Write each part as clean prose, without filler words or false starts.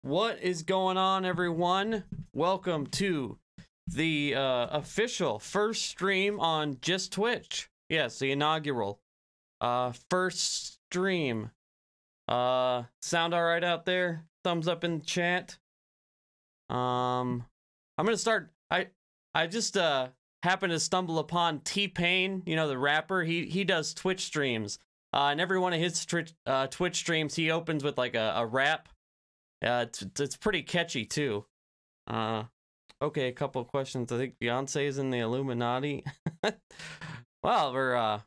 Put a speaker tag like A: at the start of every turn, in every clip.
A: What is going on, everyone? Welcome to the official first stream on just Twitch. Yes, the inaugural first stream. Sound all right out there? Thumbs up in the chat. I'm gonna start. I just happened to stumble upon T-Pain, you know, the rapper. He does Twitch streams. And every one of his Twitch streams, he opens with like a rap. It's pretty catchy too. Okay, a couple of questions. I think Beyonce is in the Illuminati. Well, we're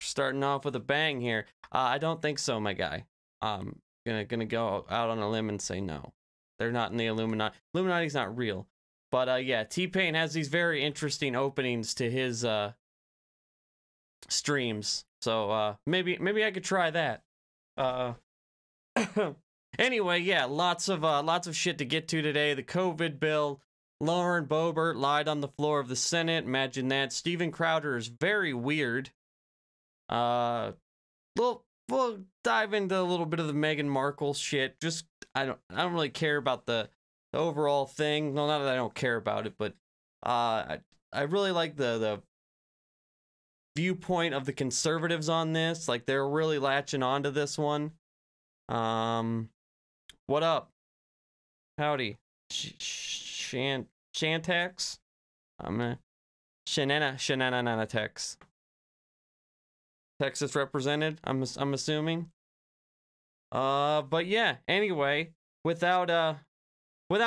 A: starting off with a bang here. I don't think so, my guy. Gonna go out on a limb and say no. They're not in the Illuminati. Illuminati's not real. But yeah, T-Pain has these very interesting openings to his streams. So maybe I could try that. Anyway, yeah, lots of shit to get to today. The COVID bill. Lauren Boebert lied on the floor of the Senate. Imagine that. Steven Crowder is very weird. We'll dive into a little bit of the Meghan Markle shit. Just I don't really care about the overall thing. Well, not that I don't care about it, but I really like the viewpoint of the conservatives on this. Like, they're really latching onto this one. What up? Howdy. Shantax? Shananatex. Texas represented, I'm assuming. But yeah, anyway, without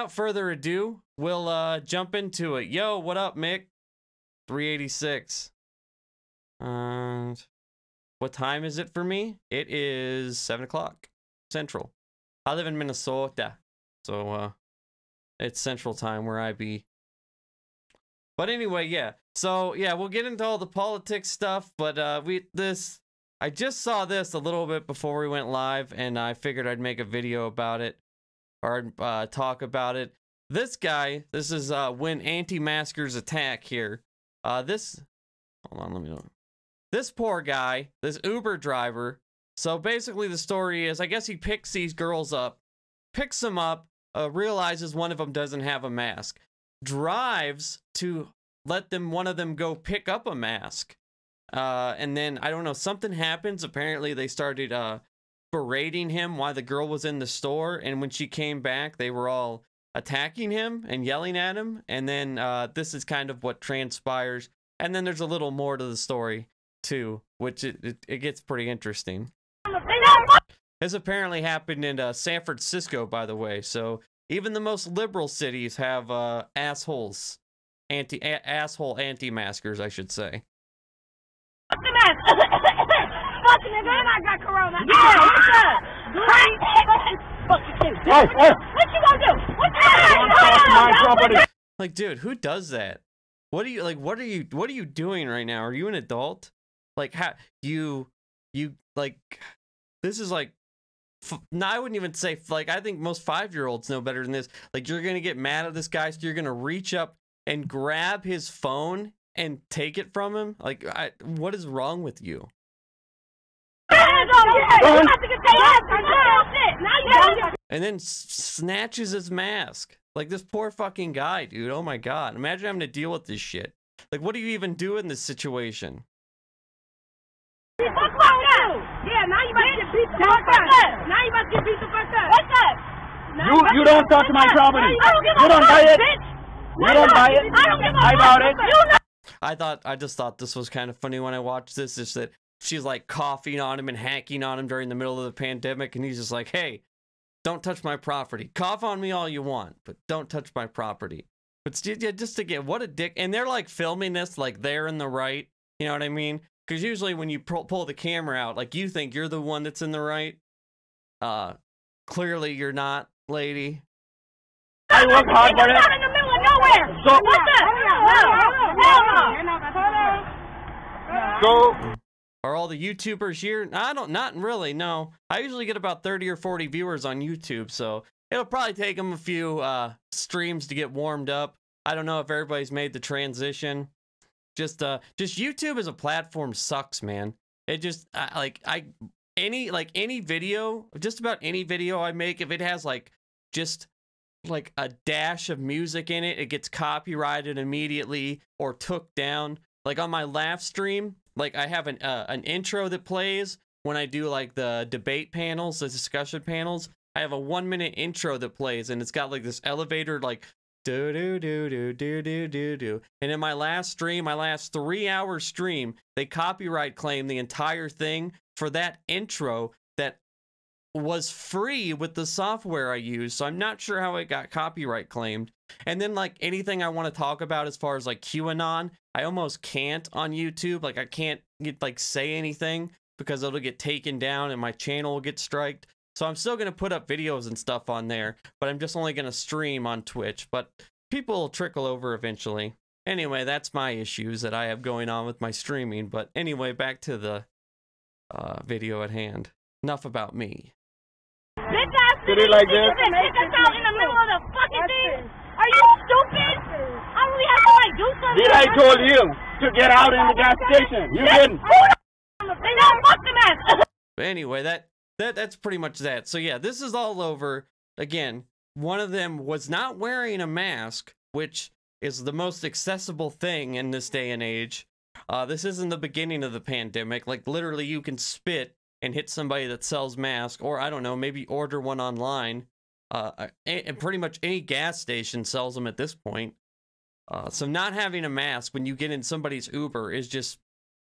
A: further ado, we'll jump into it. Yo, what up, Mick? 386. And what time is it for me? It is 7 o'clock Central. I live in Minnesota, so it's Central Time where I be. But anyway, yeah. So yeah, we'll get into all the politics stuff. But I just saw this a little bit before we went live, and I figured I'd make a video about it or talk about it. This guy, this is when anti-maskers attack here. Hold on, let me know. This poor guy, this Uber driver. So basically the story is, I guess he picks these girls up, picks them up, realizes one of them doesn't have a mask, drives to let one of them go pick up a mask. And then, I don't know, something happens. Apparently they started berating him while the girl was in the store. And when she came back, they were all attacking him and yelling at him. And then this is kind of what transpires. And then there's a little more to the story too, which it gets pretty interesting. This apparently happened in San Francisco, by the way. So even the most liberal cities have assholes, asshole anti-maskers, I should say.
B: Fuck the mask. Fuck nigga, and I got corona. Yeah, what's up? Fuck you. What you gonna do? What you gonna do?
A: Like, dude, who does that? What are you doing right now? Are you an adult? Like, how you like, this is like, no, I wouldn't even say, like, I think most 5-year-olds know better than this. Like, you're gonna get mad at this guy, so you're gonna reach up and grab his phone and take it from him? Like, what is wrong with you? And then snatches his mask. Like, this poor fucking guy, dude. Oh my god. Imagine having to deal with this shit. Like, what do you even do in this situation?
B: Yeah, now you about to get beat the fuck up. Now you about to get beat the fuck up. What's up?
C: You don't touch my property. You don't buy it. You don't buy it. I bought it.
A: I just thought this was kind of funny when I watched this. Just that she's like coughing on him and hacking on him during the middle of the pandemic, and he's just like, "Hey, don't touch my property. Cough on me all you want, but don't touch my property." But yeah, just to get, what a dick. And they're like filming this like they're in the right. You know what I mean? Because usually when you pull the camera out, like, you think you're the one that's in the right. Clearly you're not, lady.
C: I work hard for it.
B: You're in the middle of nowhere. So what's up?
C: So
A: are all the YouTubers here? Not really, no. I usually get about 30 or 40 viewers on YouTube, so it'll probably take them a few streams to get warmed up. I don't know if everybody's made the transition. Just YouTube as a platform sucks, man. It just any video, just about any video I make, if it has like just like a dash of music in it, it gets copyrighted immediately or took down. Like on my laugh stream, like I have an intro that plays when I do like the debate panels, the discussion panels. I have a 1-minute intro that plays, and it's got like this elevator like do do do do do do do do. And in my last stream, my last 3-hour stream, they copyright claimed the entire thing for that intro that was free with the software I use. So I'm not sure how it got copyright claimed. And then like anything I want to talk about as far as like QAnon, I almost can't on YouTube. Like I can't like say anything because it'll get taken down and my channel will get striked. So I'm still going to put up videos and stuff on there, but I'm just only going to stream on Twitch. But people will trickle over eventually. Anyway, that's my issues that I have going on with my streaming. But anyway, back to the video at hand. Enough about me.
C: Did it like this?
B: Take us out in the middle of the fucking thing. Are you stupid? I really have to like do something.
C: Did I told you to get out in the gas station? You didn't.
B: They don't fuck the man.
A: But anyway, that's pretty much that. So yeah, this is all over. Again, one of them was not wearing a mask, which is the most accessible thing in this day and age. This isn't the beginning of the pandemic. Like literally you can spit and hit somebody that sells masks, or I don't know, maybe order one online. And pretty much any gas station sells them at this point. So not having a mask when you get in somebody's Uber is just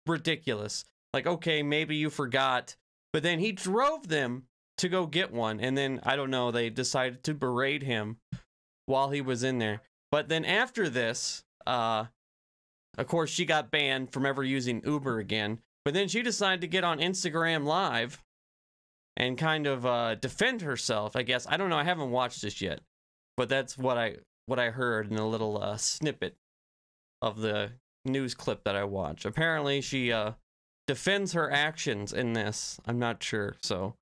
A: ridiculous. Like, okay, maybe you forgot, but then he drove them to go get one, and then, I don't know, they decided to berate him while he was in there. But then after this, of course, she got banned from ever using Uber again. But then she decided to get on Instagram Live and kind of defend herself, I guess. I don't know. I haven't watched this yet, but that's what I heard in a little snippet of the news clip that I watched. Apparently, she defends her actions in this. I'm not sure, so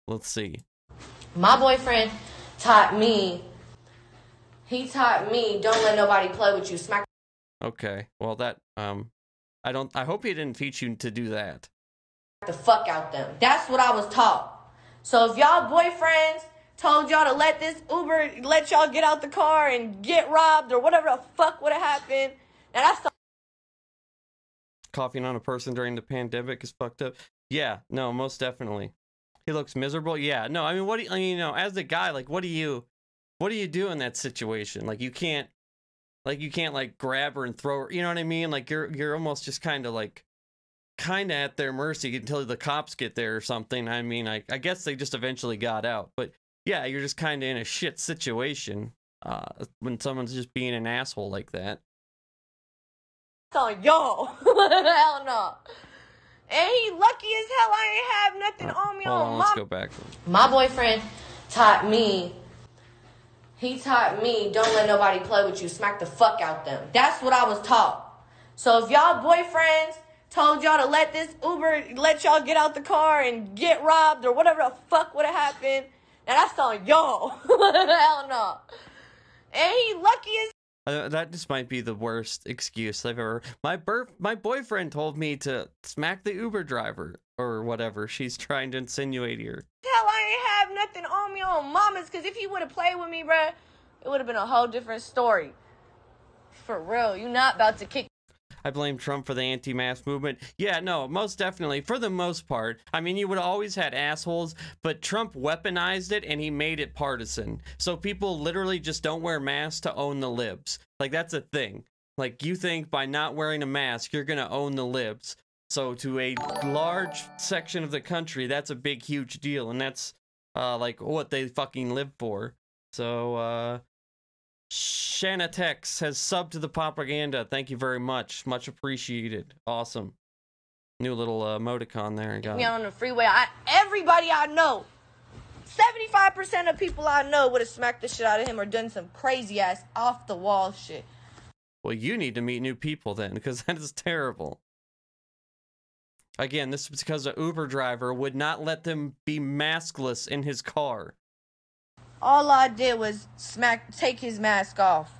A: let's see.
D: My boyfriend taught me. He taught me, don't let nobody play with you. Smack.
A: Okay, well that I hope he didn't teach you to do that.
D: The fuck out them. That's what I was taught. So if y'all boyfriends told y'all to let this Uber let y'all get out the car and get robbed or whatever the fuck would have happened, now that's the
A: Coughing on a person during the pandemic is fucked up. Yeah, no, most definitely. He looks miserable. Yeah, no, I mean, what do you, you know, as a guy, like, what do you do in that situation? Like, you can't like grab her and throw her. You know what I mean? Like, you're almost just kind of at their mercy until the cops get there or something. I mean, I guess they just eventually got out, but yeah, you're just kind of in a shit situation when someone's just being an asshole like that.
D: on y'all. Hell no. And he lucky as hell I ain't have nothing on me.
A: Hold on, let's go back.
D: My boyfriend taught me. He taught me, don't let nobody play with you. Smack the fuck out them. That's what I was taught. So if y'all boyfriends told y'all to let this Uber let y'all get out the car and get robbed or whatever the fuck would have happened, now that's on y'all. Hell no. And he lucky as
A: that just might be the worst excuse I've ever. My boyfriend told me to smack the Uber driver or whatever she's trying to insinuate here.
D: hell I ain't have nothing on me on mamas, because if he would have played with me, bruh, it would have been a whole different story. For real, you not about to kick.
A: I blame Trump for the anti-mask movement. Yeah, no, most definitely. For the most part. I mean, you would always had assholes, but Trump weaponized it and he made it partisan. So people literally just don't wear masks to own the libs. Like, that's a thing. Like, you think by not wearing a mask, you're gonna own the libs. So to a large section of the country, that's a big, huge deal. And that's, like, what they fucking live for. So, Shanna Tex has subbed to the propaganda. Thank you very much. Much appreciated. Awesome. New little emoticon there.
D: Me on the freeway. Everybody I know, 75% of people I know would have smacked the shit out of him or done some crazy ass off the wall shit.
A: Well, you need to meet new people then, because that is terrible. Again, this is because an Uber driver would not let them be maskless in his car.
D: All I did was take his mask off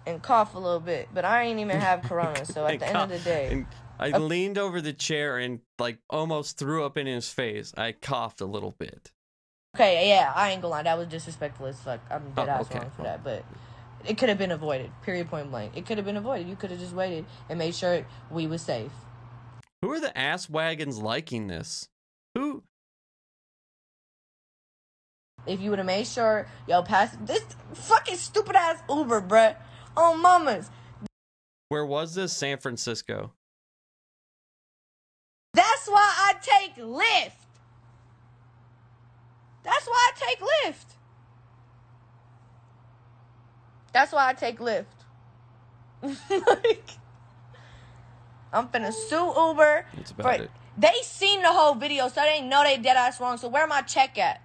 D: and cough a little bit, but I ain't even have corona, so at the end of the day.
A: And I leaned over the chair and, like, almost threw up in his face. I coughed a little bit.
D: Okay, yeah, I ain't gonna lie, that was disrespectful as fuck. I'm dead ass
A: okay.
D: wrong for that, but it could have been avoided. Period, point blank. It could have been avoided. You could have just waited and made sure we was safe.
A: Who are the ass wagons liking this? Who?
D: If you would have made sure, yo, pass this fucking stupid ass Uber, bruh. Oh, mamas.
A: Where was this? San Francisco.
D: That's why I take Lyft. That's why I take Lyft. That's why I take Lyft. Like, I'm finna sue Uber.
A: That's about it.
D: They seen the whole video, so they know they dead ass wrong. So where my check at?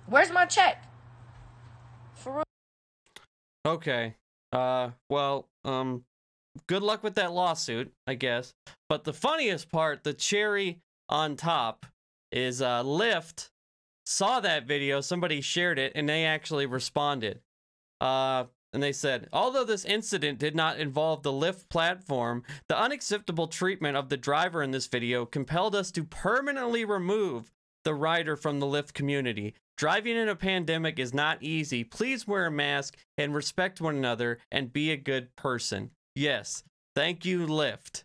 D: Where's my check? For real.
A: Okay. Well, good luck with that lawsuit, I guess. But the funniest part, the cherry on top, is Lyft saw that video, somebody shared it, and they actually responded. And they said, although this incident did not involve the Lyft platform, the unacceptable treatment of the driver in this video compelled us to permanently remove the rider from the Lyft community. Driving in a pandemic is not easy. Please wear a mask and respect one another and be a good person. Yes. Thank you, Lyft.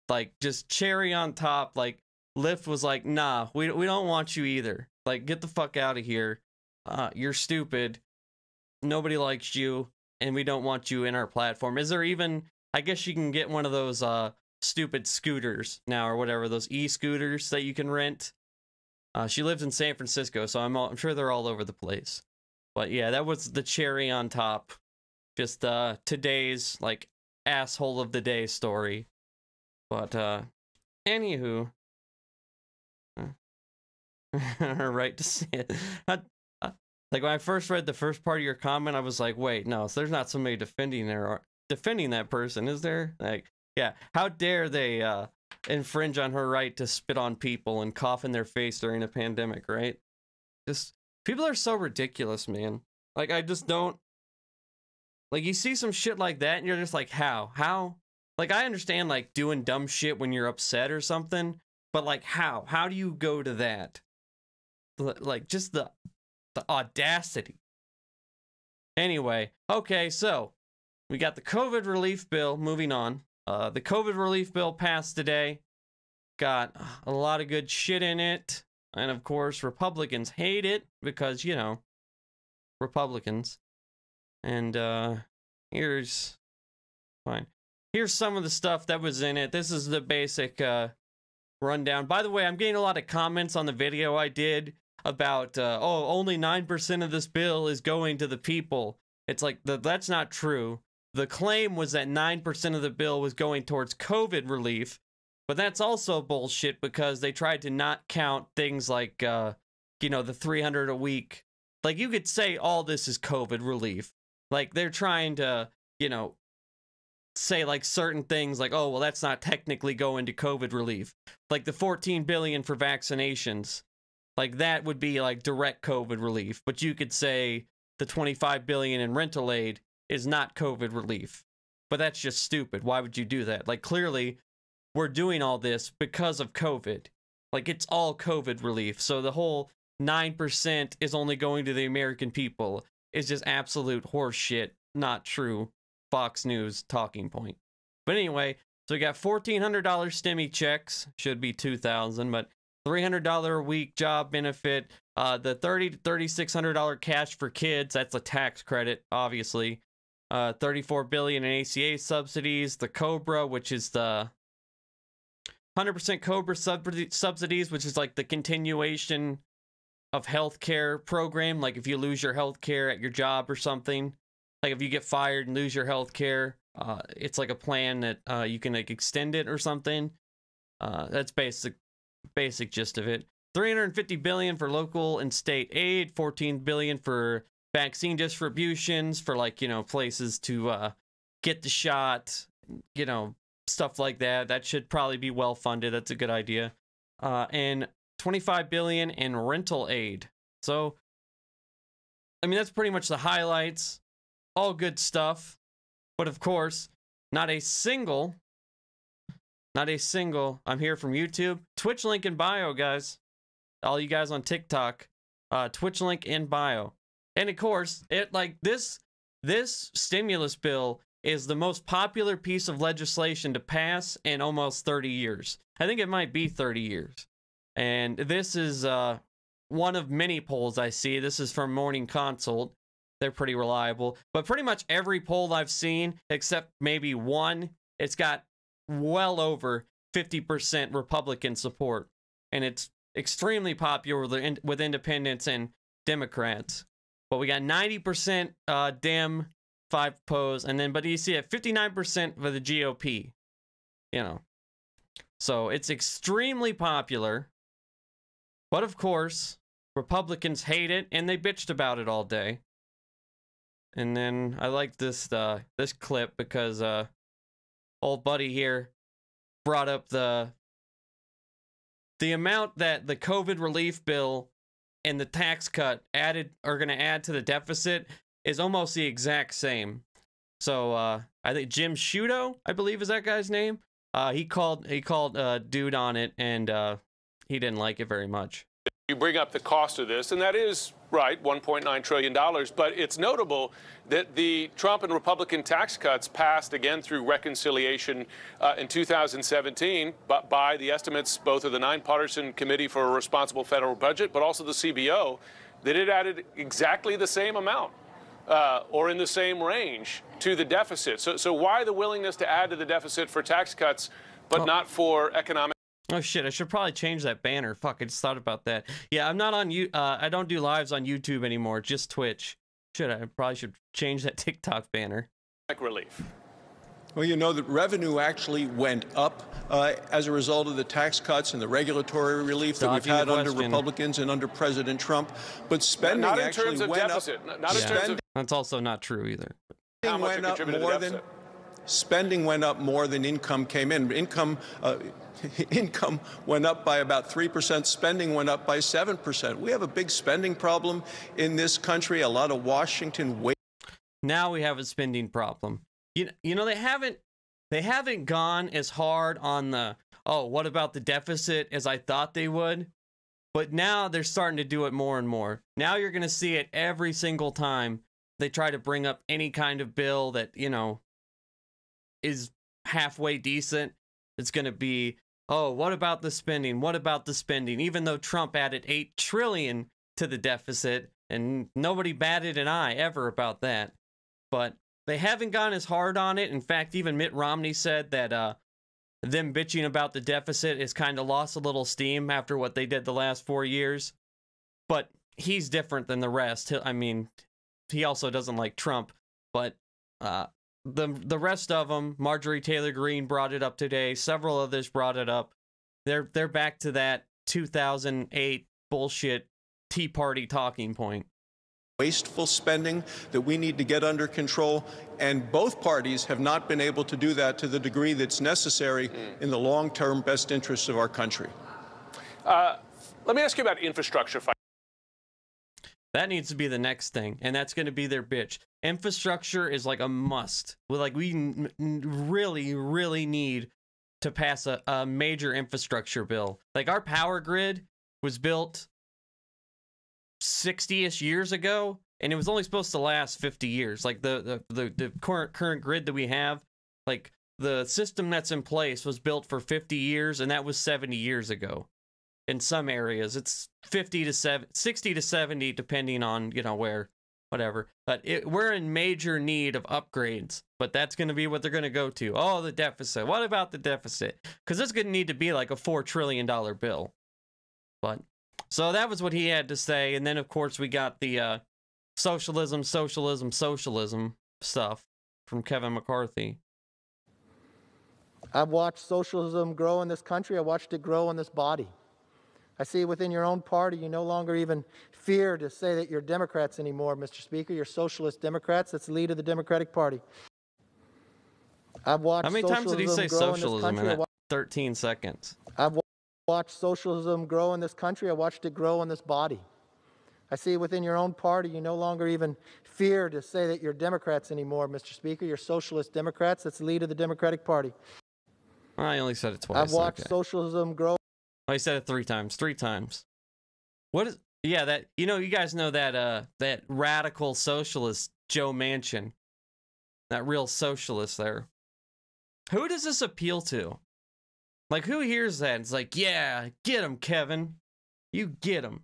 A: Like, just cherry on top. Like, Lyft was like, nah, we don't want you either. Like, get the fuck out of here. You're stupid. Nobody likes you, and we don't want you in our platform. Is there even, I guess you can get one of those stupid scooters now, or whatever, those e-scooters that you can rent. She lives in San Francisco, so I'm sure they're all over the place. But yeah, that was the cherry on top. Just today's, like, asshole of the day story. But anywho, right to see it. Like, when I first read the first part of your comment, I was like, wait, no, so there's not somebody defending that person, is there? Like, yeah, how dare they infringe on her right to spit on people and cough in their face during a pandemic, right? Just, people are so ridiculous, man. Like, I just don't, like, you see some shit like that, and you're just like, how? Like, I understand, like, doing dumb shit when you're upset or something, but, like, how do you go to that? Like, just the audacity. Anyway, okay, so we got the COVID relief bill. Moving on. The COVID relief bill passed today. Got a lot of good shit in it. And of course, Republicans hate it because, you know, Republicans. And here's some of the stuff that was in it. This is the basic rundown. By the way, I'm getting a lot of comments on the video I did about, oh, only 9% of this bill is going to the people. It's like, that's not true. The claim was that 9% of the bill was going towards COVID relief, but that's also bullshit because they tried to not count things like, you know, the $300 a week. Like, you could say all this is COVID relief. Like, they're trying to, you know, say, like, certain things like, oh, well, that's not technically going to COVID relief. Like, the $14 billion for vaccinations. Like, that would be, like, direct COVID relief. But you could say the $25 billion in rental aid is not COVID relief. But that's just stupid. Why would you do that? Like, clearly, we're doing all this because of COVID. Like, it's all COVID relief. So the whole 9% is only going to the American people is just absolute horse shit. Not true. Fox News talking point. But anyway, so we got $1,400 stimmy checks. Should be $2,000, but $300 a week job benefit, the $3,000 to $3,600 cash for kids, that's a tax credit, obviously. $34 billion in ACA subsidies, the COBRA, which is the 100% COBRA subsidies, which is like the continuation of healthcare program. Like if you lose your healthcare at your job or something, like if you get fired and lose your healthcare, it's like a plan that you can like extend it or something. That's basic gist of it. $350 billion for local and state aid, $14 billion for vaccine distributions for, like, you know, places to get the shot, you know, stuff like that. That should probably be well funded. That's a good idea. And $25 billion in rental aid. So, I mean, that's pretty much the highlights. All good stuff. But of course, not a single, I'm here from YouTube. Twitch link in bio, guys. All you guys on TikTok, Twitch link in bio. And of course, this stimulus bill is the most popular piece of legislation to pass in almost 30 years. I think it might be 30 years. And this is one of many polls I see. This is from Morning Consult. They're pretty reliable. But pretty much every poll I've seen, except maybe one, it's got well over 50% Republican support. And it's extremely popular with independents and Democrats. But we got 90% Dem, 5 pose, and then, but you see it 59% for the GOP. You know. So it's extremely popular. But of course, Republicans hate it, and they bitched about it all day. And then I like this this clip because old buddy here brought up the amount that the COVID relief bill and the tax cut are going to add to the deficit is almost the exact same. So I think Jim Sciutto, I believe is that guy's name. He called dude on it, and he didn't like it very much.
E: You bring up the cost of this, and that is right, $1.9 trillion. But it's notable that the Trump and Republican tax cuts passed again through reconciliation in 2017 by the estimates both of the Nonpartisan Committee for a Responsible Federal Budget, but also the CBO, that it added exactly the same amount or in the same range to the deficit. So why the willingness to add to the deficit for tax cuts, but not for economic?
A: Oh shit, I should probably change that banner. Fuck, I just thought about that. Yeah, I'm not on I don't do lives on YouTube anymore, just Twitch. I probably should change that TikTok banner.
E: Relief.
F: Well, you know that revenue actually went up as a result of the tax cuts and the regulatory relief that we've had under Republicans and under President Trump. But spending actually went up.
E: Not in terms of.
A: That's also not true either.
E: How much it contributed to the deficit?
F: Spending went up more than income came in. Income went up by about 3%. Spending went up by 7%. We have a big spending problem in this country. A lot of Washington.
A: Now we have a spending problem. You know they haven't gone as hard on the what about the deficit as I thought they would, but now they're starting to do it more and more. Now you're going to see it every single time they try to bring up any kind of bill that is halfway decent. It's going to be, what about the spending? What about the spending? Even though Trump added $8 trillion to the deficit, and nobody batted an eye ever about that. But they haven't gone as hard on it. In fact, even Mitt Romney said that them bitching about the deficit has kind of lost a little steam after what they did the last 4 years. But he's different than the rest. I mean, he also doesn't like Trump, but the rest of them, Marjorie Taylor Greene brought it up today. Several others brought it up. They're back to that 2008 bullshit Tea Party talking point.
F: Wasteful spending that we need to get under control, and both parties have not been able to do that to the degree that's necessary in the long-term best interests of our country.
E: Let me ask you about infrastructure.
A: That needs to be the next thing, and that's going to be their bitch. Infrastructure is like a must. We really, really need to pass a major infrastructure bill. Like, our power grid was built 60-ish years ago, and it was only supposed to last 50 years. Like, the current grid that we have, like, the system that's in place was built for 50 years, and that was 70 years ago. In some areas, it's 60 to 70, depending on, where, whatever. But we're in major need of upgrades, but that's going to be what they're going to go to. Oh, the deficit. What about the deficit? Because it's going to need to be like a $4 trillion bill. But, so that was what he had to say. And then, of course, we got the socialism stuff from Kevin McCarthy.
G: I've watched socialism grow in this country. I watched it grow in this body. I see within your own party, you no longer even fear to say that you're Democrats anymore, Mr. Speaker. You're socialist Democrats. That's the lead of the Democratic Party. I've watched.
A: How many times did he say socialism in that 13 seconds?
G: I've watched socialism grow in this country. I watched it grow in this body. I see within your own party, you no longer even fear to say that you're Democrats anymore, Mr. Speaker. You're socialist Democrats. That's the lead of the Democratic Party.
A: I only said it twice.
G: I've watched socialism grow.
A: I said it 3 times. 3 times. What is Yeah, that, you know, you guys know that that radical socialist Joe Manchin, that real socialist there. Who does this appeal to? Like, who hears that? It's like, yeah, get him, Kevin. You get him.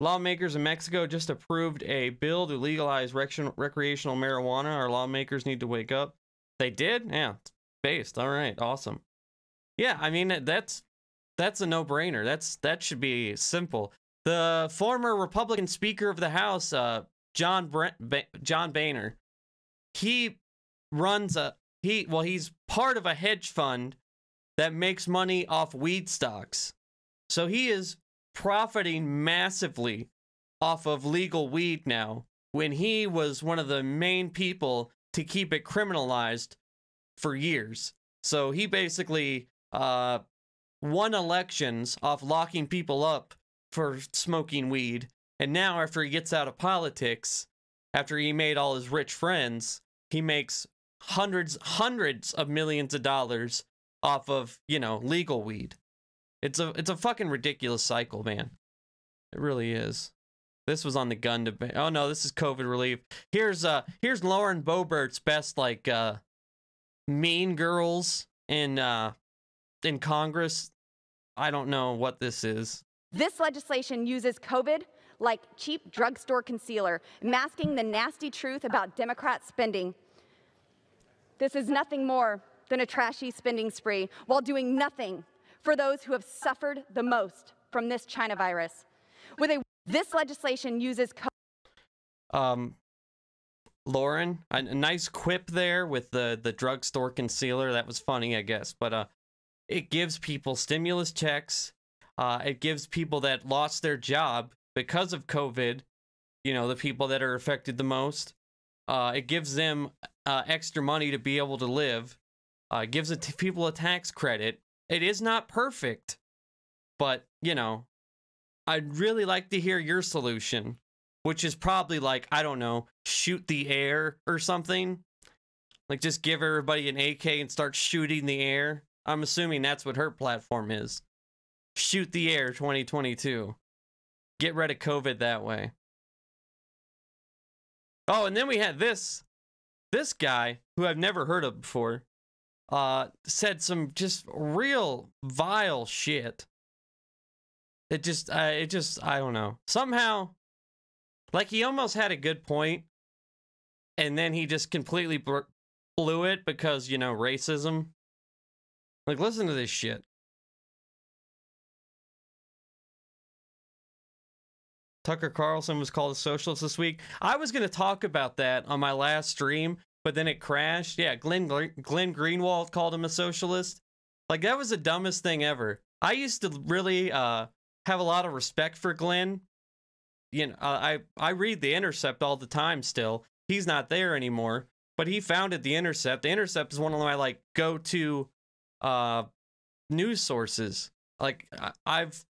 A: Lawmakers in Mexico just approved a bill to legalize recreational marijuana. Our lawmakers need to wake up. They did? Yeah, it's based. All right, awesome. Yeah, I mean, that's a no-brainer. That should be simple. The former Republican Speaker of the House, John Boehner, he runs he's part of a hedge fund that makes money off weed stocks. So he is profiting massively off of legal weed now, when he was one of the main people to keep it criminalized for years. So he basically won elections off locking people up for smoking weed. And now, after he gets out of politics, after he made all his rich friends, he makes hundreds of millions of dollars off of, you know, legal weed. It's a fucking ridiculous cycle, man. It really is. This was on the gun debate. Oh no, this is COVID relief. Here's Lauren Boebert's best, like, mean girls in Congress. I don't know what this is.
H: This legislation uses COVID like cheap drugstore concealer, masking the nasty truth about Democrat spending. This is nothing more than a trashy spending spree while doing nothing for those who have suffered the most from this China virus. This legislation uses
A: Lauren, a nice quip there with the drugstore concealer. That was funny, I guess. But it gives people stimulus checks. It gives people that lost their job because of COVID, you know, the people that are affected the most. It gives them extra money to be able to live. It gives people a tax credit. It is not perfect, but, you know, I'd really like to hear your solution, which is probably like, I don't know, shoot the air or something. Like, just give everybody an AK and start shooting the air. I'm assuming that's what her platform is. Shoot the air 2022. Get rid of COVID that way. Oh, and then we had this guy who I've never heard of before. Said some just real vile shit. It just, I don't know. Somehow, like, he almost had a good point, and then he just completely blew it because, you know, racism. Like, listen to this shit. Tucker Carlson was called a socialist this week. I was going to talk about that on my last stream, but then it crashed. Yeah, Glenn Greenwald called him a socialist. Like, that was the dumbest thing ever. I used to really have a lot of respect for Glenn. You know, I read The Intercept all the time still. He's not there anymore, but he founded The Intercept. The Intercept is one of my, like, go-to news sources. Like, I've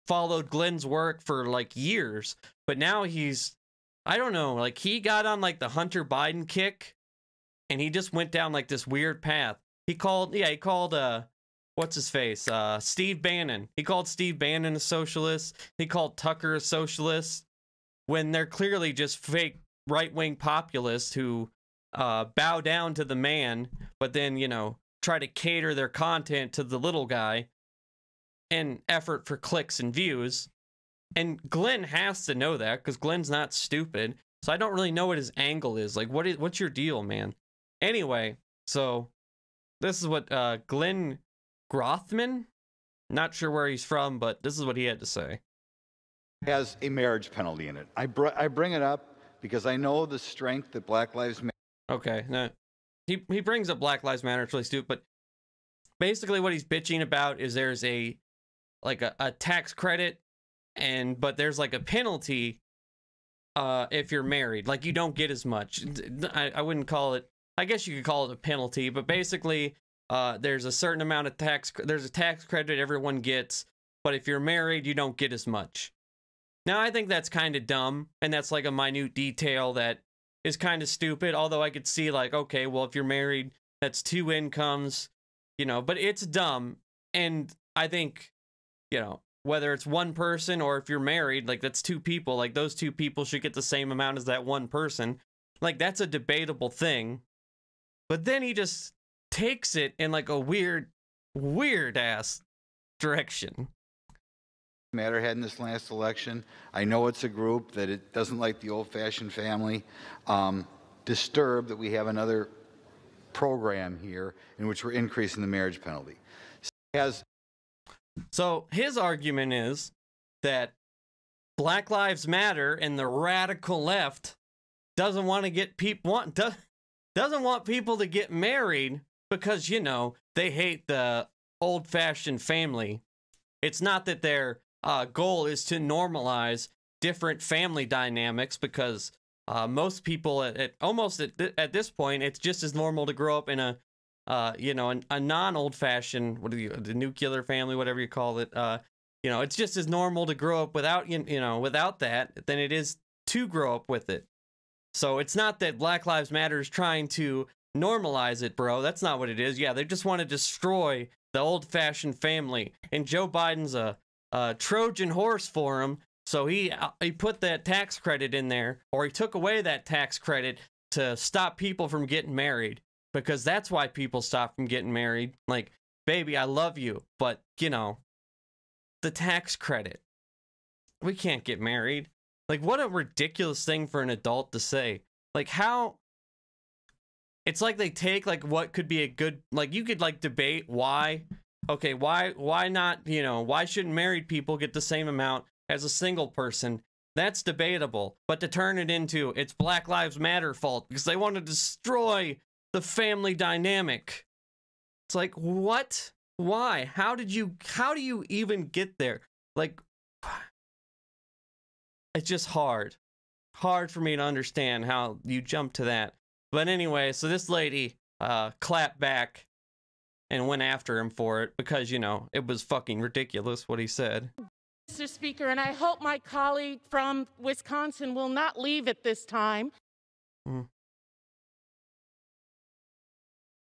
A: followed Glenn's work for, like, years, but now he's, I don't know, like, he got on, like, the Hunter Biden kick, and he just went down, like, this weird path. He called, what's his face? Steve Bannon. He called Steve Bannon a socialist. He called Tucker a socialist, when they're clearly just fake right-wing populists who bow down to the man, but then, you know, try to cater their content to the little guy in effort for clicks and views. And Glenn has to know that, because Glenn's not stupid. So I don't really know what his angle is. Like, what's your deal, man? Anyway, so this is what Glenn Grothman, not sure where he's from, but this is what he had to say.
I: Has a marriage penalty in it. I bring it up because I know the strength that Black Lives Matter.
A: Okay, no, he brings up Black Lives Matter. It's really stupid, but basically what he's bitching about is there's a tax credit, but there's like a penalty if you're married. Like, you don't get as much. I wouldn't call it, I guess you could call it a penalty, but basically there's a certain amount of there's a tax credit everyone gets, but if you're married, you don't get as much. Now, I think that's kind of dumb, and that's like a minute detail that is kind of stupid, although I could see, like, okay, well, if you're married, that's 2 incomes, you know, but it's dumb. And I think you know, whether it's one person or if you're married, like that's two people, like those two people should get the same amount as that one person. Like that's a debatable thing. But then he just takes it in like a weird ass direction.
I: Matter had in this last election. I know it's a group that it doesn't like the old-fashioned family. Disturbed that we have program here in which we're increasing the marriage penalty.
A: So his argument is that Black Lives Matter and the radical left doesn't want to get doesn't want people to get married because, you know, they hate the old-fashioned family. It's not that their goal is to normalize different family dynamics, because most people at this point, it's just as normal to grow up in a non-old-fashioned, the nuclear family, whatever you call it. You know, it's just as normal to grow up without without that than it is to grow up with it. So it's not that Black Lives Matter is trying to normalize it, bro. That's not what it is. Yeah, they just want to destroy the old-fashioned family. And Joe Biden's a Trojan horse for him. So he put that tax credit in there, or he took away that tax credit to stop people from getting married, because that's why people stop from getting married. Like, baby, I love you, but, you know, the tax credit. We can't get married. Like, what a ridiculous thing for an adult to say. Like, how... It's like they take, like, what could be a good... Like, you could, like, debate why... Okay, why not, you know, why shouldn't married people get the same amount as a single person? That's debatable. But to turn it into, it's Black Lives Matter fault because they want to destroy the family dynamic. It's like, what? Why? How do you even get there? Like, it's just hard for me to understand how you jump to that. But anyway, so this lady clapped back and went after him for it because, you know, it was fucking ridiculous what he said.
J: Mr. Speaker, and I hope my colleague from Wisconsin will not leave at this time.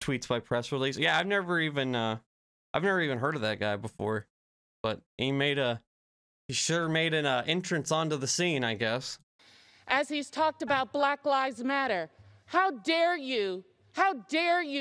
A: Tweets by press release. Yeah, I've never even heard of that guy before, but he sure made an entrance onto the scene, I guess.
J: As he's talked about Black Lives Matter, how dare you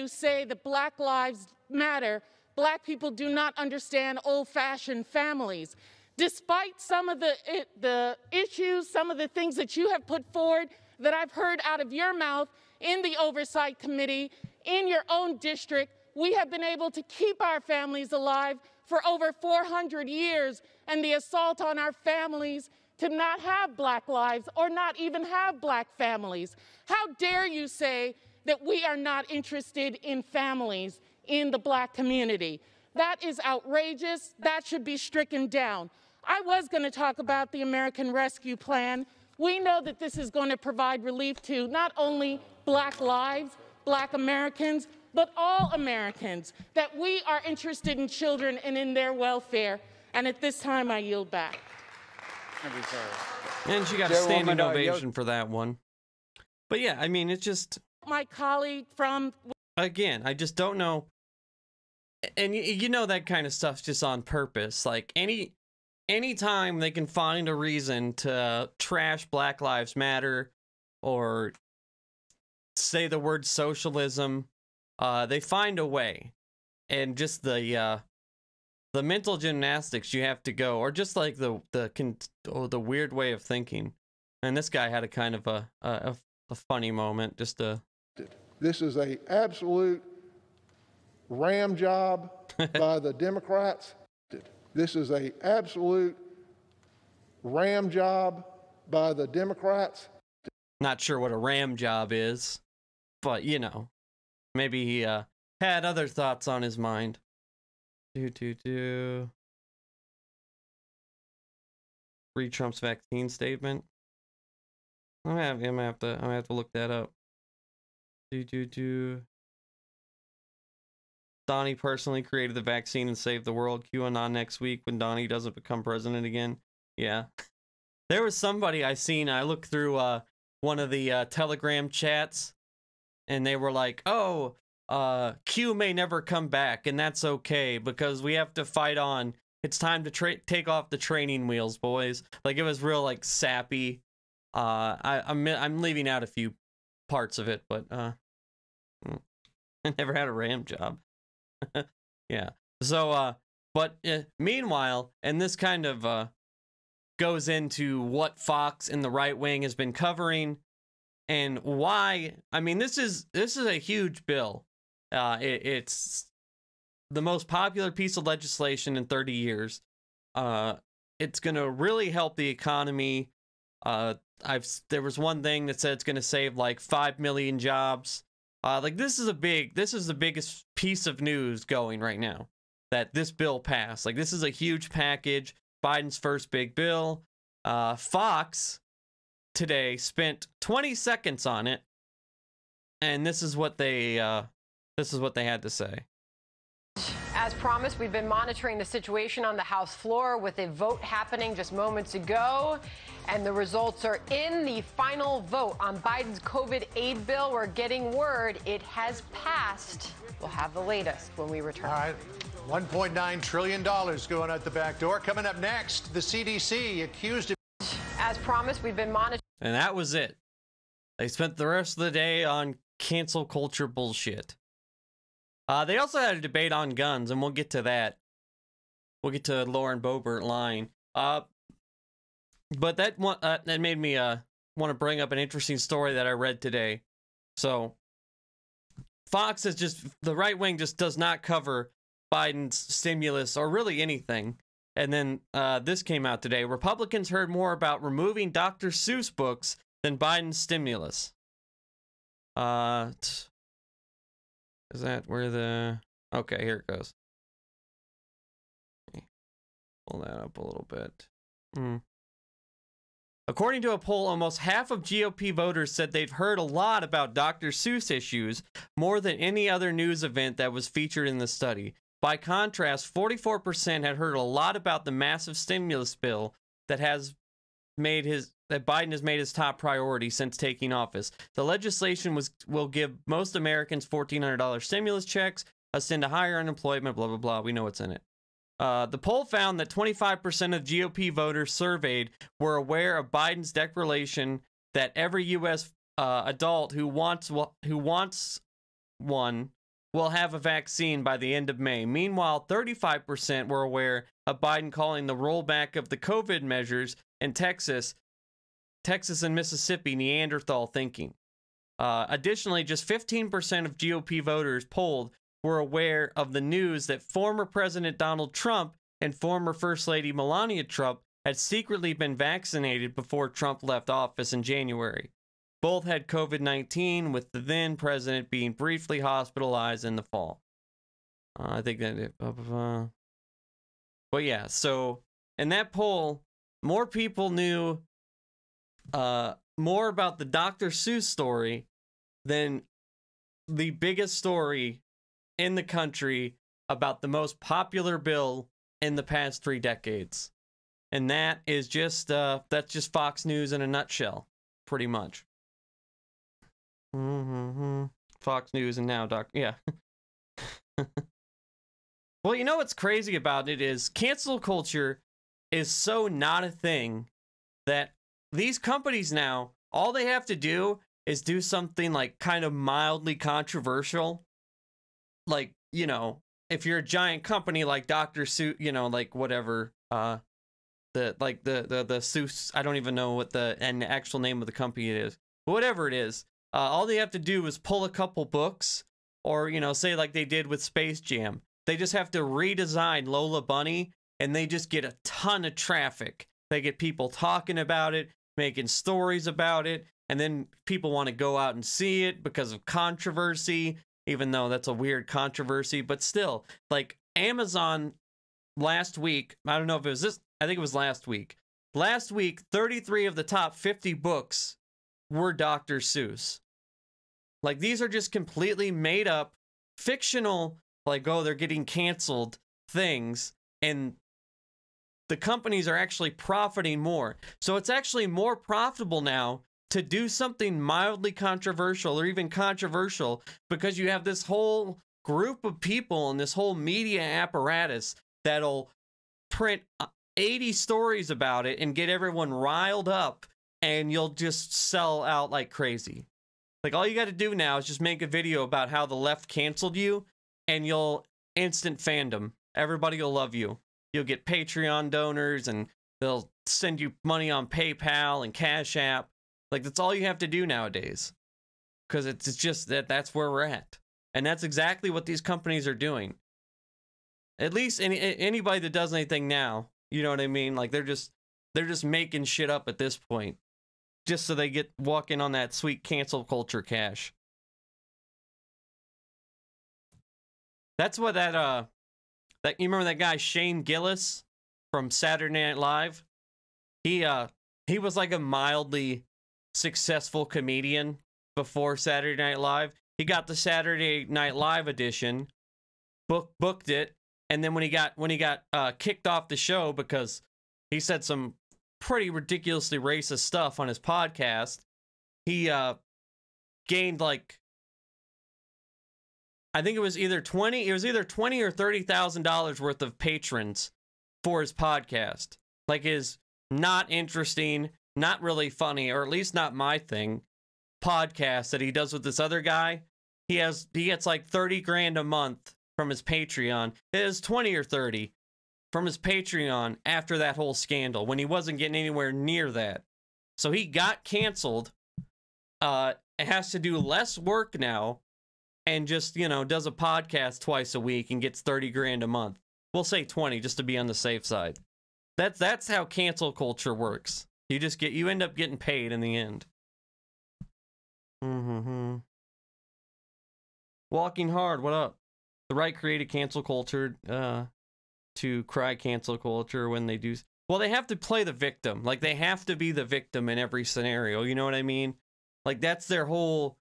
J: say that Black Lives Matter, Black people do not understand old-fashioned families. Despite some of the issues, some of the things that you have put forward that I've heard out of your mouth in the Oversight Committee, in your own district, we have been able to keep our families alive for over 400 years, and the assault on our families to not have Black lives or not even have Black families. How dare you say that we are not interested in families in the Black community? That is outrageous. That should be stricken down. I was going to talk about the American Rescue Plan. We know that this is going to provide relief to not only Black lives, Black Americans, but all Americans, that we are interested in children and in their welfare. And at this time, I yield back.
A: And she got a standing ovation for that one. But yeah, I mean, it's just...
J: My colleague from...
A: Again, I just don't know. And you know that kind of stuff's just on purpose. Like, anytime they can find a reason to trash Black Lives Matter or say the word socialism, they find a way. And just the mental gymnastics you have to go, or just like the weird way of thinking. And this guy had a kind of a funny moment.
K: This is a absolute ram job by the Democrats. This is a absolute ram job by the Democrats.
A: Not sure what a ram job is, but you know, maybe he had other thoughts on his mind. Free Trump's vaccine statement. I'm gonna have to look that up. Donnie personally created the vaccine and saved the world. QAnon next week when Donnie doesn't become president again. Yeah. There was somebody I seen. I looked through one of the Telegram chats, and they were like, "Oh, Q may never come back, and that's okay because we have to fight on it's time to take off the training wheels, boys. Like, it was real, like, sappy. I'm leaving out a few parts of it, but I never had a ram job. Yeah. So, but meanwhile, and this kind of goes into what Fox and the right wing has been covering and why. I mean, this is a huge bill. It's the most popular piece of legislation in 30 years. It's going to really help the economy. There was one thing that said it's going to save like 5 million jobs. Like, this is the biggest piece of news going right now, that this bill passed. Like, this is a huge package, Biden's first big bill. Fox today spent 20 seconds on it, and this is what they had to say.
L: As promised, we've been monitoring the situation on the House floor with a vote happening just moments ago. And the results are in. The final vote on Biden's COVID aid bill. We're getting word it has passed. We'll have the latest when we return.
M: All right. $1.9 trillion going out the back door. Coming up next, the CDC accused of...
L: As promised, we've been monitoring.
A: And that was it. They spent the rest of the day on cancel culture bullshit. They also had a debate on guns, and we'll get to that. We'll get to Lauren Boebert line. But that made me want to bring up an interesting story that I read today. So, Fox is just, the right wing just does not cover Biden's stimulus or really anything. And then this came out today. Republicans heard more about removing Dr. Seuss books than Biden's stimulus. Is that where the... Okay, here it goes. Pull that up a little bit. According to a poll, almost half of GOP voters said they've heard a lot about Dr. Seuss issues, more than any other news event that was featured in the study. By contrast, 44% had heard a lot about the massive stimulus bill that Biden has made his top priority since taking office. The legislation will give most Americans $1,400 stimulus checks, a stint to higher unemployment, blah, blah, blah. We know what's in it. The poll found that 25% of GOP voters surveyed were aware of Biden's declaration that every U.S. Adult who wants one will have a vaccine by the end of May. Meanwhile, 35% were aware of Biden calling the rollback of the COVID measures in Texas and Mississippi Neanderthal thinking. Additionally, just 15% of GOP voters polled were aware of the news that former President Donald Trump and former First Lady Melania Trump had secretly been vaccinated before Trump left office in January. Both had COVID-19, with the then president being briefly hospitalized in the fall. I think that but yeah, so in that poll, more people knew more about the Dr. Seuss story than the biggest story in the country about the most popular bill in the past 3 decades. And that is just that's just Fox News in a nutshell, pretty much. Fox News and now yeah. Well, you know what's crazy about it is cancel culture is so not a thing that these companies now, all they have to do is do something like kind of mildly controversial. Like, you know, if you're a giant company like Dr. Seuss, you know, like whatever, the Seuss, I don't even know what the actual name of the company it is. Whatever it is, all they have to do is pull a couple books, or, you know, say like they did with Space Jam. They just have to redesign Lola Bunny, and they just get a ton of traffic. They get people talking about it, making stories about it, and then people want to go out and see it because of controversy, even though that's a weird controversy. But still, like Amazon last week, I don't know if it was this, I think it was last week. Last week, 33 of the top 50 books were Dr. Seuss. Like, these are just completely made up, fictional, like, oh, they're getting canceled things, and the companies are actually profiting more. So it's actually more profitable now to do something mildly controversial or even controversial, because you have this whole group of people and this whole media apparatus that'll print 80 stories about it and get everyone riled up, and you'll just sell out like crazy. Like, all you got to do now is just make a video about how the left canceled you, and you'll instant fandom. Everybody will love you. You'll get Patreon donors, and they'll send you money on PayPal and Cash App. Like, that's all you have to do nowadays. Because it's just that's where we're at. And that's exactly what these companies are doing. At least anybody that does anything now, you know what I mean? Like, they're just making shit up at this point. Just so they get walking on that sweet cancel culture cash. That's what that you remember that guy Shane Gillis from Saturday Night Live? He was like a mildly successful comedian before Saturday Night Live. He got the Saturday Night Live edition, booked it, and then when he got kicked off the show because he said some pretty ridiculously racist stuff on his podcast, he gained like, I think it was either $20 or $30,000 worth of patrons for his podcast. Like, his not interesting, not really funny, or at least not my thing, podcast that he does with this other guy. He gets like 30 grand a month from his Patreon. It is 20 or 30 from his Patreon after that whole scandal, when he wasn't getting anywhere near that. So he got canceled. It has to do less work now, and just, you know, does a podcast twice a week and gets 30 grand a month. We'll say 20 just to be on the safe side. That's how cancel culture works. You end up getting paid in the end. Walking Hard, what up? The right created cancel culture to cry cancel culture when they do. Well, they have to play the victim. Like, they have to be the victim in every scenario. You know what I mean? Like, that's their whole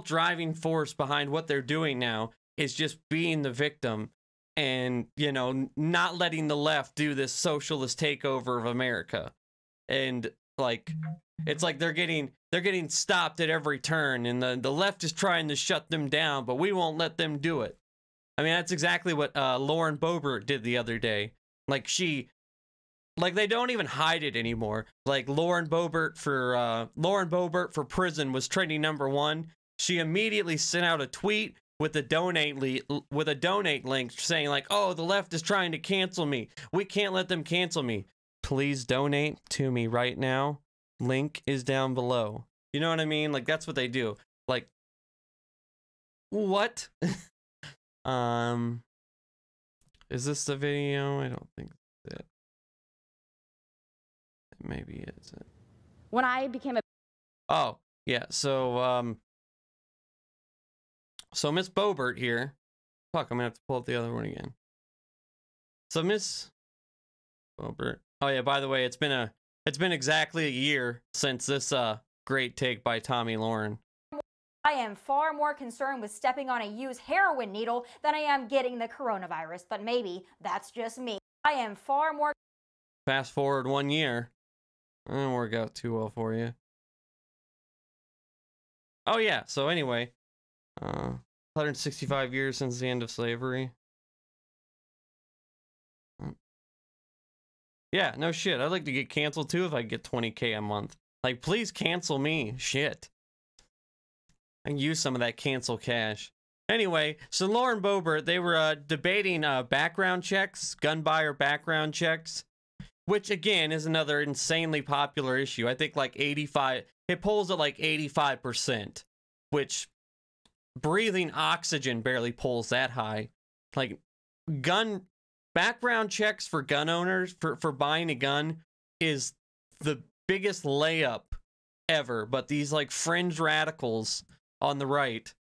A: driving force behind what they're doing now, is just being the victim and, you know, not letting the left do this socialist takeover of America. And like, it's like they're getting stopped at every turn, and the left is trying to shut them down, but we won't let them do it. I mean, that's exactly what Lauren Boebert did the other day. Like, they don't even hide it anymore. Like, Lauren Boebert for prison was trending #1. She immediately sent out a tweet with a donate link saying, like, oh, the left is trying to cancel me. We can't let them cancel me. Please donate to me right now. Link is down below. You know what I mean? Like, that's what they do. Like, what? Is this the video? I don't think that's it. Maybe it's it.
H: When I became a...
A: Oh, yeah. So Miss Boebert here. Fuck, I'm gonna have to pull up the other one again. So Miss Boebert. Oh yeah, by the way, it's been exactly a year since this great take by Tommy Lauren.
N: I am far more concerned with stepping on a used heroin needle than I am getting the coronavirus, but maybe that's just me. I am far more...
A: Fast forward 1 year. It didn't work out too well for you. Oh yeah, so anyway, 165 years since the end of slavery. Yeah, no shit. I'd like to get canceled too if I get 20K a month. Like, please cancel me. Shit. I can use some of that cancel cash. Anyway, so Lauren Boebert, they were debating background checks, gun buyer background checks, which again is another insanely popular issue. I think like 85, it polls at like 85%, which breathing oxygen barely polls that high. Like, background checks for gun owners, for buying a gun, is the biggest layup ever. But these like fringe radicals on the right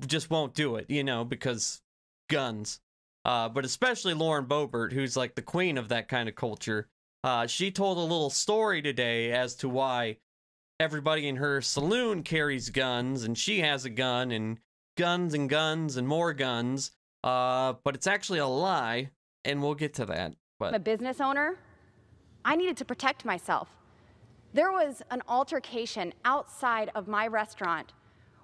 A: just won't do it, you know, because guns. But especially Lauren Boebert, who's like the queen of that kind of culture. She told a little story today as to why everybody in her saloon carries guns, and she has a gun, and guns and guns and more guns. But it's actually a lie, and we'll get to that. But
H: I'm a business owner. I needed to protect myself. There was an altercation outside of my restaurant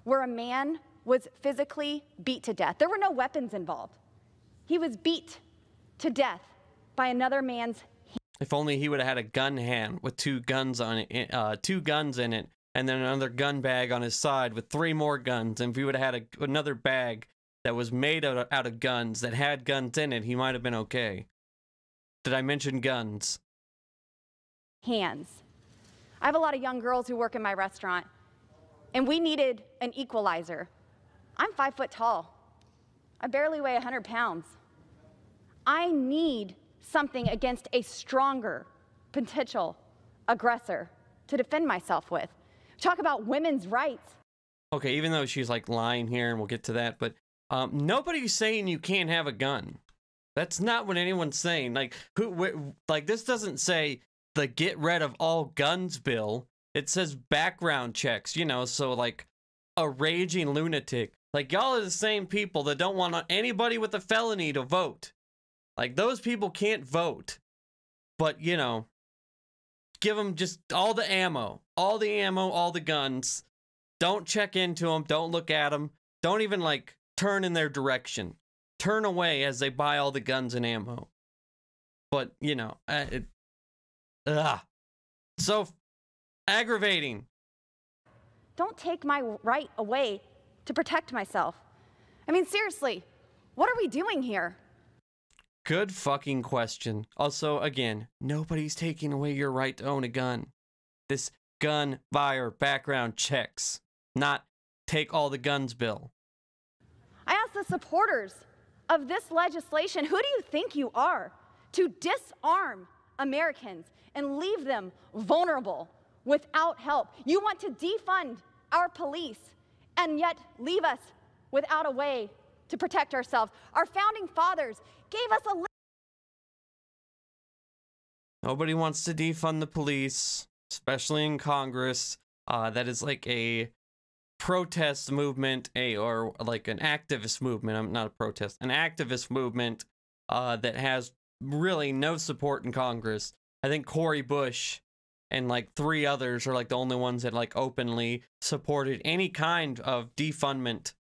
H: where a man was physically beat to death. There were no weapons involved. He was beat to death by another man's hand.
A: If only he would have had a gun hand with 2 guns on it, 2 guns in it, and then another gun bag on his side with 3 more guns. And if he would have had another bag that was made out of guns that had guns in it, he might have been okay. Did I mention guns?
H: Hands. I have a lot of young girls who work in my restaurant, and we needed an equalizer. I'm 5 foot tall. I barely weigh 100 pounds. I need something against a stronger potential aggressor to defend myself with. Talk about women's rights.
A: Okay, even though she's like lying here, and we'll get to that, but nobody's saying you can't have a gun. That's not what anyone's saying. Like, this doesn't say the get rid of all guns bill. It says background checks, you know, so like a raging lunatic. Like, y'all are the same people that don't want anybody with a felony to vote. Like, those people can't vote. But, you know, give them just all the ammo, all the guns. Don't check into them. Don't look at them. Don't even, like, turn in their direction. Turn away as they buy all the guns and ammo. But, you know, so aggravating.
H: Don't take my right away to protect myself. I mean, seriously, what are we doing here?
A: Good fucking question. Also, again, nobody's taking away your right to own a gun. This gun buyer background checks, not take all the guns bill.
H: I ask the supporters of this legislation, who do you think you are to disarm Americans and leave them vulnerable without help? You want to defund our police and yet leave us without a way to protect ourselves. Our founding fathers gave us a
A: Nobody wants to defund the police, especially in Congress. That is like a protest movement, or like an activist movement. Not a protest, an activist movement that has really no support in Congress. I think Cory Bush and like 3 others are like the only ones that like openly supported any kind of defundment,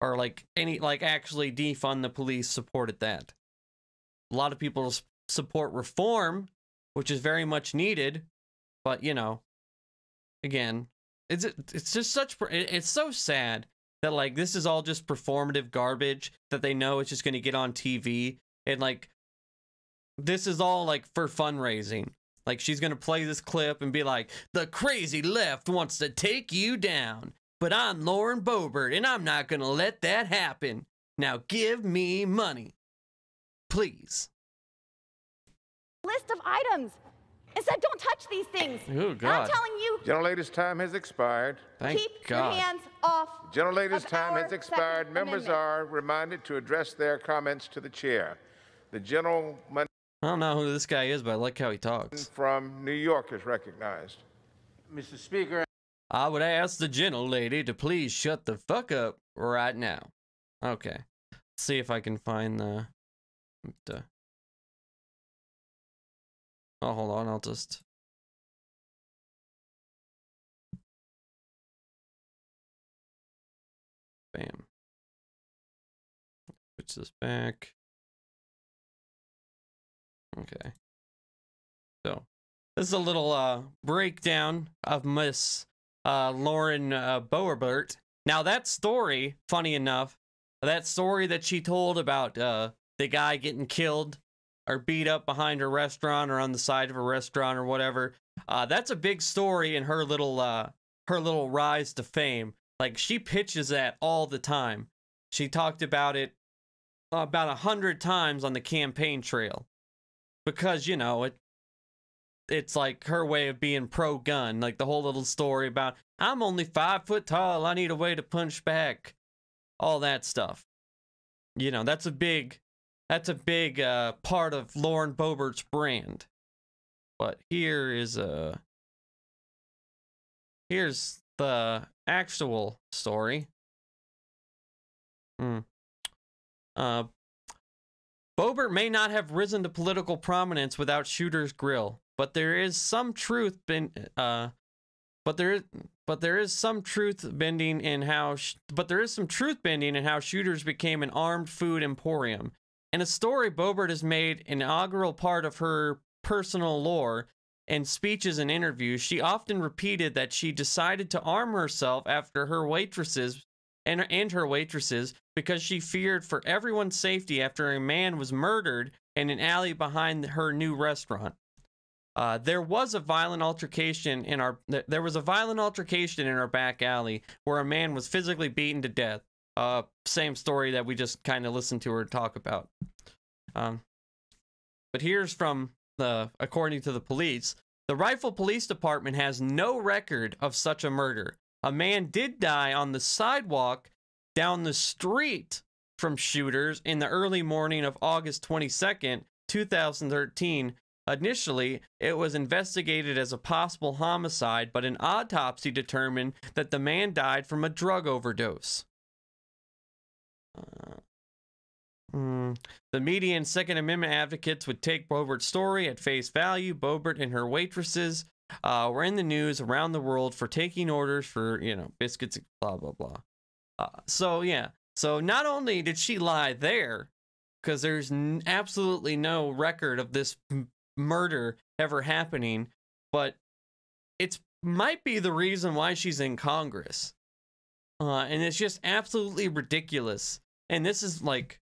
A: or like any, like, actually defund the police, supported that. A lot of people support reform, which is very much needed, but, you know, again, it's just such, it's so sad that, like, this is all just performative garbage that they know it's just going to get on TV, and, like, this is all, like, for fundraising. Like, she's going to play this clip and be like, the crazy left wants to take you down, but I'm Lauren Boebert, and I'm not going to let that happen. Now give me money, please.
H: list of items and said, don't touch these things.
A: Oh, God.
H: And I'm telling you.
O: Gentlelady's time has expired.
H: Keep your hands off.
O: Gentlelady's time has expired. Members are reminded to address their comments to the chair. The gentleman.
A: I don't know who this guy is, but I like how he talks.
O: From New York is recognized.
P: Mr. Speaker.
A: I would ask the gentlelady to please shut the fuck up right now. Okay. Let's see if I can find the... Oh, hold on. I'll just... Bam. Switch this back. Okay. So, this is a little breakdown of Miss Lauren Boebert. Now, that story, funny enough, that story that she told about the guy getting killed or beat up behind her restaurant or on the side of a restaurant or whatever, that's a big story in her little rise to fame. Like, she pitches that all the time. She talked about it about 100 times on the campaign trail. Because, you know, it's like her way of being pro-gun. Like the whole little story about, I'm only 5 foot tall, I need a way to punch back. All that stuff. You know, that's a big part of Lauren Boebert's brand. But here's the actual story. Boebert may not have risen to political prominence without Shooter's Grill, but there is some truth bending in how Shooters became an armed food emporium In a story Boebert has made an inaugural part of her personal lore in speeches and interviews, she often repeated that she decided to arm herself after her waitresses and her waitresses because she feared for everyone's safety after a man was murdered in an alley behind her new restaurant. There was a violent altercation in our back alley where a man was physically beaten to death. Same story that we just kind of listened to her talk about. But here's from according to the police, the Rifle Police Department has no record of such a murder. A man did die on the sidewalk down the street from shooters in the early morning of August 22nd, 2013. Initially, it was investigated as a possible homicide, but an autopsy determined that the man died from a drug overdose. The media and Second Amendment advocates would take Boebert's story at face value. Boebert and her waitresses were in the news around the world for taking orders for, biscuits, blah, blah, blah. So, yeah. So, not only did she lie there, because there's absolutely no record of this murder ever happening, but it might be the reason why she's in Congress. And it's just absolutely ridiculous. And this is like,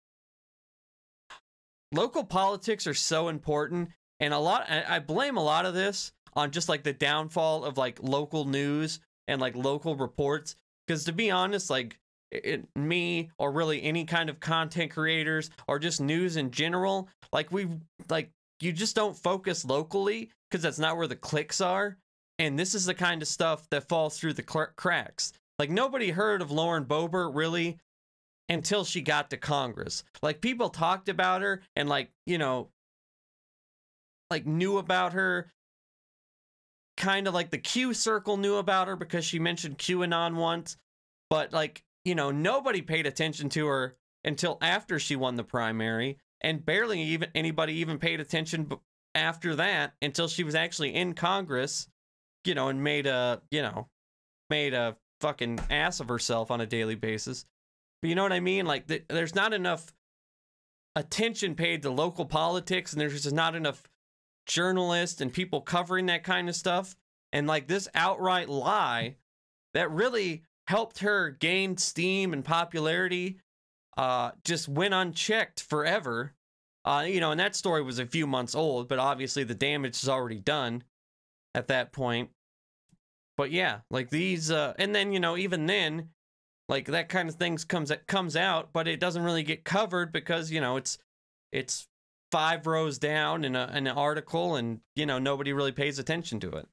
A: local politics are so important, and I blame a lot of this on just like the downfall of like local news and like local reports, because to be honest, like me or really any kind of content creators or just news in general, like you just don't focus locally because that's not where the clicks are, and this is the kind of stuff that falls through the cracks. Like, nobody heard of Lauren Boebert really until she got to Congress. Like, people talked about her and like, like knew about her. Kind of like the Q circle knew about her because she mentioned QAnon once. But like, nobody paid attention to her until after she won the primary. And barely even anybody even paid attention after that until she was actually in Congress, and made a fucking ass of herself on a daily basis. But you know what I mean? Like, there's not enough attention paid to local politics, and there's just not enough journalists and people covering that kind of stuff. And like this outright lie that really helped her gain steam and popularity just went unchecked forever. And that story was a few months old, but obviously the damage is already done at that point. But yeah, like these, and then, even then, like that kind of things comes out, but it doesn't really get covered because, it's 5 rows down in an article, and, nobody really pays attention to it.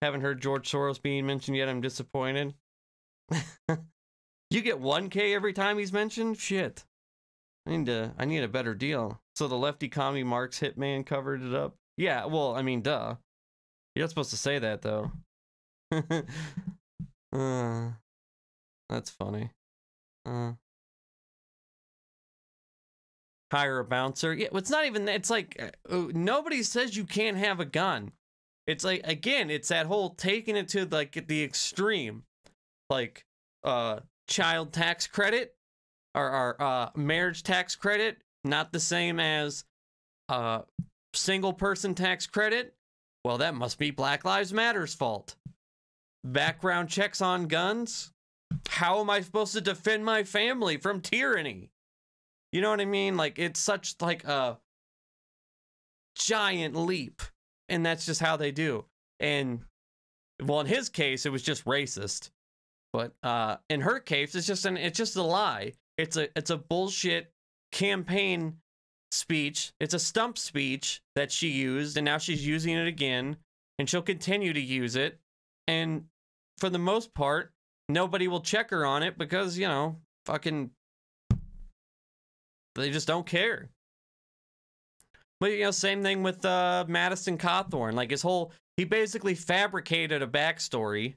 A: Haven't heard George Soros being mentioned yet. I'm disappointed. You get 1K every time he's mentioned? Shit. I need a better deal. So the lefty commie Marx hitman covered it up? Yeah, well, I mean, duh. You're not supposed to say that, though. That's funny. Hire a bouncer. Yeah, it's not even, it's like, nobody says you can't have a gun. It's like, again, it's that whole taking it to like the extreme. Like, child tax credit or marriage tax credit, not the same as single person tax credit. Well, that must be Black Lives Matter's fault. Background checks on guns. How am I supposed to defend my family from tyranny? You know what I mean? Like, it's such like a giant leap, and that's just how they do. And well, in his case, it was just racist. But in her case, it's just a lie. It's a bullshit campaign speech. It's a stump speech that she used, and now she's using it again, and she'll continue to use it. And for the most part, nobody will check her on it because, fucking, they just don't care. But, same thing with Madison Cawthorn. Like, he basically fabricated a backstory.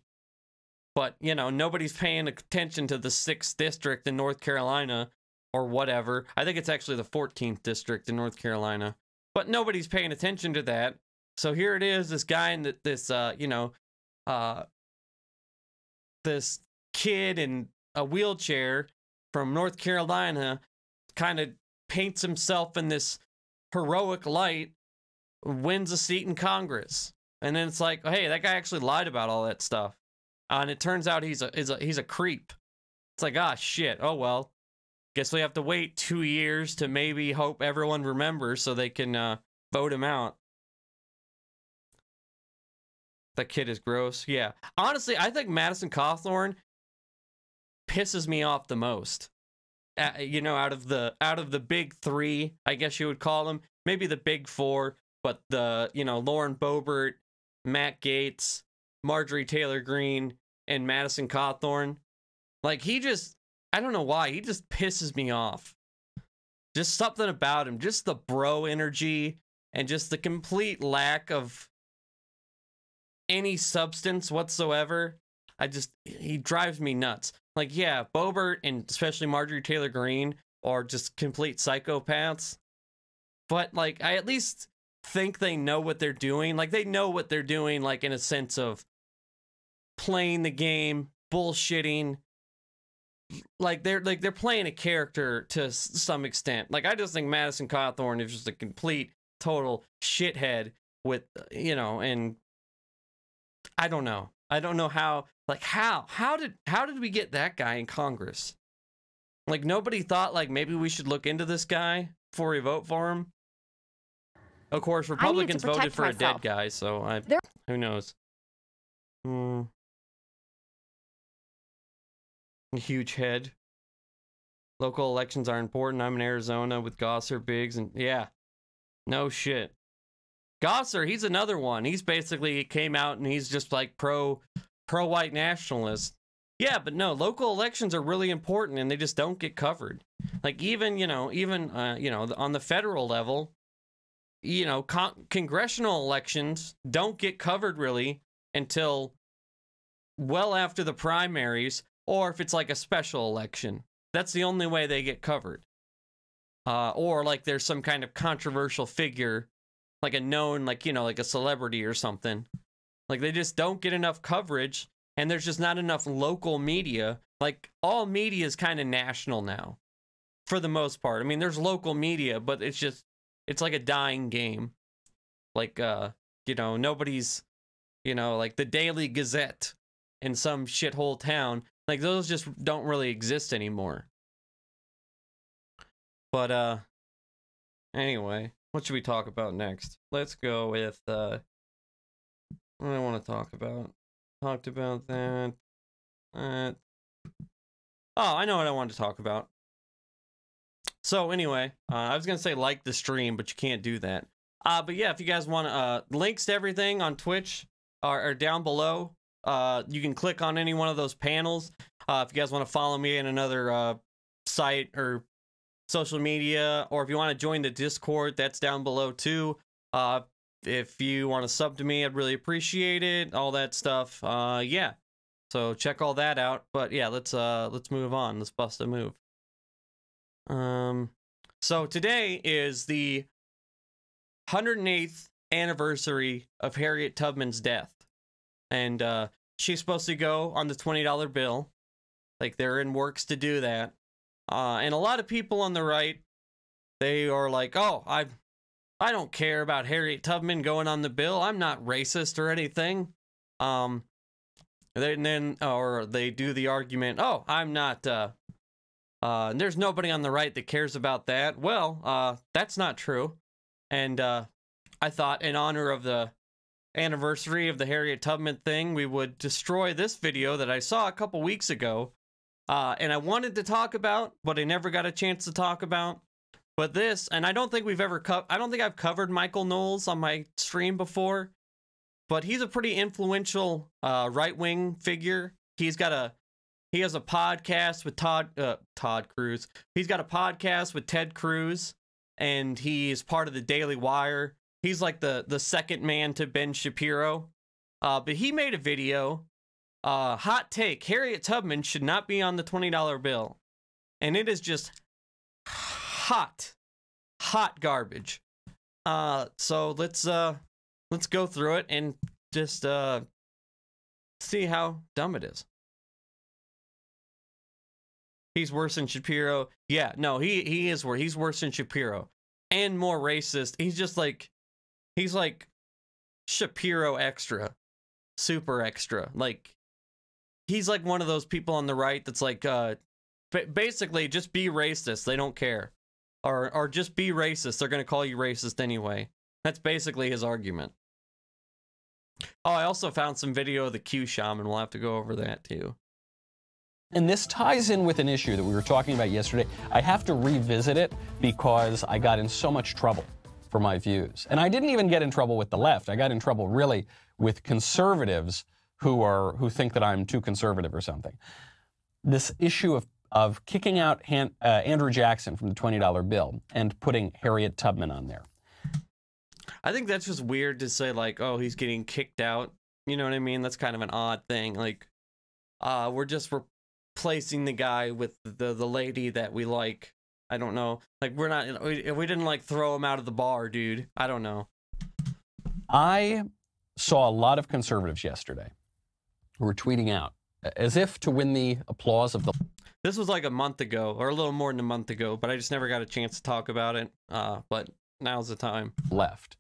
A: But, nobody's paying attention to the 6th district in North Carolina or whatever. I think it's actually the 14th district in North Carolina. But nobody's paying attention to that. So here it is, this guy in this kid in a wheelchair from North Carolina kind of paints himself in this heroic light, wins a seat in Congress. And then it's like, hey, that guy actually lied about all that stuff. And it turns out he's a creep. It's like, ah, shit. Oh, well. Guess we have to wait 2 years to maybe hope everyone remembers so they can vote him out. That kid is gross. Yeah. Honestly, I think Madison Cawthorn pisses me off the most. You know, out of the big three, I guess you would call them. Maybe the big four, but Lauren Boebert, Matt Gaetz, Marjorie Taylor Greene, and Madison Cawthorn. Like, I don't know why, he just pisses me off. Just something about him, just the bro energy, and just the complete lack of any substance whatsoever. He drives me nuts. Like, yeah, Boebert and especially Marjorie Taylor Greene are just complete psychopaths. But, like, I at least think they know what they're doing. Like, they know what they're doing, like, in a sense of playing the game, bullshitting. Like, they're playing a character to some extent. Like, I just think Madison Cawthorn is just a complete, total shithead with, and I don't know. I don't know how, like, how did we get that guy in Congress? Like, nobody thought, like, maybe we should look into this guy before we vote for him? Of course, Republicans voted for a dead guy, so who knows? Huge head. Local elections are important. I'm in Arizona with Gosser, Biggs, and yeah. No shit. Gosser, he's another one. He's basically came out and he's just like pro-white nationalist. Yeah, but no, local elections are really important and they just don't get covered. Like even on the federal level, congressional elections don't get covered really until well after the primaries, or if it's like a special election. That's the only way they get covered. Or like there's some kind of controversial figure, like a known, like a celebrity or something. Like they just don't get enough coverage, and there's just not enough local media. Like all media is kind of national now, for the most part. I mean, there's local media, but it's like a dying game. Like, nobody's, like the Daily Gazette in some shithole town. Like those just don't really exist anymore. But, anyway, what should we talk about next? Let's go with, what do I want to talk about? Talked about that. Oh, I know what I wanted to talk about. So anyway, I was going to say like the stream, but you can't do that. But yeah, if you guys want links to everything on Twitch are down below. You can click on any one of those panels. If you guys want to follow me in another site or social media, or if you want to join the Discord, that's down below too. If you want to sub to me, I'd really appreciate it. All that stuff. Yeah. So check all that out. But yeah, let's move on. Let's bust a move. So today is the 108th anniversary of Harriet Tubman's death. And she's supposed to go on the $20 bill. Like, they're in works to do that. And a lot of people on the right, they are like, oh, I don't care about Harriet Tubman going on the bill. I'm not racist or anything. Or they do the argument, oh, I'm not, there's nobody on the right that cares about that. Well, that's not true. And I thought in honor of the anniversary of the Harriet Tubman thing, we would destroy this video that I saw a couple weeks ago. And I wanted to talk about, but I never got a chance to talk about. But this, and I don't think we've ever I don't think I've covered Michael Knowles on my stream before, but he's a pretty influential right-wing figure. He has a podcast with Todd Cruz. He's got a podcast with Ted Cruz, and he's part of the Daily Wire. He's like the second man to Ben Shapiro. But he made a video, hot take, Harriet Tubman should not be on the $20 bill. And it is just hot garbage. So let's go through it and just see how dumb it is. he's worse than Shapiro. Yeah, no, he is worse. He's worse than Shapiro and more racist. He's just like, he's like Shapiro extra, super extra. Like, he's like one of those people on the right that's like, basically just be racist. They don't care. Or just be racist. They're going to call you racist anyway. That's basically his argument. Oh, I also found some video of the Q shaman. We'll have to go over that too.
Q: And this ties in with an issue that we were talking about yesterday. I have to revisit it because I got in so much trouble for my views. And I didn't even get in trouble with the left. I got in trouble really with conservatives who think that I'm too conservative or something. This issue of kicking out Andrew Jackson from the $20 bill and putting Harriet Tubman on there.
A: I think that's just weird to say, like, oh, he's getting kicked out. You know what I mean? That's kind of an odd thing. Like, we're just replacing the guy with the lady that we like. I don't know. Like, we didn't, like, throw him out of the bar, dude. I don't know.
Q: I saw a lot of conservatives yesterday who were tweeting out, as if to win the applause of the...
A: This was like a month ago, or a little more than a month ago, but I just never got a chance to talk about it. But now's the time.
Q: Left.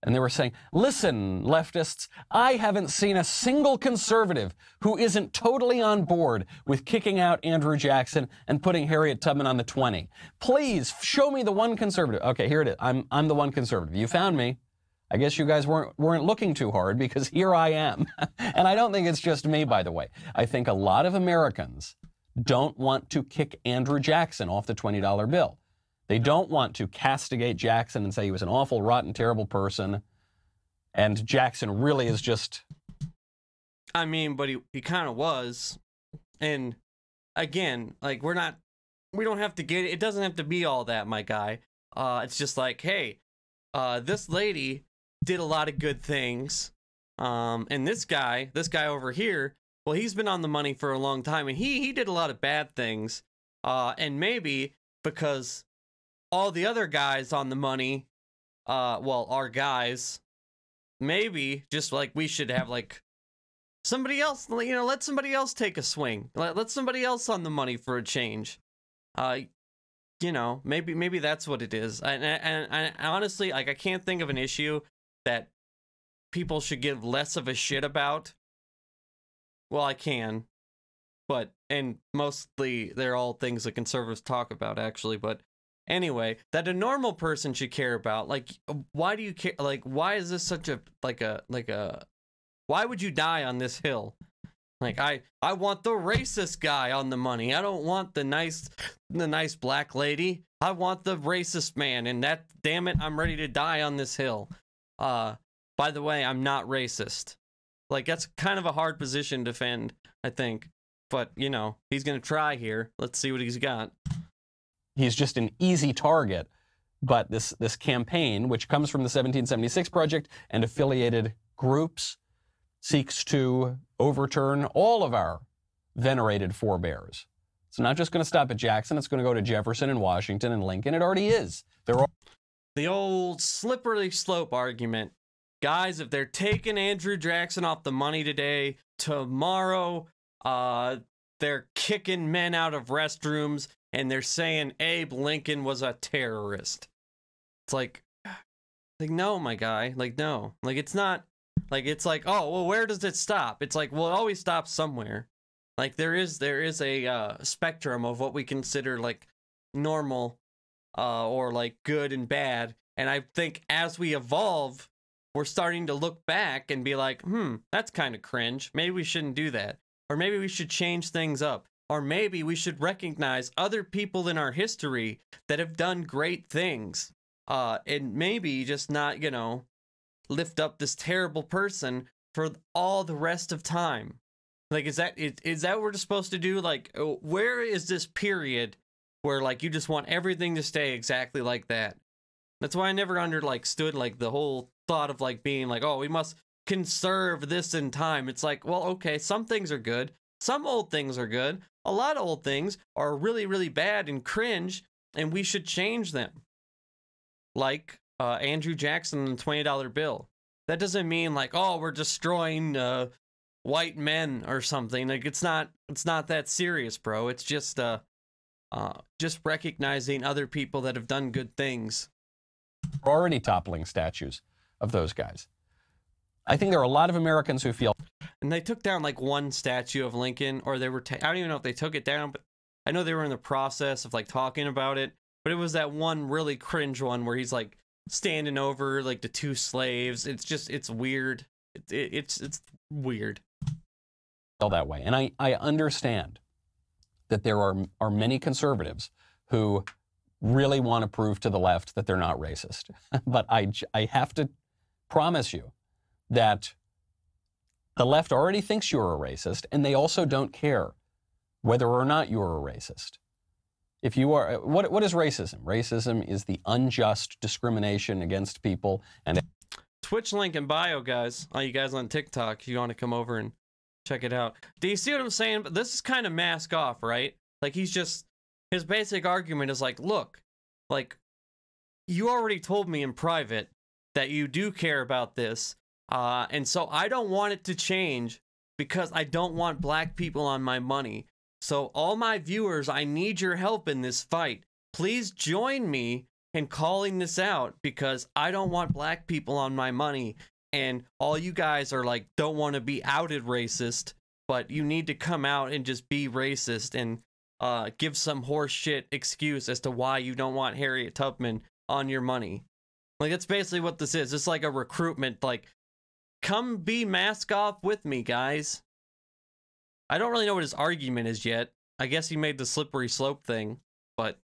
Q: And they were saying, listen, leftists, I haven't seen a single conservative who isn't totally on board with kicking out Andrew Jackson and putting Harriet Tubman on the 20. Please show me the one conservative. Okay, here it is. I'm the one conservative. You found me. I guess you guys weren't looking too hard because here I am. And I don't think it's just me, by the way. I think a lot of Americans don't want to kick Andrew Jackson off the $20 bill. They don't want to castigate Jackson and say he was an awful, rotten, terrible person. And Jackson really is just...
A: I mean, but he kind of was. And again, like, we don't have to get... It doesn't have to be all that, my guy. It's just like, hey, this lady did a lot of good things. And this guy over here, well, he's been on the money for a long time, and he did a lot of bad things. And maybe because all the other guys on the money, well, our guys, maybe just like we should have like somebody else, you know, let somebody else take a swing. Let somebody else on the money for a change. You know, maybe that's what it is. And honestly, like, I can't think of an issue that people should give less of a shit about. Well, I can, but, and mostly they're all things that conservatives talk about, actually, but anyway, that a normal person should care about. Like, why do you care? Like, why is this such a, why would you die on this hill? Like, I want the racist guy on the money. I don't want the nice black lady. I want the racist man, and that, damn it, I'm ready to die on this hill. By the way, I'm not racist. Like, that's kind of a hard position to defend, I think. But, you know, he's going to try here. Let's see what he's got.
Q: He's just an easy target. But this campaign, which comes from the 1776 Project and affiliated groups, seeks to overturn all of our venerated forebears. It's not just going to stop at Jackson. It's going to go to Jefferson and Washington and Lincoln. It already is.
A: The old slippery slope argument. Guys, if they're taking Andrew Jackson off the money today, tomorrow they're kicking men out of restrooms and they're saying Abe Lincoln was a terrorist. It's like no, my guy. Like, no. Like, it's not. Like, it's like, oh, well, where does it stop? It's like, well, it always stops somewhere. Like, there is a spectrum of what we consider, like, normal or, like, good and bad. And I think as we evolve, we're starting to look back and be like, that's kind of cringe. Maybe we shouldn't do that. Or maybe we should change things up. Or maybe we should recognize other people in our history that have done great things. And maybe just not, you know, lift up this terrible person for all the rest of time. Like, is that what we're supposed to do? Like, where is this period where, like, you just want everything to stay exactly like that? That's why I never understood, like, the whole thought of, like, being like, oh, we must conserve this in time. It's like, well, okay, some things are good. Some old things are good. A lot of old things are really, really bad and cringe, and we should change them. Like Andrew Jackson and the $20 bill. That doesn't mean, like, oh, we're destroying white men or something. Like it's not that serious, bro. It's just recognizing other people that have done good things.
Q: We're already toppling statues of those guys. I think there are a lot of Americans who feel.
A: And they took down like one statue of Lincoln, or they were, I don't even know if they took it down, but I know they were in the process of like talking about it. But it was that one really cringe one where he's like standing over like the two slaves. It's just, it's weird. It's weird.
Q: That way. And I understand that there are many conservatives who really want to prove to the left that they're not racist. But I have to promise you that the left already thinks you're a racist, and they also don't care whether or not you're a racist. If you are, what is racism? Racism is the unjust discrimination against people. And
A: Twitch link in bio, guys. All you guys on TikTok, if you want to come over and check it out. Do you see what I'm saying? But this is kind of mask off, right? Like he's just, his basic argument is like, look, like you already told me in private that you do care about this. And so I don't want it to change because I don't want black people on my money. So all my viewers, I need your help in this fight. Please join me in calling this out because I don't want black people on my money. And all you guys are like, don't want to be outed racist, but you need to come out and just be racist and give some horse shit excuse as to why you don't want Harriet Tubman on your money. Like, that's basically what this is. It's like a recruitment, like, come be mask off with me, guys. I don't really know what his argument is yet. I guess he made the slippery slope thing, but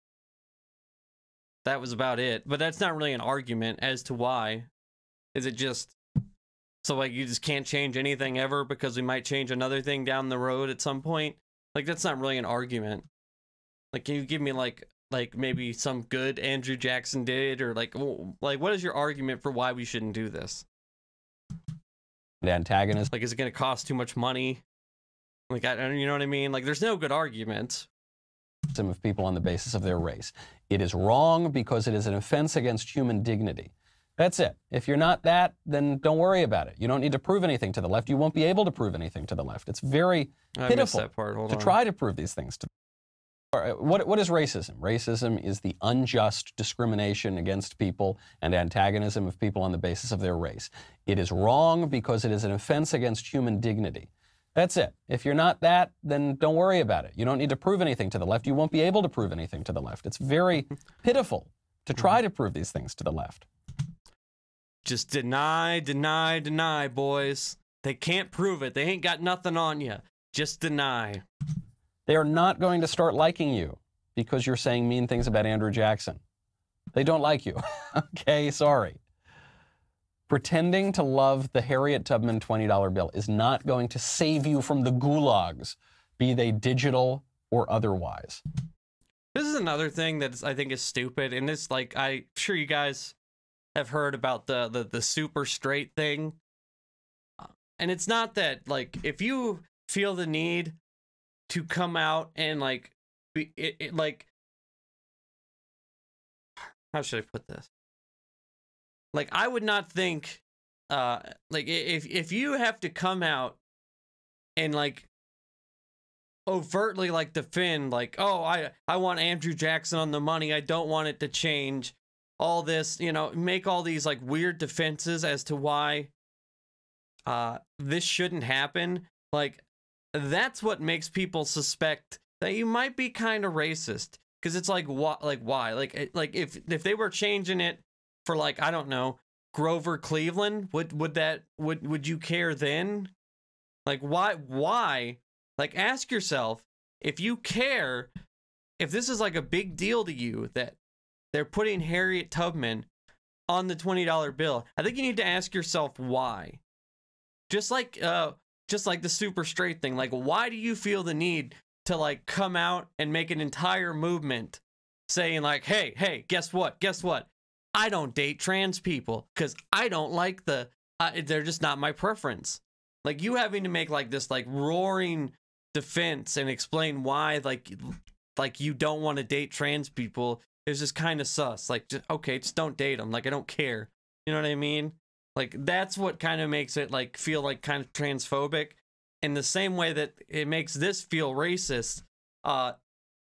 A: that was about it. But that's not really an argument as to why. Is it just, so like you just can't change anything ever because we might change another thing down the road at some point? Like, that's not really an argument. Like, can you give me like maybe some good Andrew Jackson did, or like what is your argument for why we shouldn't do this?
Q: The antagonist.
A: Like, is it going to cost too much money? Like, you know what I mean? Like, there's no good argument.
Q: Of people on the basis of their race. It is wrong because it is an offense against human dignity. That's it. If you're not that, then don't worry about it. You don't need to prove anything to the left. You won't be able to prove anything to the left. It's very pitiful to try to prove these things to. What is racism? Racism is the unjust discrimination against people and antagonism of people on the basis of their race. It is wrong because it is an offense against human dignity. That's it. If you're not that, then don't worry about it. You don't need to prove anything to the left. You won't be able to prove anything to the left. It's very pitiful to try to prove these things to the left.
A: Just deny, deny, deny, boys. They can't prove it. They ain't got nothing on you. Just deny.
Q: They are not going to start liking you because you're saying mean things about Andrew Jackson. They don't like you. Okay, sorry. Pretending to love the Harriet Tubman $20 bill is not going to save you from the gulags, be they digital or otherwise.
A: This is another thing that I think is stupid, and it's like, I'm sure you guys have heard about the super straight thing. And it's not that, like, if you feel the need to come out and, like, like, how should I put this? Like, I would not think, like, if you have to come out and, like, overtly, like, defend, like, oh, I want Andrew Jackson on the money, I don't want it to change, all this, you know, make all these, like, weird defenses as to why this shouldn't happen, like, that's what makes people suspect that you might be kind of racist. Because it's like, why? Like, if they were changing it for, like, I don't know, Grover Cleveland, would you care then? Like, why? Like, ask yourself, if you care, if this is like a big deal to you that they're putting Harriet Tubman on the $20 bill, I think you need to ask yourself why. Just like the super straight thing, like, why do you feel the need to, like, come out and make an entire movement saying, like, hey, guess what? I don't date trans people because I don't like they're just not my preference. Like, you having to make, like, this, like, roaring defense and explain why, like you don't want to date trans people is just kind of sus. Like, okay, just don't date them. Like, I don't care. You know what I mean? Like, that's what kind of makes it, like, feel like kind of transphobic. in the same way that it makes this feel racist,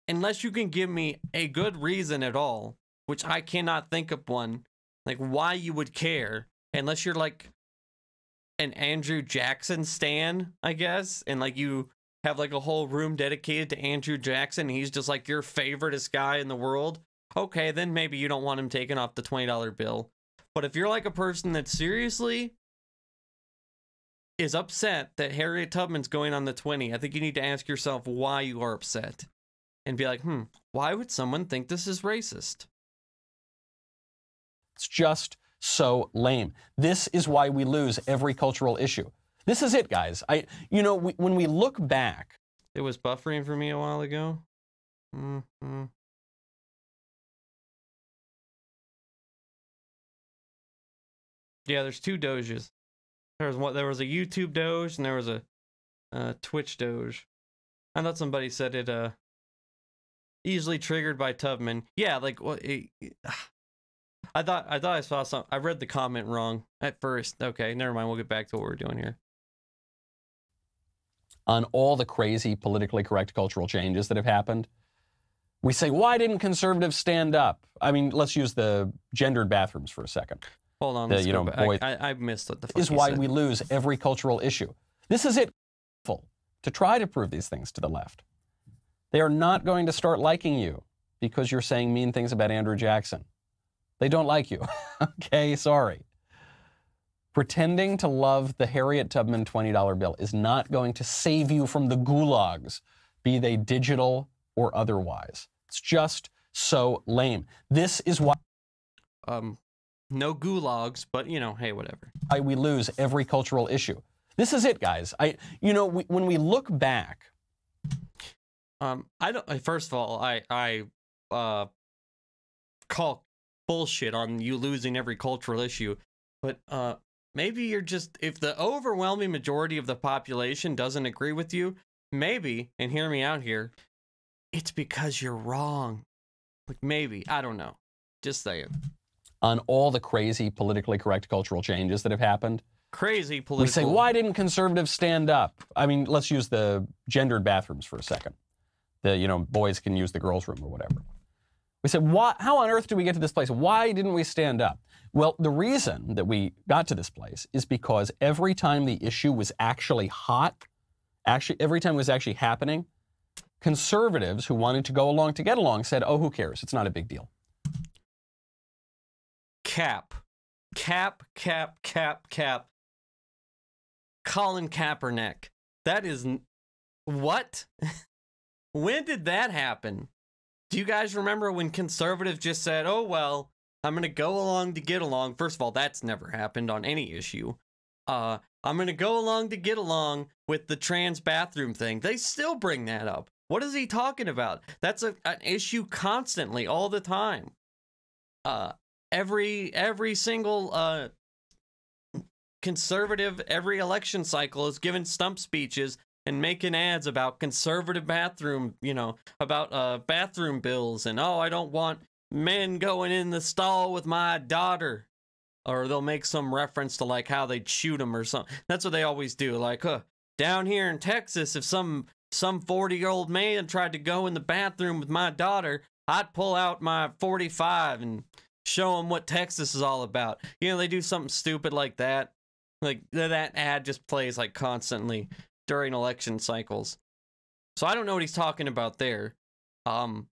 A: unless you can give me a good reason at all, which I cannot think of one, like why you would care, unless you're like an Andrew Jackson stan, I guess, and like you have like a whole room dedicated to Andrew Jackson, and he's just like your favoriteest guy in the world. Okay, then maybe you don't want him taken off the $20 bill. But if you're like a person that seriously is upset that Harriet Tubman's going on the 20, I think you need to ask yourself why you are upset. And be like, why would someone think this is racist?
Q: It's just so lame. This is why we lose every cultural issue. This is it, guys. When we look back.
A: It was buffering for me a while ago. Yeah, there's two Doges. There was a YouTube Doge and there was a Twitch Doge. I thought somebody said it easily triggered by Tubman. Yeah, like what? I thought I saw some. I read the comment wrong at first. Okay, never mind. We'll get back to what we're doing here.
Q: On all the crazy politically correct cultural changes that have happened, we say, why didn't conservatives stand up? I mean, let's use the gendered bathrooms for a second.
A: Hold on, I missed what the fuck
Q: is why we lose every cultural issue. This is it to try to prove these things to the left. They are not going to start liking you because you're saying mean things about Andrew Jackson. They don't like you. Okay, sorry. Pretending to love the Harriet Tubman $20 bill is not going to save you from the gulags, be they digital or otherwise. It's just so lame. This is why...
A: No gulags, but, hey, whatever.
Q: Why we lose every cultural issue. This is it, guys. When we look back...
A: First of all, I call bullshit on you losing every cultural issue, but maybe you're just, if the overwhelming majority of the population doesn't agree with you, maybe, and hear me out here, it's because you're wrong. Like maybe, I don't know. Just saying.
Q: On all the crazy politically correct cultural changes that have happened.
A: Crazy political.
Q: We say, why didn't conservatives stand up? I mean, let's use the gendered bathrooms for a second. The, boys can use the girls' room or whatever. We said, how on earth did we get to this place? Why didn't we stand up? Well, the reason that we got to this place is because every time the issue was actually hot, every time it was actually happening, conservatives who wanted to go along to get along said, oh, who cares? It's not a big deal.
A: Cap. Colin Kaepernick. That is... What? When did that happen? Do you guys remember when conservatives just said, oh, well, I'm going to go along to get along? First of all, that's never happened on any issue. I'm going to go along to get along with the trans bathroom thing. They still bring that up. What is he talking about? That's an issue constantly, all the time. Every single conservative, every election cycle is giving stump speeches and making ads about conservative bathroom, about bathroom bills, and I don't want men going in the stall with my daughter. Or they'll make some reference to like how they'd shoot them or something. That's what they always do. Like, down here in Texas, if some 40-year-old man tried to go in the bathroom with my daughter, I'd pull out my .45 and show him what Texas is all about. They do something stupid like that. Like that ad just plays like constantly during election cycles. So I don't know what he's talking about there. And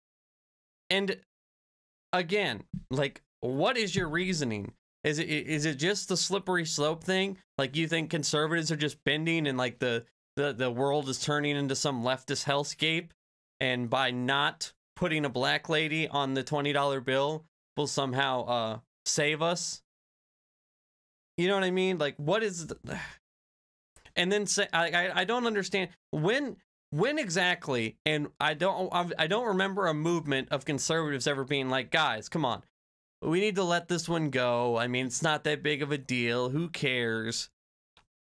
A: again, like, what is your reasoning? Is it just the slippery slope thing? Like, you think conservatives are just bending and like the world is turning into some leftist hellscape, and by not putting a black lady on the $20 bill will somehow save us? You know what I mean? Like, what is and then say I don't understand when exactly, and I don't remember a movement of conservatives ever being like, guys, come on, we need to let this one go. I mean, it's not that big of a deal. Who cares?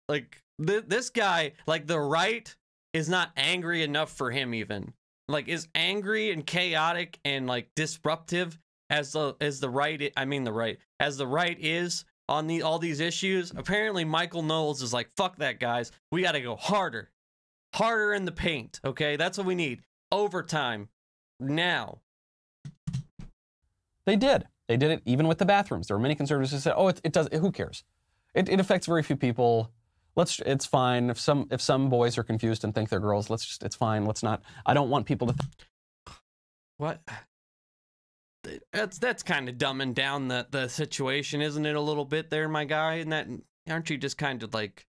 A: Like, this guy, like, the right is not angry enough for him even. Like, is angry and chaotic and like disruptive as the right. I mean, the right, as the right is on all these issues. Apparently, Michael Knowles is like, fuck that, guys. We got to go harder. harder in the paint, okay? That's what we need. Overtime. Now.
Q: They did. They did it even with the bathrooms. There were many conservatives who said, "Oh, it does. Who cares? It affects very few people. It's fine. If some boys are confused and think they're girls, it's fine. Let's not. I don't want people to."
A: What? That's kind of dumbing down the situation, isn't it? A little bit there, my guy. And that, aren't you just kind of like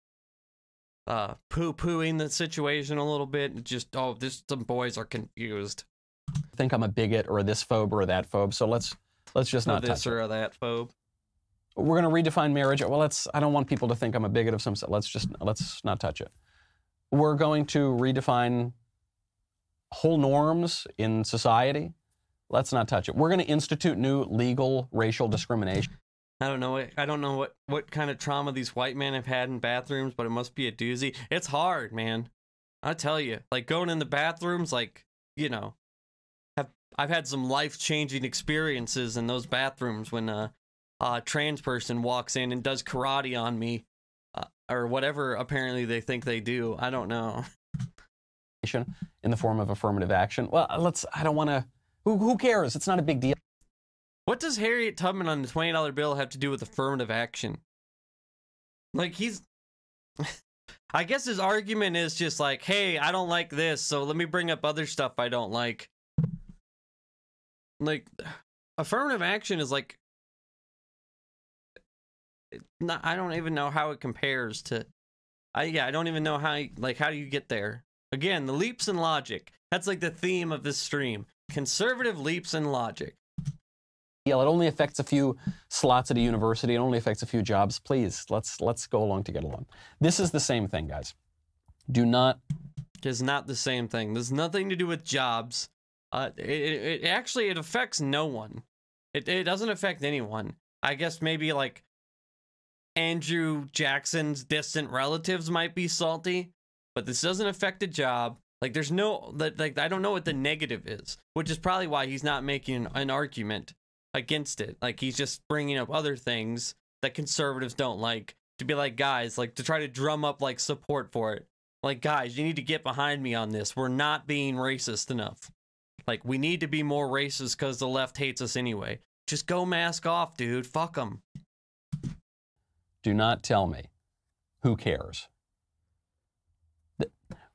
A: poo-pooing the situation a little bit? Just some boys are confused.
Q: Think I'm a bigot or a this phobe or a that phobe. So let's just not touch
A: this or that phobe.
Q: We're going to redefine marriage. Well, I don't want people to think I'm a bigot of some sort. Let's not touch it. We're going to redefine whole norms in society. Let's not touch it. We're going to institute new legal racial discrimination.
A: I don't know what kind of trauma these white men have had in bathrooms, but it must be a doozy. It's hard, man. I tell you, like going in the bathrooms, like, you know, I've had some life-changing experiences in those bathrooms when a trans person walks in and does karate on me, or whatever apparently they think they do. I don't know.
Q: In the form of affirmative action. Well, I don't want to. Who cares? It's not a big deal.
A: What does Harriet Tubman on the $20 bill have to do with affirmative action? Like, I guess his argument is just like, hey, I don't like this, so let me bring up other stuff I don't like. Like, affirmative action is like, I don't even know how it compares to, I don't even know how do you get there? Again, the leaps in logic. That's like the theme of this stream. Conservative leaps in logic.
Q: Yeah, it only affects a few slots at a university. It only affects a few jobs. Please, let's go along to get along. This is the same thing, guys. Do not.
A: It's not the same thing. There's nothing to do with jobs. It actually affects no one. It doesn't affect anyone. I guess maybe like Andrew Jackson's distant relatives might be salty, but this doesn't affect a job. Like there's no, like I don't know what the negative is, which is probably why he's not making an argument against it. Like he's just bringing up other things that conservatives don't like to be like, guys, like to try to drum up like support for it. Like, guys, you need to get behind me on this. We're not being racist enough. Like, we need to be more racist because the left hates us anyway. Just go mask off, dude. Fuck them.
Q: Do not tell me. Who cares?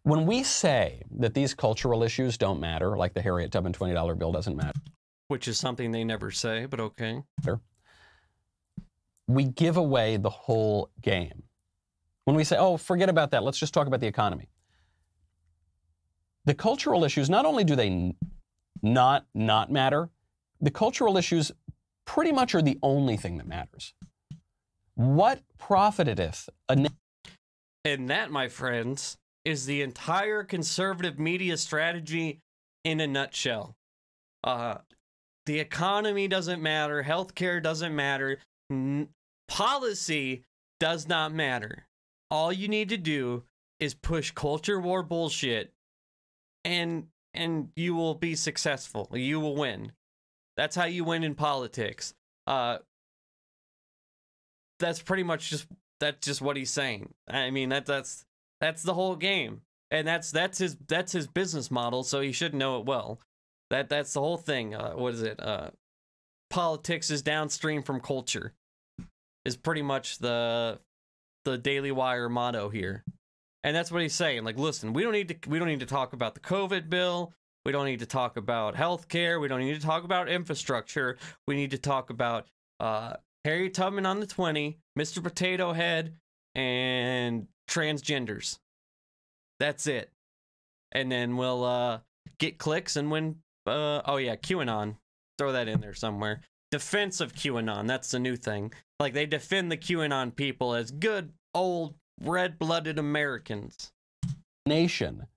Q: When we say that these cultural issues don't matter, like the Harriet Tubman $20 bill doesn't matter.
A: Which is something they never say, but okay.
Q: We give away the whole game. When we say, oh, forget about that, let's just talk about the economy. The cultural issues, not only do they not matter, the cultural issues pretty much are the only thing that matters. What profiteth a...
A: And that, my friends, is the entire conservative media strategy in a nutshell. The economy doesn't matter. Healthcare doesn't matter. Policy does not matter. All you need to do is push culture war bullshit, and you will be successful. You will win. That's how you win in politics. That's pretty much just what he's saying. I mean, that's the whole game, and that's his business model. So he should know it well. That's the whole thing. What is it? Politics is downstream from culture. Is pretty much the Daily Wire motto here, and that's what he's saying. Like, listen, we don't need to talk about the COVID bill. We don't need to talk about healthcare. We don't need to talk about infrastructure. We need to talk about Harriet Tubman on the 20, Mr. Potato Head, and transgenders. That's it. And then we'll get clicks and win. Oh yeah, QAnon. Throw that in there somewhere. Defense of QAnon. That's the new thing. Like, they defend the QAnon people as good old red-blooded Americans.
Q: Nation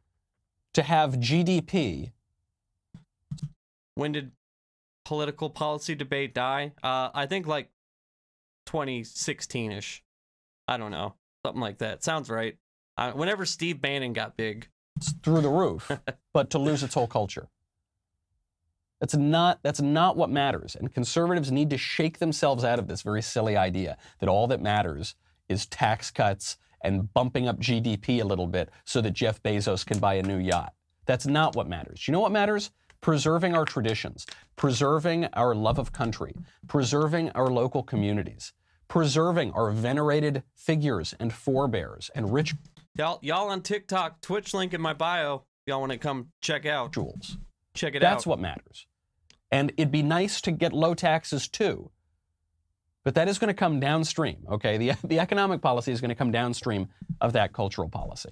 Q: to have GDP.
A: When did political policy debate die? I think like 2016-ish. I don't know. Something like that. Sounds right. Whenever Steve Bannon got big.
Q: It's through the roof, but to lose its whole culture. That's not what matters. And conservatives need to shake themselves out of this very silly idea that all that matters is tax cuts and bumping up GDP a little bit so that Jeff Bezos can buy a new yacht. That's not what matters. You know what matters? Preserving our traditions, preserving our love of country, preserving our local communities, preserving our venerated figures and forebears and rich.
A: Y'all on TikTok, Twitch link in my bio. Y'all want to come check out.
Q: Jewels.
A: Check it out.
Q: That's what matters. And it'd be nice to get low taxes too. But that is going to come downstream, okay? The economic policy is going to come downstream of that cultural policy.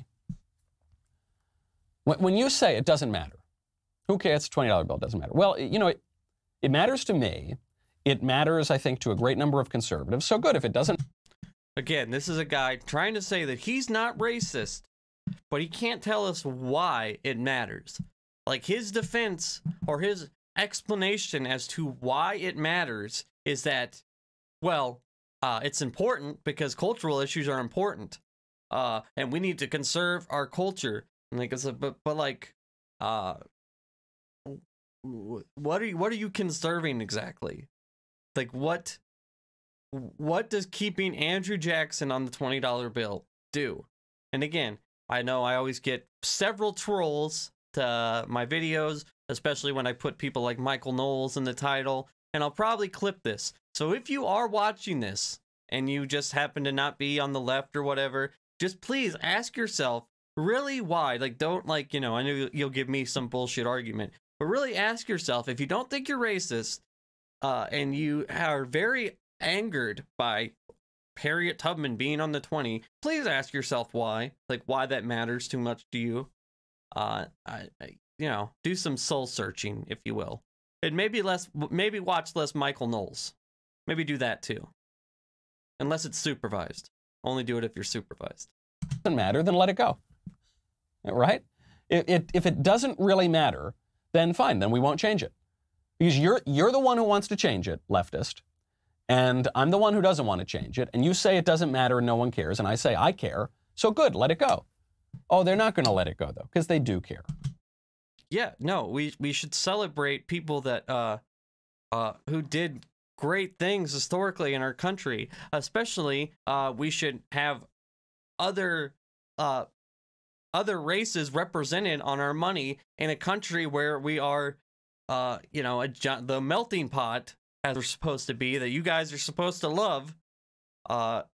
Q: When you say it doesn't matter, who cares? It's a $20 bill, it doesn't matter. Well, you know, it matters to me. It matters, I think, to a great number of conservatives. So good if it doesn't.
A: Again, this is a guy trying to say that he's not racist, but he can't tell us why it matters. Like, his defense or his explanation as to why it matters is that, well, it's important because cultural issues are important, and we need to conserve our culture. And like, but like, what are you conserving exactly? Like, what does keeping Andrew Jackson on the $20 bill do? And again, I know I always get several trolls to my videos, especially when I put people like Michael Knowles in the title, and I'll probably clip this. So if you are watching this and you just happen to not be on the left or whatever, just please ask yourself, really why? Like, don't, like, you know, I know you'll give me some bullshit argument, but really ask yourself, if you don't think you're racist, and you are very angered by Harriet Tubman being on the 20, please ask yourself why, like, why that matters too much to you. You know, do some soul searching, if you will. And maybe watch less Michael Knowles. Maybe do that too. Unless it's supervised. Only do it if you're supervised.
Q: Doesn't matter, then let it go. Right? If it doesn't really matter, then fine, then we won't change it. Because you're the one who wants to change it, leftist, and I'm the one who doesn't want to change it, and you say it doesn't matter and no one cares, and I say I care, so good, let it go. Oh, they're not going to let it go, though, because they do care.
A: Yeah, no, we should celebrate people that who did great things historically in our country. Especially, we should have other races represented on our money in a country where we are, you know, the melting pot, as we're supposed to be, that you guys are supposed to love.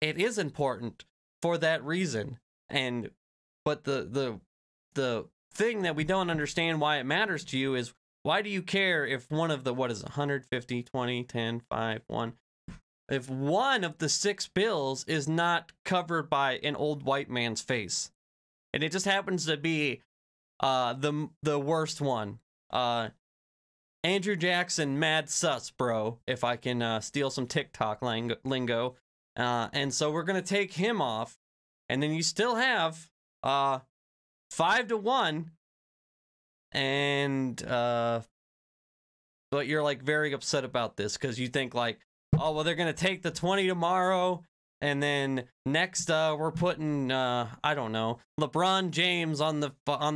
A: It is important for that reason. But the thing that we don't understand why it matters to you is, why do you care if one of the, 150, 20, 10, 5, 1, if one of the 6 bills is not covered by an old white man's face? And it just happens to be the worst one. Andrew Jackson, mad sus, bro, if I can steal some TikTok lingo. And so we're going to take him off. And then you still have 5-1. And, but you're like very upset about this because you think like, oh, well, they're going to take the 20 tomorrow. And then next, we're putting, I don't know, LeBron James on the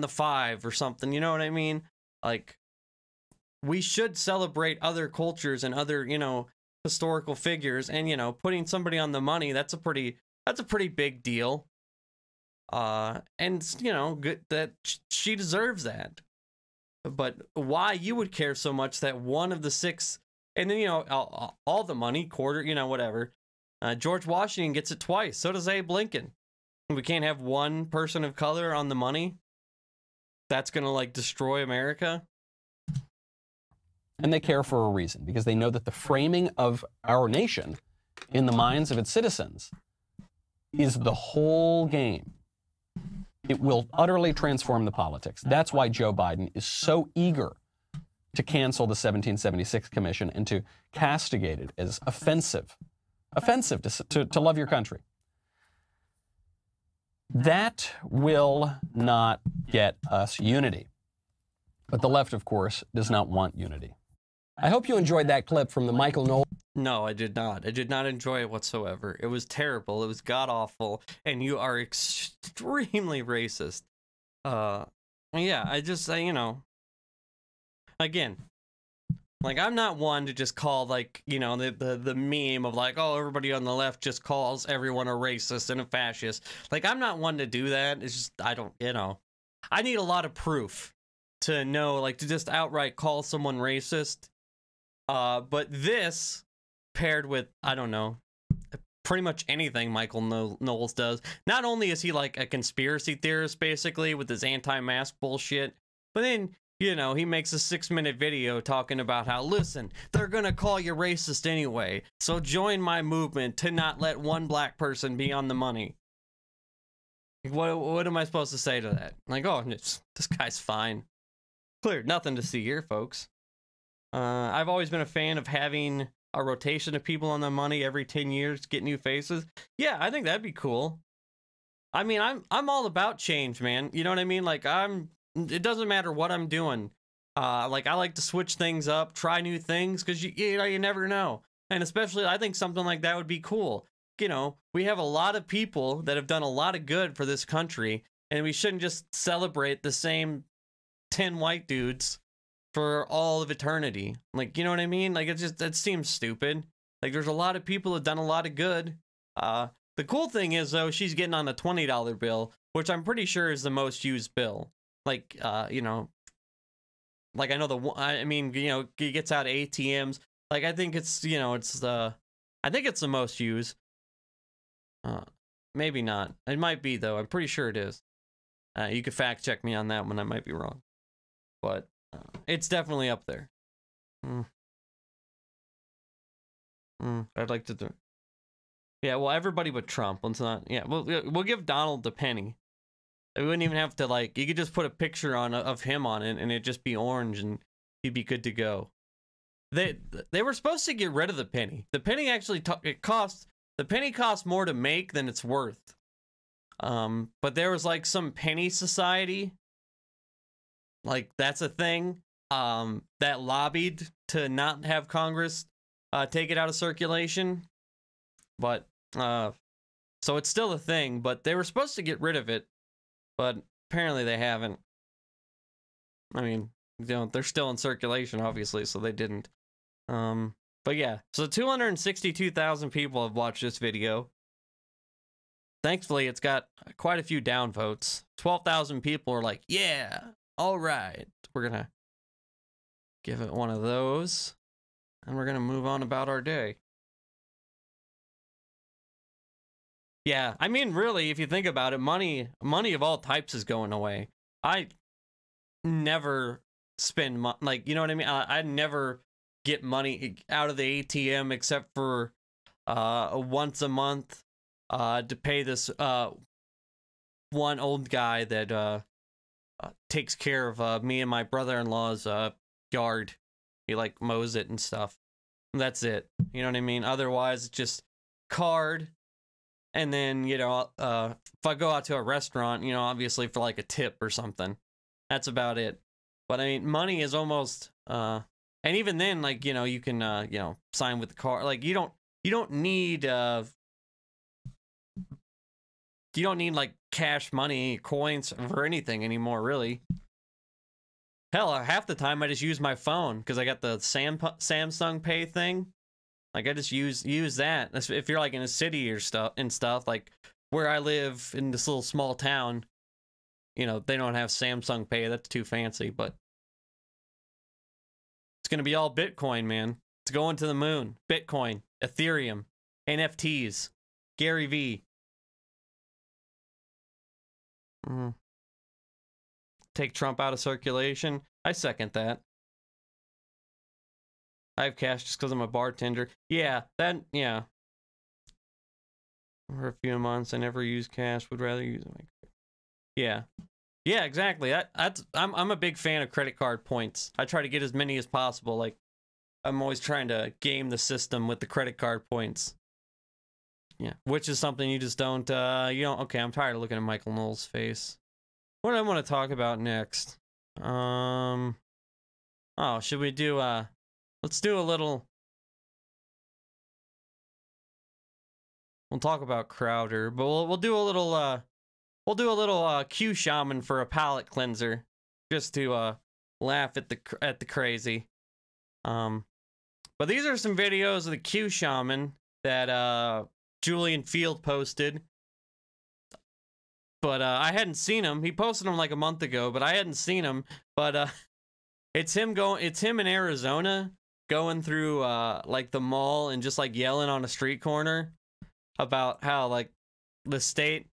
A: 5 or something. You know what I mean? Like, we should celebrate other cultures and other, you know, historical figures. And, you know, putting somebody on the money, that's a pretty big deal. And, you know, good that she deserves that. But why you would care so much that one of the 6, and then, you know, all the money, quarter, you know, whatever. George Washington gets it twice. So does Abe Lincoln. We can't have one person of color on the money. That's going to, like, destroy America.
Q: And they care for a reason, because they know that the framing of our nation in the minds of its citizens is the whole game. It will utterly transform the politics. That's why Joe Biden is so eager to cancel the 1776 Commission and to castigate it as offensive to love your country. That will not get us unity. But the left, of course, does not want unity. I hope you enjoyed that clip from the Michael Knowles.
A: No, I did not. I did not enjoy it whatsoever. It was terrible. It was god-awful. And you are extremely racist. Yeah, I just, you know, again, Like, I'm not one to just call, like, you know, the meme of like, oh, everybody on the left just calls everyone a racist and a fascist. Like, I'm not one to do that. It's just, I don't, you know, I need a lot of proof to know, like, to just outright call someone racist. But this, paired with, I don't know, pretty much anything Michael Knowles does, not only is he like a conspiracy theorist, basically, with his anti-mask bullshit, but then, you know, he makes a 6-minute video talking about how, listen, they're gonna call you racist anyway, so join my movement to not let one black person be on the money. What am I supposed to say to that? Like, oh, this guy's fine. Clear, nothing to see here, folks. I've always been a fan of having a rotation of people on the money every 10 years to get new faces. Yeah, I think that'd be cool. I mean, I'm all about change, man. You know what I mean? Like, it doesn't matter what I'm doing. Like, I like to switch things up, try new things, because you know, you never know. And especially, I think something like that would be cool. You know, we have a lot of people that have done a lot of good for this country, and we shouldn't just celebrate the same 10 white dudes for all of eternity. Like, you know what I mean? Like, it seems stupid. Like, there's a lot of people who've done a lot of good. The cool thing is, though, she's getting on the $20 bill, which I'm pretty sure is the most used bill. Like, you know, like, I know I mean, you know, he gets out of ATMs. Like, I think it's, you know, I think it's the most used. Maybe not. It might be, though. I'm pretty sure it is. You could fact check me on that one. I might be wrong. But it's definitely up there. I'd like to do. Yeah, well, everybody but Trump. Let's not. Yeah, we'll give Donald the penny. We wouldn't even have to, like, you could just put a picture of him on it, and it'd just be orange, and he'd be good to go. They were supposed to get rid of the penny. The penny actually the penny costs more to make than it's worth. But there was like some penny society. Like, that's a thing, that lobbied to not have Congress take it out of circulation. But, so it's still a thing, but they were supposed to get rid of it, but apparently they haven't. I mean, you know, they're still in circulation, obviously, so they didn't. But yeah, so 262,000 people have watched this video. Thankfully, it's got quite a few downvotes. 12,000 people are like, yeah, all right. We're gonna give it one of those, and we're gonna move on about our day. Yeah, I mean, really, if you think about it, money of all types is going away. I never spend money, like, you know what I mean? I never get money out of the ATM except for once a month to pay this one old guy that takes care of me and my brother-in-law's yard. He like mows it and stuff. And that's it. You know what I mean? Otherwise, it's just card. And then, you know, if I go out to a restaurant, you know, obviously for like a tip or something. That's about it. But I mean, money is almost and even then, like, you know, you can you know, sign with the card. Like, you don't need like cash money, coins for anything anymore, really. Hell, half the time I just use my phone because I got the Samsung Pay thing. Like, I just use that. That's if you're like in a city or stuff, like where I live in this little small town, you know, they don't have Samsung Pay. That's too fancy, but it's gonna be all Bitcoin, man. It's going to the moon. Bitcoin, Ethereum, NFTs, Gary V. Take Trump out of circulation. I second that. I have cash just because I'm a bartender. Yeah, yeah. For a few months, I never use cash. Would rather use it. Yeah. Yeah, exactly. I'm a big fan of credit card points. I try to get as many as possible. Like, I'm always trying to game the system with the credit card points. Yeah, which is something you just don't, okay, I'm tired of looking at Michael Knowles' face. What do I want to talk about next? Oh, should we do, let's do a little... We'll talk about Crowder, but we'll do a little, Q shaman for a palate cleanser. Just to, laugh at the crazy. But these are some videos of the Q shaman that Julian Field posted. But I hadn't seen him. He posted them like a month ago, but I hadn't seen him. But it's him in Arizona going through like the mall and just like yelling on a street corner about how like the state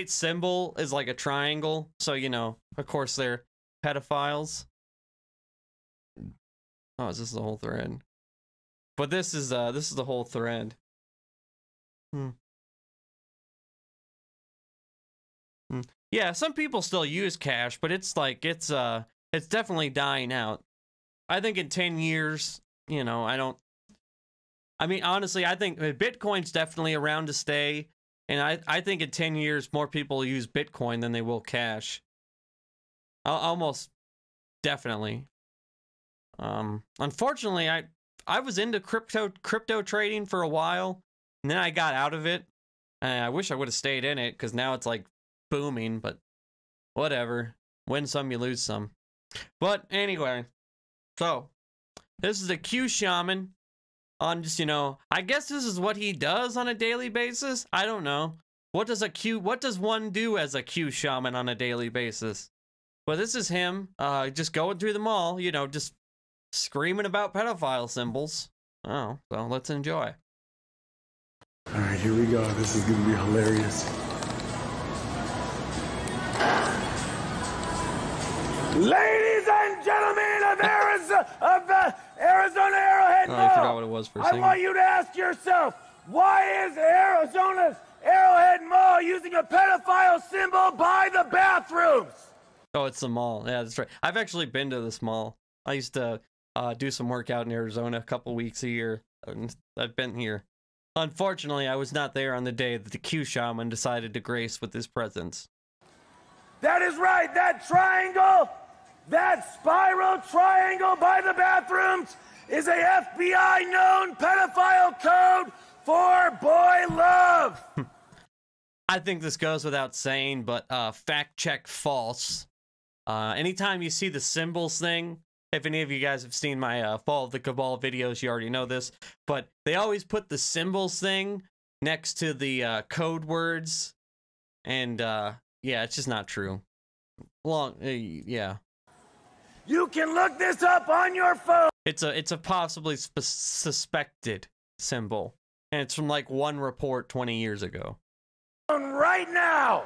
A: symbol is like a triangle. So, you know, of course they're pedophiles. Oh, is this the whole thread? But this is the whole thread. Yeah, some people still use cash, but it's like it's definitely dying out. I think in 10 years, you know, I mean, honestly, I think Bitcoin's definitely around to stay, and I think in 10 years more people use Bitcoin than they will cash. Almost definitely. Unfortunately, I was into crypto trading for a while, and then I got out of it. And I wish I would have stayed in it, because now it's like booming, but whatever. Win some, you lose some. But anyway, so this is a Q shaman on just, you know, I guess this is what he does on a daily basis. I don't know. What does one do as a Q shaman on a daily basis? Well, this is him just going through the mall, you know, just screaming about pedophile symbols. Oh, so let's enjoy.
R: All right, here we go. This is gonna be hilarious.
S: Ladies and gentlemen of Arizona Arrowhead Mall,
A: I forgot what it was for a second.
S: I want you to ask yourself, why is Arizona's Arrowhead Mall using a pedophile symbol by the bathrooms?
A: Oh, it's the mall. Yeah, that's right. I've actually been to this mall. I used to do some work out in Arizona a couple weeks a year, and I've been here. Unfortunately, I was not there on the day that the Q shaman decided to grace with his presence.
S: That is right. That triangle, that spiral triangle by the bathrooms is a FBI-known pedophile code for boy love.
A: I think this goes without saying, but fact check false. Anytime you see the symbols thing, if any of you guys have seen my Fall of the Cabal videos, you already know this, but they always put the symbols thing next to the code words, and yeah, it's just not true. Yeah.
S: You can look this up on your phone.
A: It's a possibly suspected symbol, and it's from like one report 20 years ago.
S: Right now,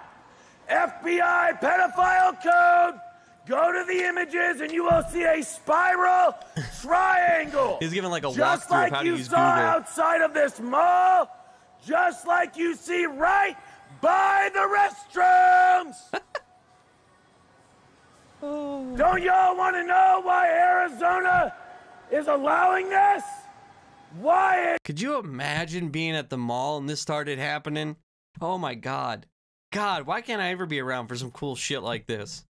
S: FBI pedophile code. Go to the images and you will see a spiral triangle.
A: He's giving like a
S: just
A: walkthrough
S: like
A: of how to use
S: you saw
A: Google.
S: Outside of this mall, just like you see right by the restrooms. Don't y'all want to know why Arizona is allowing this? Why?
A: Could you imagine being at the mall and this started happening? Oh my God. God, why can't I ever be around for some cool shit like this?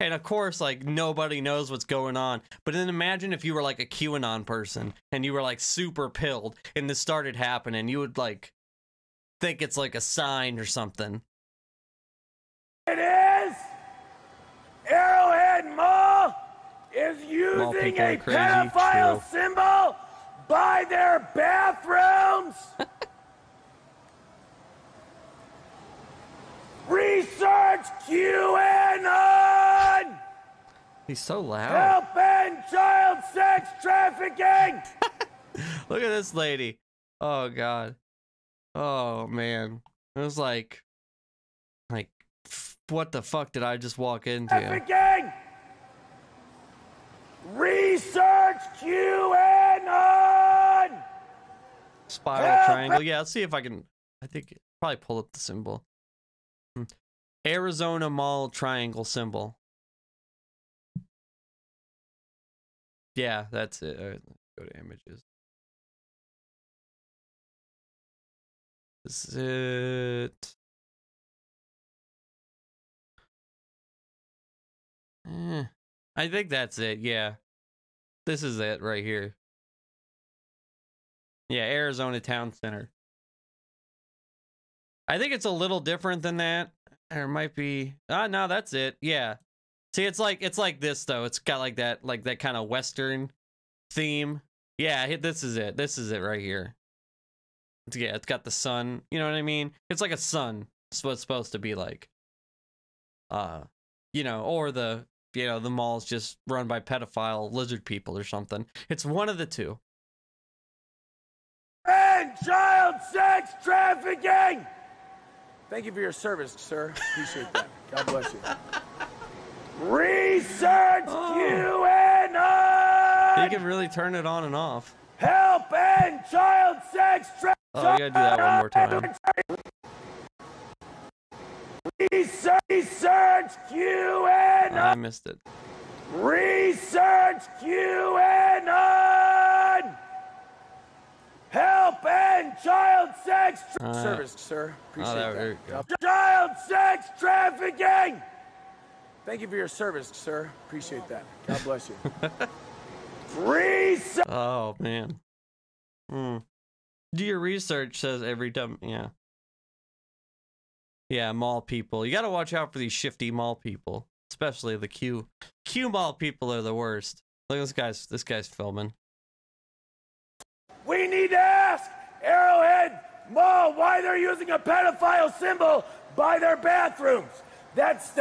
A: And of course, like, nobody knows what's going on. But then imagine if you were like a QAnon person and you were like super pilled and this started happening. You would like think it's like a sign or something.
S: It is. Arrowhead Mall is using a pedophile symbol by their bathrooms. Research QAnon!
A: He's so loud.
S: Help end child sex trafficking!
A: Look at this lady. Oh, God. Oh, man. It was like, what the fuck did I just walk into?
S: Trafficking! Research QAnon!
A: Spiral triangle. Yeah, let's see if I can, I think, probably pull up the symbol. Arizona Mall triangle symbol. Yeah, that's it. All right, let's go to images. This is it. I think that's it. Yeah. This is it right here. Yeah, Arizona Town Center. I think it's a little different than that. There might be. No, that's it. Yeah. See, it's like this though. It's got like that kind of Western theme. Yeah, this is it. This is it right here. Yeah, it's got the sun. You know what I mean? It's like a sun. That's what it's supposed to be like. You know, or the mall's just run by pedophile lizard people or something. It's one of the two.
S: And child sex trafficking! Thank you for your service, sir. Appreciate that. God bless you. Research QAnon!
A: You can really turn it on and off.
S: Help end child sex trafficking!
A: Oh, you gotta do that one more time.
S: Research QAnon!
A: I missed it.
S: Research QAnon! Help end child sex service, sir. Appreciate
A: there you go.
S: Child sex trafficking! Thank you for your service, sir. Appreciate that. God bless you. Research.
A: Oh man. Do your research, says every time. Yeah. Yeah, mall people. You gotta watch out for these shifty mall people, especially the Q mall people are the worst. Look at this guy's filming.
S: We need to ask Arrowhead Mall why they're using a pedophile symbol by their bathrooms. That's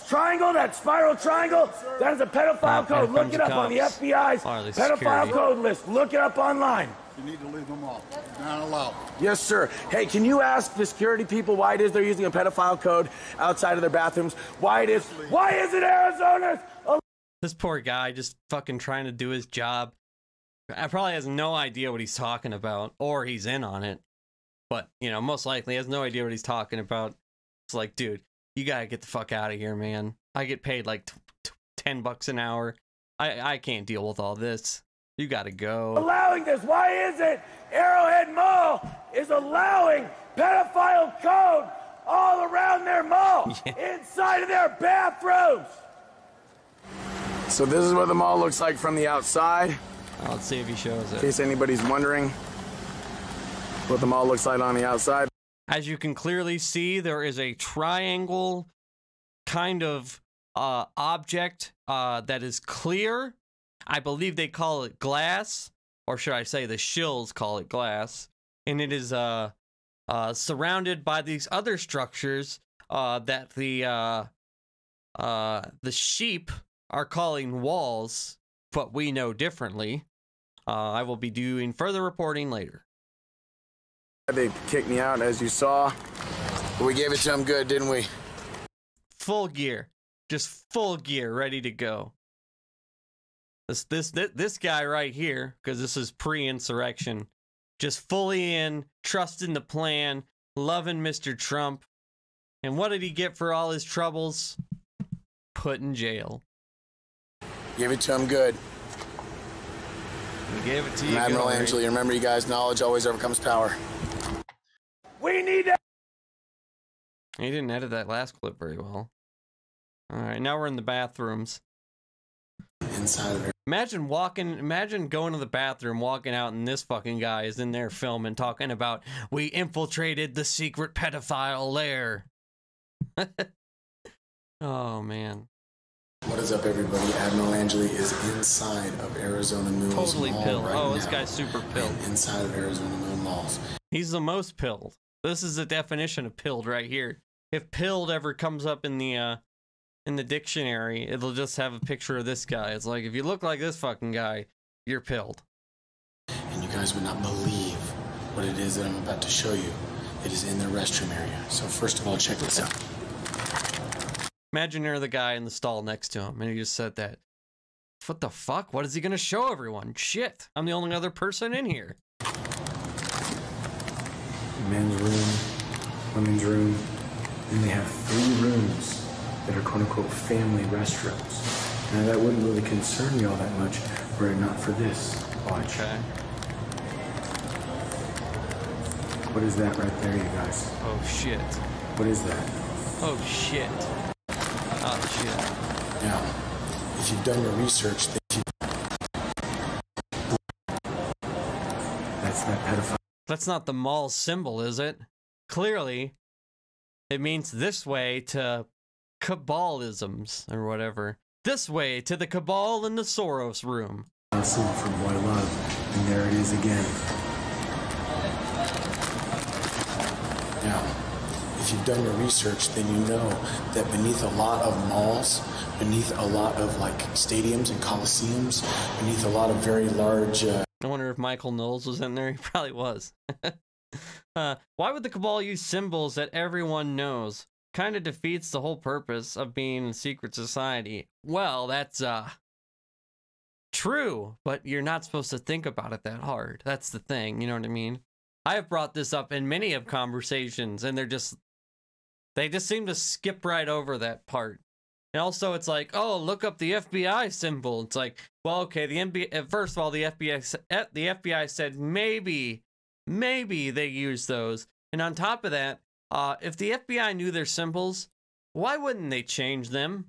S: triangle, that spiral triangle. That is a pedophile code. Look it up on the FBI's pedophile code list. Look it up online.
R: You need to leave them all. Not allowed.
S: Yes, sir. Hey, can you ask the security people why it is they're using a pedophile code outside of their bathrooms? Why is it Arizona's?
A: This poor guy just fucking trying to do his job. I probably has no idea what he's talking about, or he's in on it. But, you know, most likely has no idea what he's talking about. It's like, dude, you gotta get the fuck out of here, man. I get paid like $10 an hour. I can't deal with all this. You gotta go.
S: Allowing this. Why is it Arrowhead Mall is allowing pedophile code all around their mall, inside of their bathrooms? So this is what the mall looks like from the outside.
A: Let's see if he shows it.
S: In case anybody's wondering what the mall looks like on the outside.
A: As you can clearly see, there is a triangle kind of object that is clear. I believe they call it glass, or should I say the shills call it glass. And it is surrounded by these other structures that the sheep are calling walls, but we know differently. I will be doing further reporting later.
S: They kicked me out, as you saw. But we gave it to them good, didn't we?
A: Full gear. Just full gear, ready to go. This guy right here, because this is pre-insurrection, just fully in, trusting the plan, loving Mr. Trump. And what did he get for all his troubles? Put in jail.
S: Give it to him good.
A: We gave it to you.
S: Admiral Angela, you remember, you guys, knowledge always overcomes power. We need to.
A: He didn't edit that last clip very well. All right, now we're in the bathrooms.
S: Inside of it.
A: Imagine going to the bathroom, walking out, and this fucking guy is in there filming, talking about, we infiltrated the secret pedophile lair. Oh, man.
S: What is up, everybody? Admiral Angeli is inside of Arizona Moon's
A: totally
S: Mall
A: pilled.
S: right
A: This
S: now.
A: guy's super pilled.
S: Inside of Arizona Moon Malls.
A: He's the most pilled. This is the definition of pilled right here. If pilled ever comes up in the dictionary, it'll just have a picture of this guy. It's like, if you look like this fucking guy, you're pilled.
S: And you guys would not believe what it is that I'm about to show you. It is in the restroom area. So first of all, check this out.
A: Imagine you're the guy in the stall next to him, and he just said that. What the fuck? What is he gonna show everyone? Shit, I'm the only other person in here.
R: Men's room, women's room, and they have 3 rooms that are quote-unquote family restrooms. Now that wouldn't really concern you all that much were it not for this. Watch.
A: Okay.
R: What is that right there, you guys?
A: Oh shit.
R: What is that?
A: Oh shit. Oh shit.
S: Now, if you've done your research,
R: that's that pedophile.
A: That's not the mall symbol, is it? Clearly, it means this way to cabalisms or whatever. This way to the cabal in the Soros room.
R: symbol for boy love, and there it is again. Now, if you've done your research, then you know that beneath a lot of malls, beneath a lot of like stadiums and coliseums, beneath a lot of very large...
A: I wonder if Michael Knowles was in there. He probably was. Why would the cabal use symbols that everyone knows? Kind of defeats the whole purpose of being a secret society. Well, that's true, but you're not supposed to think about it that hard. That's the thing, you know what I mean? I have brought this up in many of conversations, and they just seem to skip right over that part. And also, it's like, oh, look up the FBI symbol. It's like, well, okay, first of all, the FBI said maybe they use those. And on top of that, if the FBI knew their symbols, why wouldn't they change them?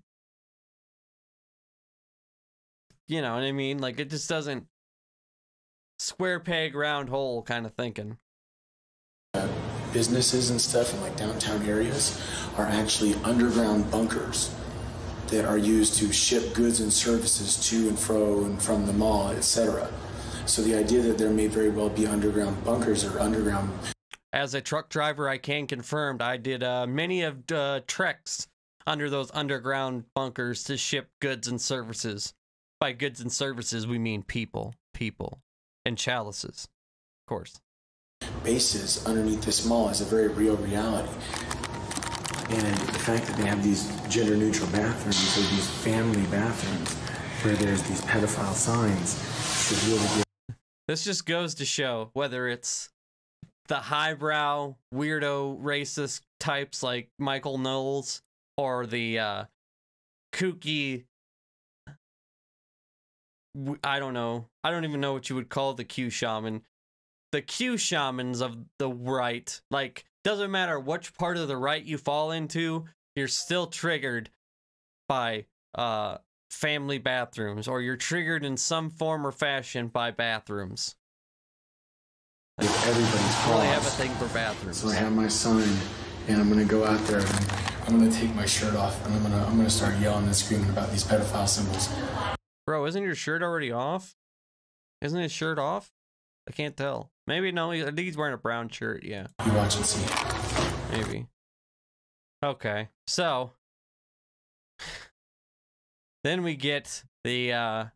A: You know what I mean? Like, it just doesn't square peg round hole kind of thinking.
R: Businesses and stuff in like downtown areas are actually underground bunkers that are used to ship goods and services to and fro and from the mall, etc. So the idea that there may very well be underground bunkers or underground...
A: As a truck driver, I can confirm I did many of treks under those underground bunkers to ship goods and services. By goods and services, we mean people, and chalices, of course.
R: Bases underneath this mall is a very real reality. And the fact that they have these gender-neutral bathrooms, or these family bathrooms, where there's these pedophile signs, should really get...
A: This just goes to show whether it's the highbrow, weirdo, racist types like Michael Knowles, or the kooky... I don't know. I don't even know what you would call the Q shaman. The Q shamans of the right. Like, doesn't matter which part of the right you fall into, you're still triggered by family bathrooms, or you're triggered in some form or fashion by bathrooms. Like,
R: everybody's
A: really have a thing for bathrooms.
R: So I have my sign, and I'm gonna go out there and I'm gonna take my shirt off, and I'm gonna start yelling and screaming about these pedophile symbols.
A: Bro, isn't your shirt already off? Isn't his shirt off? I can't tell. Maybe no, I think he's wearing a brown shirt, yeah.
R: You watch and see.
A: Maybe. Okay, so then we get the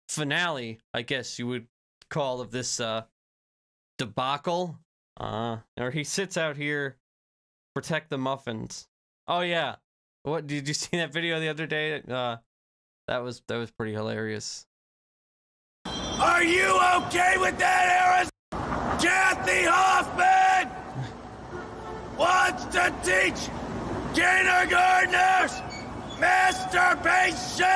A: finale, I guess you would call, of this debacle. Or he sits out here, protect the muffins. Oh yeah. What, did you see that video the other day? That was pretty hilarious.
S: Are you okay with that, Arizona? Kathy Hoffman wants to teach kindergartners masturbation!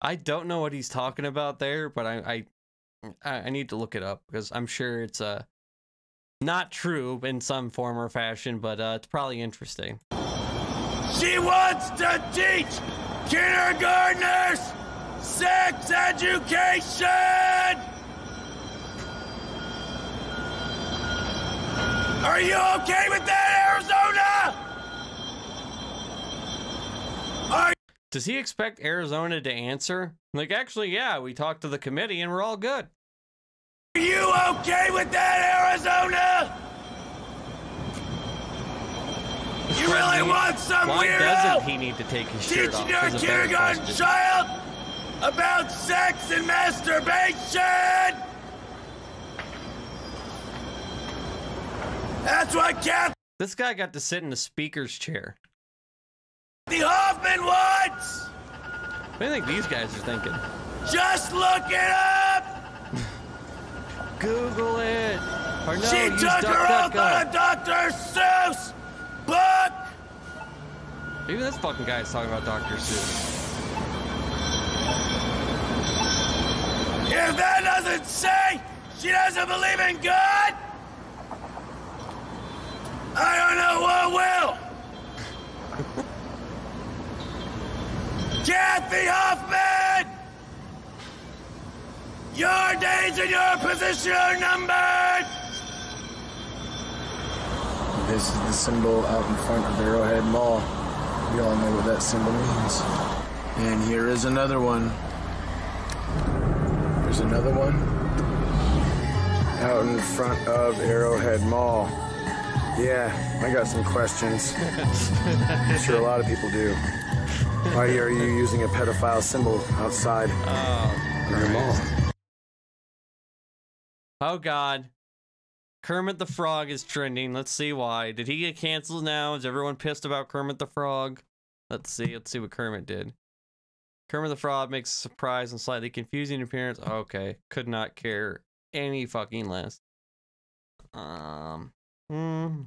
A: I don't know what he's talking about there, but I need to look it up, because I'm sure it's not true in some form or fashion, but it's probably interesting.
S: She wants to teach kindergartners sex education! Are you okay with that, Arizona?
A: Does he expect Arizona to answer? Like, actually, yeah, we talked to the committee and we're all good.
S: Are you okay with that, Arizona? You really want some
A: Why
S: weirdo
A: doesn't he need to take his shirt off?
S: teaching your kindergarten child about sex and masturbation? That's what Kathy
A: This guy got to sit in the speaker's chair.
S: Hoffman wants!
A: What do you think these guys are thinking?
S: Just look it up!
A: Google it! Or no,
S: she
A: use
S: took her oath on a Dr. Seuss book!
A: Even this fucking guy is talking about Dr. Seuss.
S: If that doesn't say she doesn't believe in God, I don't know what will! Kathy Hoffman! Your days and your position are numbered!
R: This is the symbol out in front of Arrowhead Mall. We all know what that symbol means. And here is another one. There's another one out in front of Arrowhead Mall. Yeah, I got some questions. I'm sure a lot of people do. Why are you using a pedophile symbol outside your mall?
A: Oh God. Kermit the Frog is trending. Let's see why. Did he get canceled now? Is everyone pissed about Kermit the Frog? Let's see what Kermit did. Kermit the Frog makes a surprise and slightly confusing appearance. Okay. Could not care any fucking less. What a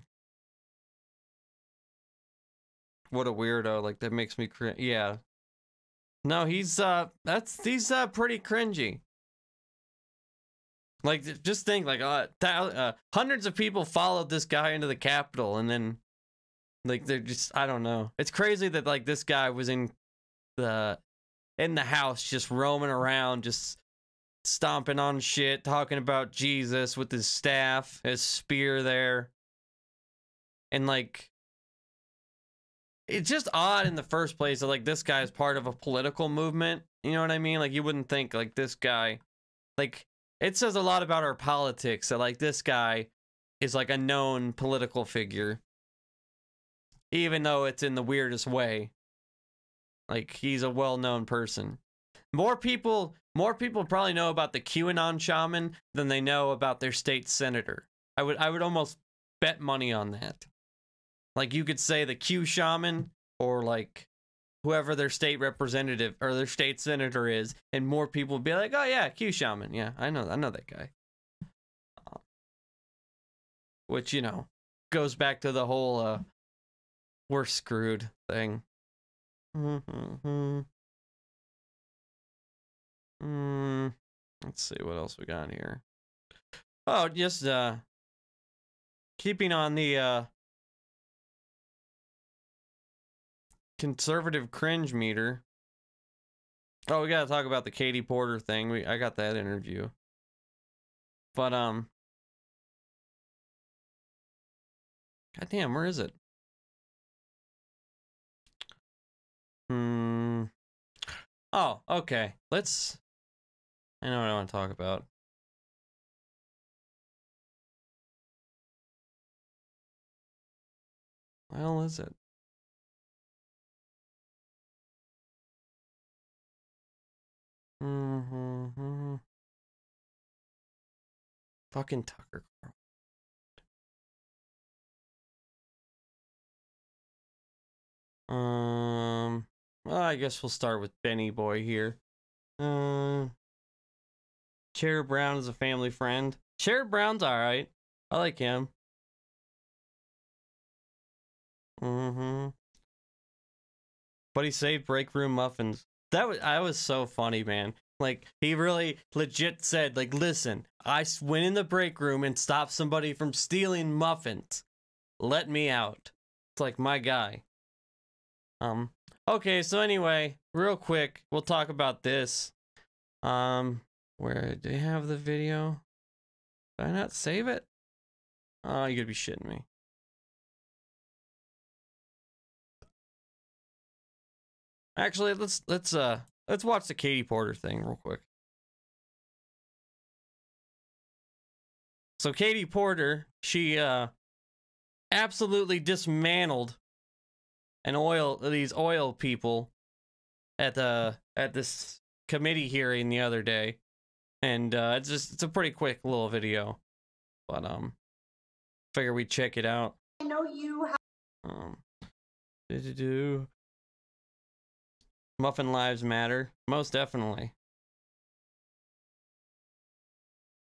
A: weirdo. Like, that makes me cringe. Yeah. No, he's pretty cringy. Like, just think, like, hundreds of people followed this guy into the Capitol, and then, like, they're just, I don't know. It's crazy that, like, this guy was in the house, just roaming around, just stomping on shit, talking about Jesus with his staff, his spear there. And, like, it's just odd in the first place that, like, this guy is part of a political movement. You know what I mean? Like, you wouldn't think, like, this guy, like, it says a lot about our politics that, like, this guy is, like, a known political figure. Even though it's in the weirdest way. Like, he's a well-known person. More people probably know about the QAnon shaman than they know about their state senator. I would almost bet money on that. Like, you could say the Q shaman, or, like, whoever their state representative or their state senator is, and more people would be like, oh yeah, Q shaman, yeah, I know that guy. Which, you know, goes back to the whole we're screwed thing. Let's see what else we got here. Oh, just keeping on the conservative cringe meter. Oh, we gotta talk about the Katie Porter thing. I got that interview. But goddamn, where is it? Oh, okay. I know what I want to talk about. Well, is it? Fucking Tucker Carlson. Well, I guess we'll start with Benny Boy here. Cherry Brown is a family friend. Cherry Brown's alright. I like him. But he saved break room muffins. I was so funny, man. Like, he really legit said, like, listen, I went in the break room and stopped somebody from stealing muffins. Let me out. It's like, my guy. Okay, so anyway, real quick, we'll talk about this. Where do you have the video? Did I not save it? Oh, you gotta be shitting me. Actually, let's watch the Katie Porter thing real quick. So Katie Porter, she absolutely dismantled these oil people at this committee hearing the other day, and it's a pretty quick little video, but figure we'd check it out.
T: I know you have
A: Muffin lives matter, most definitely.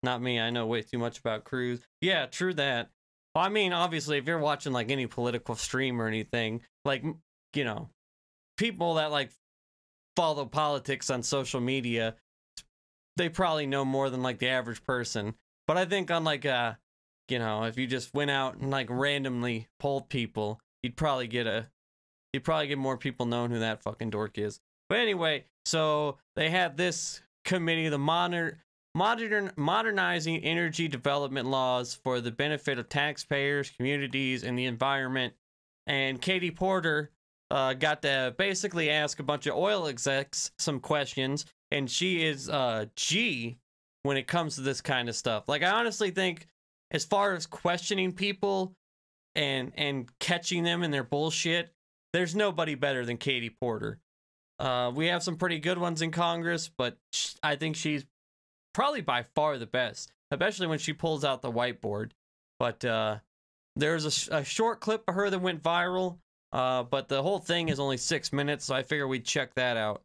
A: Not me, I know way too much about Cruz. Yeah, true that. Well, I mean, obviously, if you're watching, like, any political stream or anything, like, you know, people that, like, follow politics on social media, they probably know more than, like, the average person. But I think on, like, you know, if you just went out and, like, randomly polled people, you'd probably get more people knowing who that fucking dork is. But anyway, so they had this committee, the Modernizing Energy Development Laws for the benefit of taxpayers, communities, and the environment. And Katie Porter got to basically ask a bunch of oil execs some questions, and she is G when it comes to this kind of stuff. Like, I honestly think, as far as questioning people and catching them in their bullshit, there's nobody better than Katie Porter. We have some pretty good ones in Congress, but I think she's probably by far the best, especially when she pulls out the whiteboard. But there's a short clip of her that went viral, but the whole thing is only 6 minutes, so I figure we'd check that out,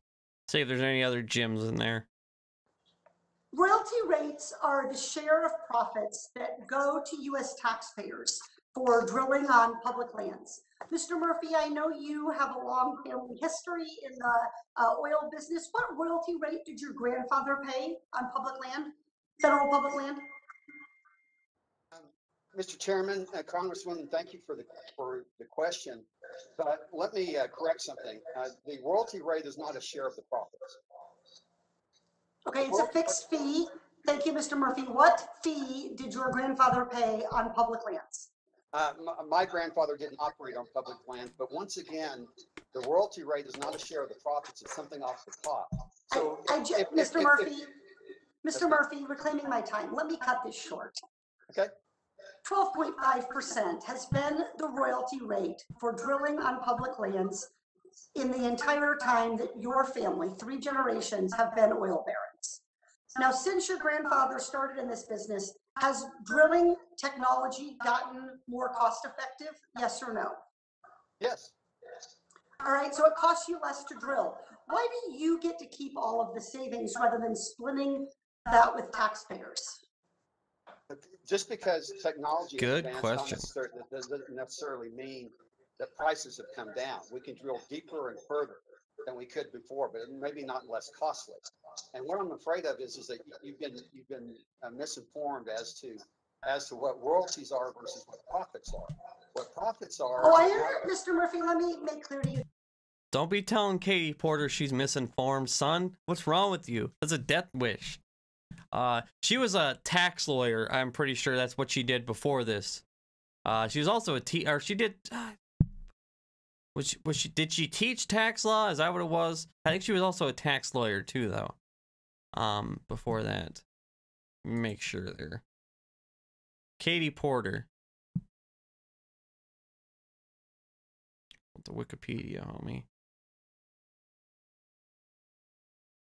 A: see if there's any other gems in there.
T: Royalty rates are the share of profits that go to U.S. taxpayers for drilling on public lands. Mr. Murphy, I know you have a long family history in the oil business. What royalty rate did your grandfather pay on public land, federal public land?
U: Mr. Chairman, Congresswoman, thank you for the question. But let me correct something. The royalty rate is not a share of the profits.
T: Okay, it's a fixed fee. Thank you, Mr. Murphy. What fee did your grandfather pay on public lands?
U: My grandfather didn't operate on public land, but once again, the royalty rate is not a share of the profits. It's something off the top. So,
T: Mr. Murphy, reclaiming my time. Let me cut this short.
U: Okay.
T: 12.5% has been the royalty rate for drilling on public lands in the entire time that your family, 3 generations, have been oil barons. Now, since your grandfather started in this business, has drilling technology gotten more cost effective? Yes or no?
U: Yes.
T: All right, so it costs you less to drill. Why do you get to keep all of the savings rather than splitting that with taxpayers?
U: Just because technology
A: Good
U: advanced
A: question.
U: doesn't necessarily mean that prices have come down. We can drill deeper and further than we could before, but maybe not less costly. And what I'm afraid of is that you've been misinformed as to what royalties are versus what profits are. What profits are.
T: Oh, Mr. Murphy, let me make clear to you.
A: Don't be telling Katie Porter she's misinformed, son. What's wrong with you? That's a death wish. She was a tax lawyer. I'm pretty sure that's what she did before this. She was also did she teach tax law? Is that what it was? I think she was also a tax lawyer too, though. Before that. Make sure there. Katie Porter. The Wikipedia, homie.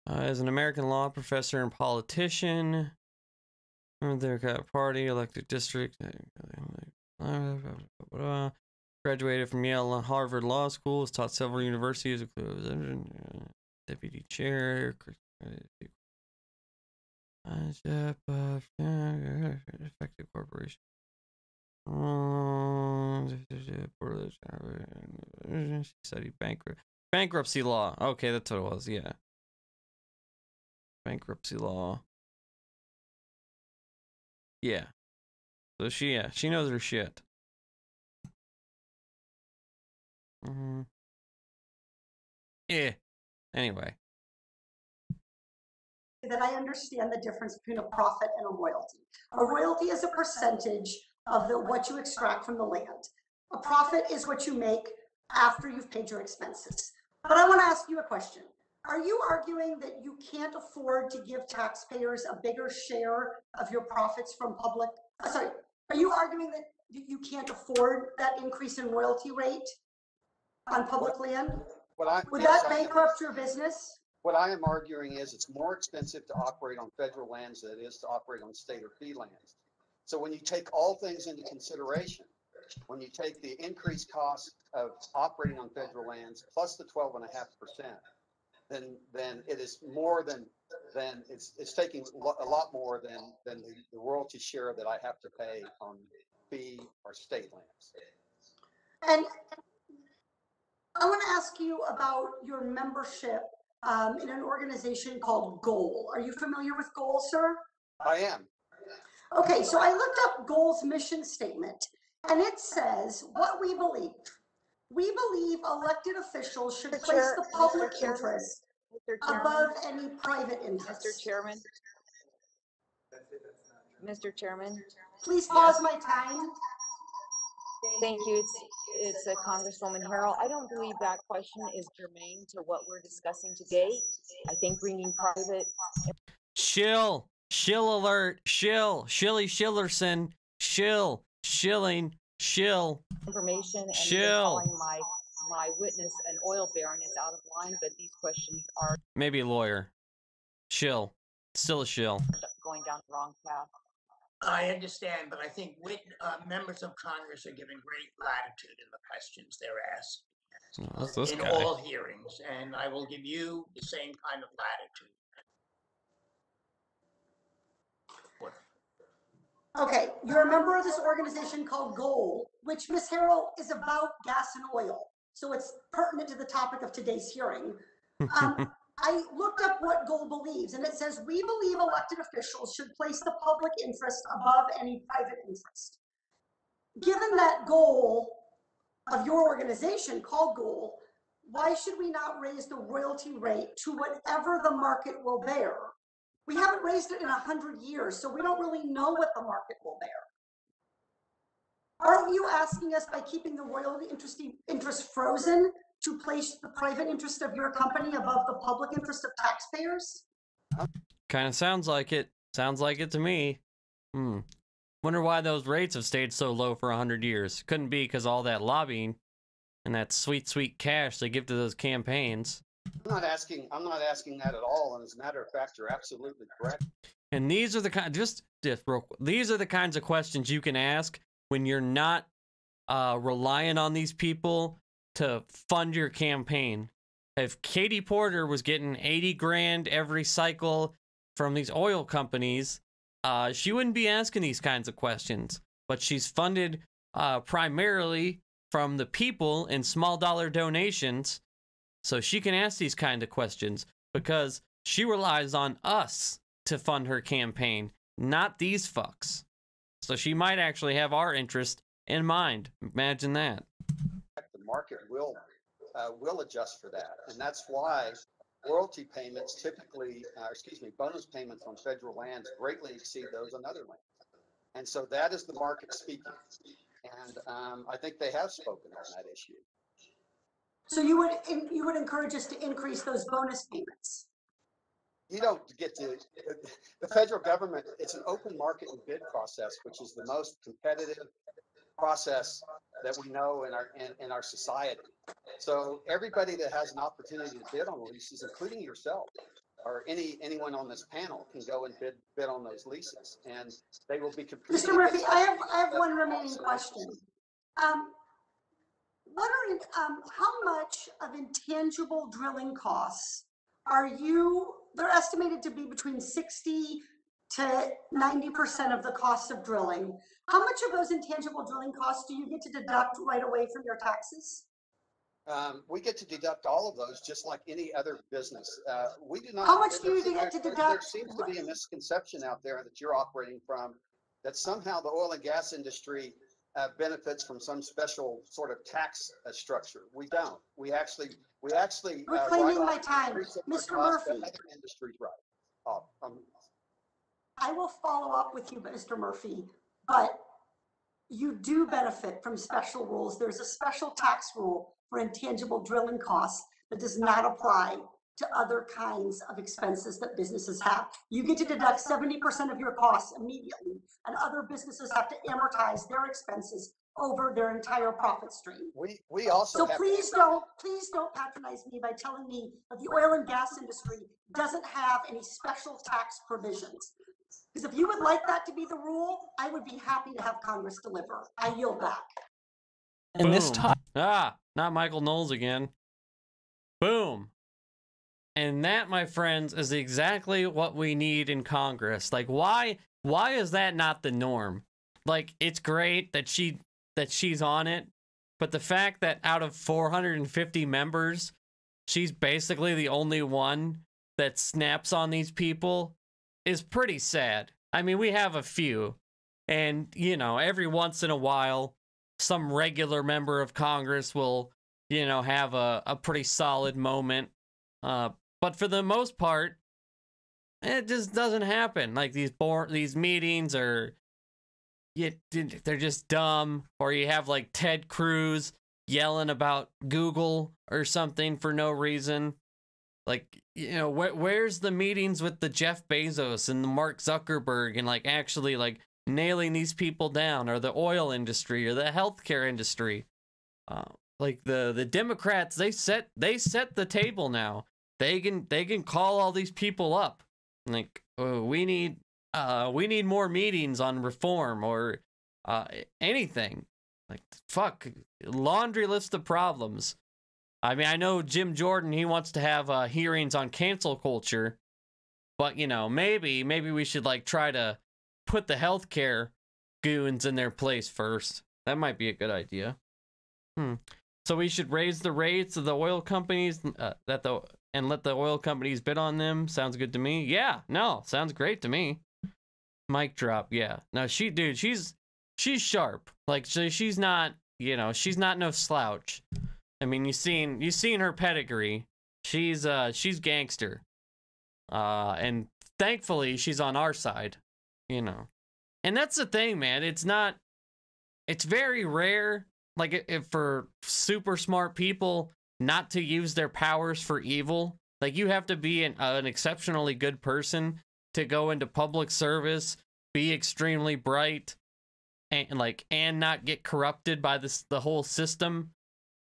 A: As an American law professor and politician, Democrat Party, elected district, graduated from Yale and Harvard Law School, has taught several universities, including deputy chair, effective corporation. She studied bankruptcy law. Okay, that's what it was. Yeah. Bankruptcy law. Yeah. So she knows her shit. Anyway.
T: That I understand the difference between a profit and a royalty. A royalty is a percentage of what you extract from the land. A profit is what you make after you've paid your expenses. But I want to ask you a question. Are you arguing that you can't afford to give taxpayers a bigger share of your profits from public? Sorry, are you arguing that you can't afford that increase in royalty rate on public land? Would that bankrupt your business?
U: What I am arguing is it's more expensive to operate on federal lands than it is to operate on state or fee lands. So when you take all things into consideration, when you take the increased cost of operating on federal lands plus the 12.5%, then it is more than it's taking a lot more than the royalty share that I have to pay on fee or state lands.
T: And I want to ask you about your membership in an organization called GOAL. Are you familiar with GOAL, sir?
U: I am.
T: Okay, so I looked up GOAL's mission statement, and it says what we believe. We believe elected officials should place the public interest above any private interest.
V: Mr. Chairman. Mr. Chairman.
T: Please pause my time.
C: Thank you. It's a Congresswoman Harrell. I don't believe that question is germane to what we're discussing today. I think bringing private...
A: Shill alert, Shilly Shillerson, shilling, shill.
C: Information and
A: shill.
C: Calling my witness an oil baron is out of line, but these questions are...
A: Maybe a lawyer. Shill. Still a shill.
C: ...going down the wrong path.
V: I understand, but I think members of Congress are given great latitude in the questions they're asked in all hearings, and I will give you the same kind of latitude.
T: Okay, you're a member of this organization called GOAL, which, Ms. Harrell, is about gas and oil. So it's pertinent to the topic of today's hearing. I looked up what GOAL believes, and it says, we believe elected officials should place the public interest above any private interest. Given that goal of your organization called GOAL, why should we not raise the royalty rate to whatever the market will bear? We haven't raised it in 100 years, so we don't really know what the market will bear. Aren't you asking us by keeping the royalty interest frozen to place the private interest of your company above the public interest of taxpayers?
A: Kind of sounds like it. Sounds like it to me. Wonder why those rates have stayed so low for 100 years. Couldn't be because all that lobbying and that sweet, sweet cash they give to those campaigns.
U: I'm not asking that at all. And as a matter of fact, you're absolutely correct.
A: And these are the these are the kinds of questions you can ask when you're not relying on these people to fund your campaign. If Katie Porter was getting 80 grand every cycle from these oil companies, she wouldn't be asking these kinds of questions. But she's funded primarily from the people in small dollar donations, so she can ask these kind of questions because she relies on us to fund her campaign, not these fucks. So she might actually have our interest in mind. Imagine that.
U: The market will adjust for that, and that's why royalty payments typically, bonus payments on federal lands greatly exceed those on other lands, and so that is the market speaking, and I think they have spoken on that issue.
T: So you would encourage us to increase those bonus payments?
U: You don't get to the federal government. It's an open market and bid process, which is the most competitive process that we know in our society. So everybody that has an opportunity to bid on leases, including yourself or anyone on this panel, can go and bid on those leases, and they will be competing.
T: Mr. Murphy, I have one remaining question. How much of intangible drilling costs they're estimated to be between 60 to 90% of the cost of drilling. How much of those intangible drilling costs do you get to deduct right away from your taxes?
U: We get to deduct all of those just like any other business. We do not.
T: How much do you get to deduct?
U: There seems to be a misconception out there that you're operating from, that somehow the oil and gas industry benefits from some special sort of tax structure. We don't. We actually.
T: You're claiming my time, Mr. Murphy.
U: Industries, right.
T: I will follow up with you, Mr. Murphy, but you do benefit from special rules. There's a special tax rule for intangible drilling costs that does not apply to other kinds of expenses that businesses have. You get to deduct 70% of your costs immediately, and other businesses have to amortize their expenses over their entire profit stream.
U: We also.
T: So please don't patronize me by telling me that the oil and gas industry doesn't have any special tax provisions. Because if you would like that to be the rule, I would be happy to have Congress deliver. I yield back.
A: And this time, not Michael Knowles again. Boom. And that, my friends, is exactly what we need in Congress. Like, why is that not the norm? Like, it's great that she's on it, but the fact that out of 450 members, she's basically the only one that snaps on these people is pretty sad. I mean, we have a few, and, you know, every once in a while, some regular member of Congress will, you know, have a pretty solid moment. But for the most part, it just doesn't happen. Like, these meetings are they're just dumb, or you have like Ted Cruz yelling about Google or something for no reason. Like, you know, where's the meetings with the Jeff Bezos and the Mark Zuckerberg and like actually like nailing these people down, or the oil industry or the healthcare industry? Like the Democrats, they set the table now. They can call all these people up. Like, we need more meetings on reform or anything. Like, fuck, laundry list of problems. I mean, I know Jim Jordan, he wants to have hearings on cancel culture, but, you know, maybe we should, like, try to put the healthcare goons in their place first. That might be a good idea. So we should raise the rates of the oil companies and let the oil companies bid on them. Sounds good to me. Yeah, no, sounds great to me. Mic drop. Yeah. No, she's sharp. Like, she's not, you know, she's not no slouch. I mean, you seen her pedigree. She's gangster. And thankfully she's on our side, you know. And that's the thing, man. It's very rare, like, if for super smart people not to use their powers for evil. Like, you have to be an exceptionally good person to go into public service, be extremely bright, and not get corrupted by the whole system.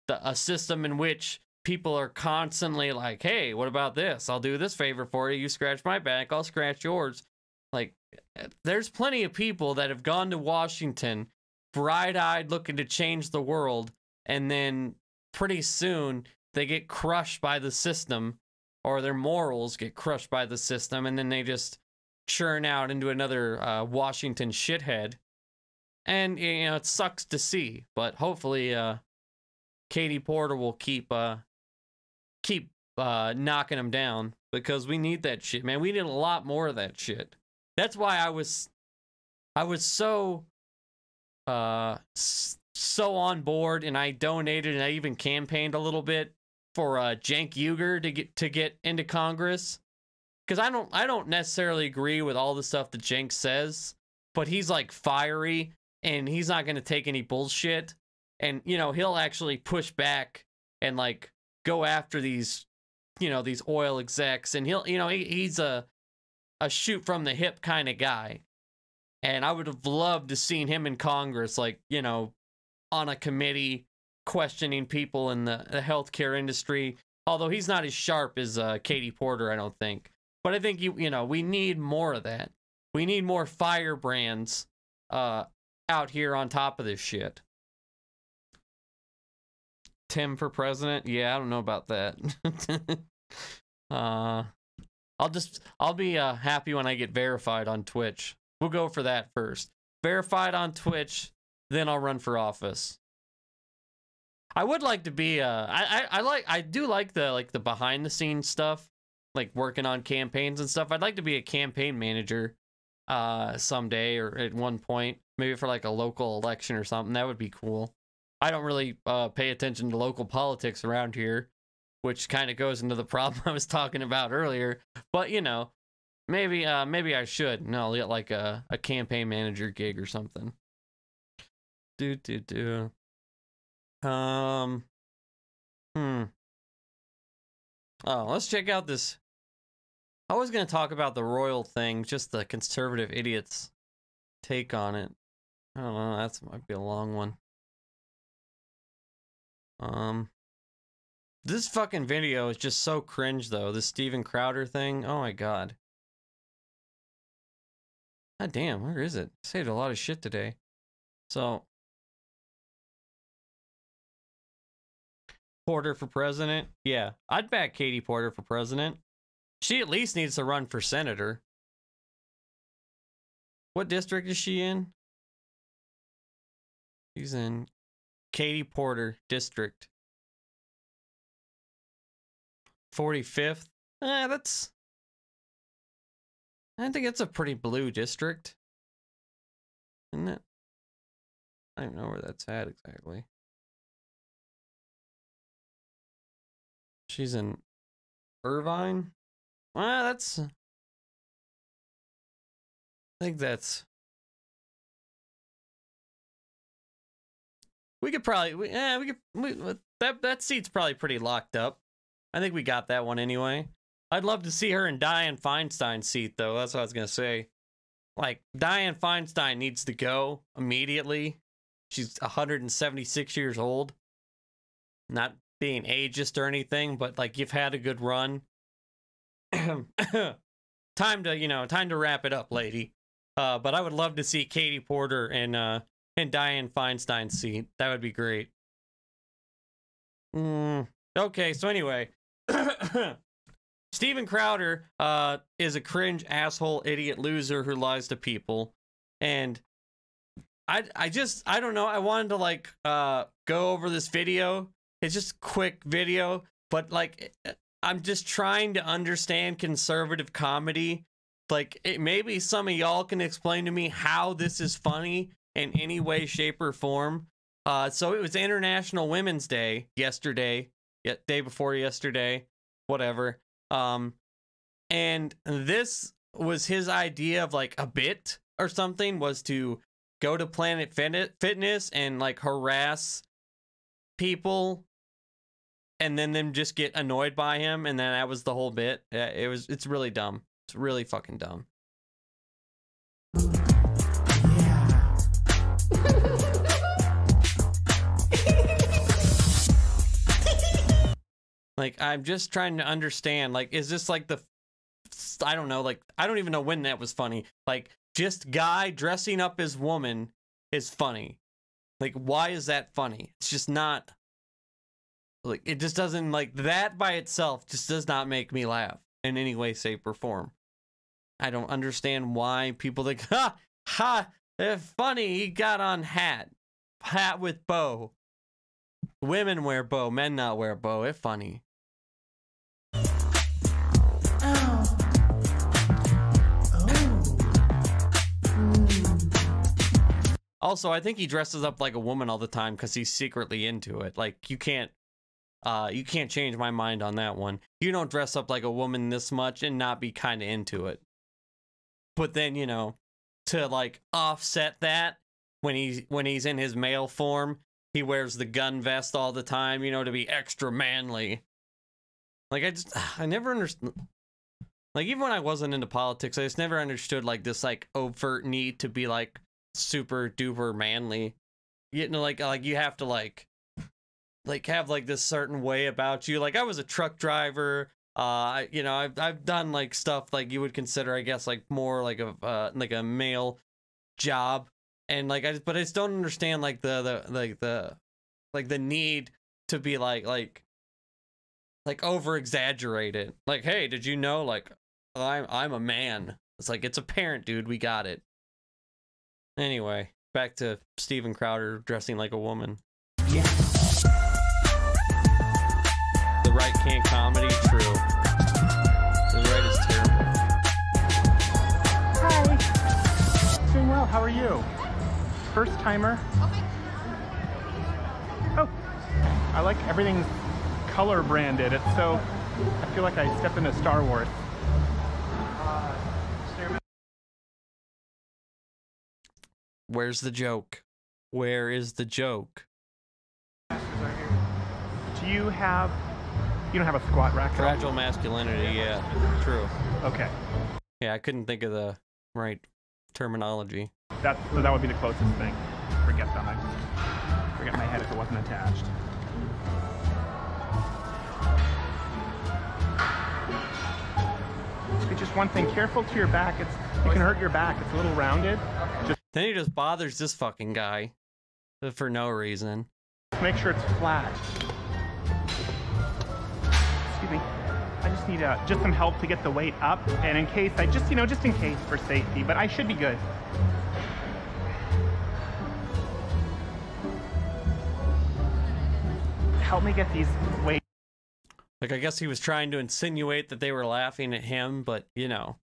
A: A system in which people are constantly like, hey, what about this? I'll do this favor for you. You scratch my back, I'll scratch yours. Like, there's plenty of people that have gone to Washington bright-eyed looking to change the world, and then pretty soon they get crushed by the system, or their morals get crushed by the system, and then they just churn out into another Washington shithead. And, you know, it sucks to see, but hopefully Katie Porter will keep knocking them down, because we need that shit, man. We need a lot more of that shit. That's why I was so on board, and I donated, and I even campaigned a little bit for Cenk Uygur to get into Congress, because I don't necessarily agree with all the stuff that Cenk says, but he's like fiery, and he's not going to take any bullshit. And, you know, he'll actually push back and, like, go after these, you know, these oil execs. And he'll, you know, he's a shoot from the hip kind of guy. And I would have loved to seen him in Congress, like, you know, on a committee questioning people in the healthcare industry. Although he's not as sharp as Katie Porter, I don't think. But I think, you know, we need more of that. We need more firebrands out here on top of this shit. Tim for president? Yeah, I don't know about that. I'll be happy when I get verified on Twitch. We'll go for that first. Verified on Twitch, then I'll run for office. I would like to be I do like the behind the scenes stuff, like working on campaigns and stuff. I'd like to be a campaign manager someday, or at one point, maybe for like a local election or something. That would be cool. I don't really pay attention to local politics around here, which kind of goes into the problem I was talking about earlier. But, you know, maybe I should. And I'll get like a campaign manager gig or something. Oh, let's check out this. I was going to talk about the royal thing, just the conservative idiots' take on it. I don't know, that might be a long one. This fucking video is just so cringe, though. This Steven Crowder thing. Oh my god. God damn, where is it? I saved a lot of shit today. So, Porter for president? Yeah, I'd back Katie Porter for president. She at least needs to run for senator. What district is she in? She's in Katie Porter district. 45th? I think it's a pretty blue district. Isn't it? I don't know where that's at exactly. She's in Irvine? Well, I think that's We could probably, that seat's probably pretty locked up. I think we got that one anyway. I'd love to see her in Dianne Feinstein's seat, though. That's what I was going to say. Like, Dianne Feinstein needs to go immediately. She's 176 years old. Not being ageist or anything, but, like, you've had a good run. Time to wrap it up, lady. But I would love to see Katie Porter in Dianne Feinstein's seat. That would be great. Okay, so anyway. Steven Crowder is a cringe, asshole, idiot, loser who lies to people. And I don't know. I wanted to, like, go over this video. It's just a quick video. But, like, I'm just trying to understand conservative comedy. Like, maybe some of y'all can explain to me how this is funny in any way, shape, or form. So it was International Women's Day yesterday. Day before yesterday. Whatever. And this was his idea of, like, a bit or something, was to go to Planet Fitness and, like, harass people and then them just get annoyed by him, and then that was the whole bit. It's really dumb. It's really fucking dumb. Like, I'm just trying to understand, like, is this like I don't know, like, I don't even know when that was funny. Like, just guy dressing up as woman is funny. Like, why is that funny? It's just not, like, it just doesn't, like, that by itself just does not make me laugh in any way, shape, or form. I don't understand why people think, funny, he got on hat with bow. Women wear bow, men not wear bow. It's funny. Also, I think he dresses up like a woman all the time because he's secretly into it. Like, you can't change my mind on that one. You don't dress up like a woman this much and not be kind of into it. But then, you know, to, like, offset that, when he's in his male form, he wears the gun vest all the time, you know, to be extra manly. Like, I never understood. Like, even when I wasn't into politics, I just never understood, like, this, like, overt need to be, like, super duper manly. You know, like you have to, like have, like, this certain way about you. Like, I was a truck driver. You know, I've done, like, stuff like you would consider, I guess, like, more like a male job. And, like, I just don't understand, like, the need to be like over exaggerated. Like, hey, did you know, like, I'm a man? It's like, it's apparent, dude. We got it. Anyway, back to Steven Crowder dressing like a woman. Yes. The right can't comedy, true. The right is terrible.
B: Hi. Doing well. How are you? First timer. Okay. Oh, I like everything's color branded. It's so, I feel like I stepped into Star Wars.
A: Where's the joke? Where is the joke?
B: Do you don't have a squat rack?
A: Fragile masculinity, yeah, true.
B: Okay.
A: Yeah, I couldn't think of the right terminology.
B: So that would be the closest thing. Forget that. I forget my head if it wasn't attached. Okay, just one thing. Careful to your back. It can hurt your back. It's a little rounded.
A: Then he just bothers this fucking guy for no reason.
B: Make sure it's flat. Excuse me. I just need just some help to get the weight up, and in case just in case for safety, but I should be good. Help me get these weights.
A: Like, I guess he was trying to insinuate that they were laughing at him, but, you know,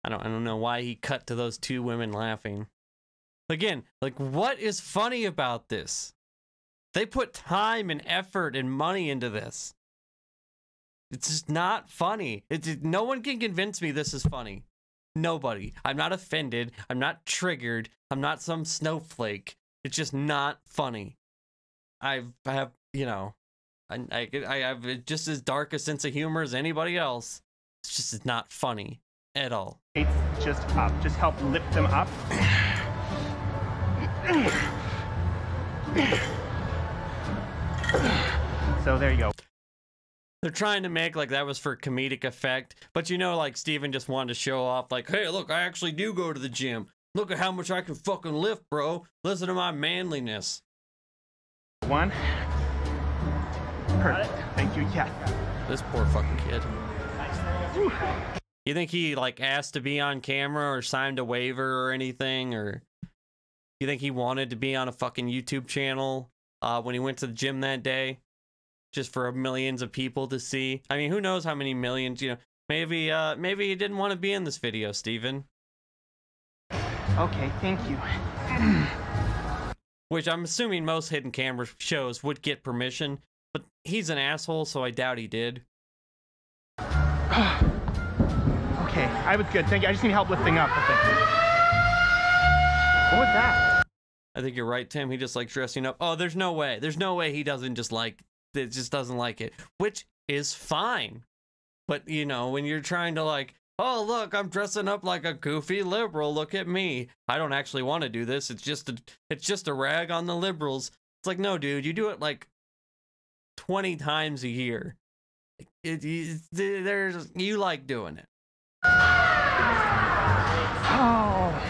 A: I don't know why he cut to those two women laughing. Again, like, what is funny about this? They put time and effort and money into this. It's just not funny. No one can convince me this is funny. Nobody. I'm not offended. I'm not triggered. I'm not some snowflake. It's just not funny. I have, you know, I have just as dark a sense of humor as anybody else. It's just not funny at all.
B: It's just up. Just help lift them up. So there you go.
A: They're trying to make like that was for comedic effect, but you know, like Steven just wanted to show off, like, hey, look, I actually do go to the gym. Look at how much I can fucking lift, bro. Listen to my manliness.
B: One. Perfect. Thank you. Yeah.
A: This poor fucking kid. You think he like asked to be on camera or signed a waiver or anything, or you think he wanted to be on a fucking YouTube channel when he went to the gym that day? Just for millions of people to see. I mean, who knows how many millions, you know. Maybe he didn't want to be in this video, Steven.
B: Okay, thank you.
A: Which I'm assuming most hidden camera shows would get permission, but he's an asshole, so I doubt he did.
B: Okay, I was good. Thank you. I just need help lifting up. What was that?
A: I think you're right, Tim. He just likes dressing up. Oh, there's no way. There's no way he doesn't just like it, just doesn't like it, which is fine. But you know, when you're trying to like, oh look, I'm dressing up like a goofy liberal, look at me, I don't actually want to do this, it's just a rag on the liberals. It's like, no dude, you do it like 20 times a year. You like doing it.
B: Oh,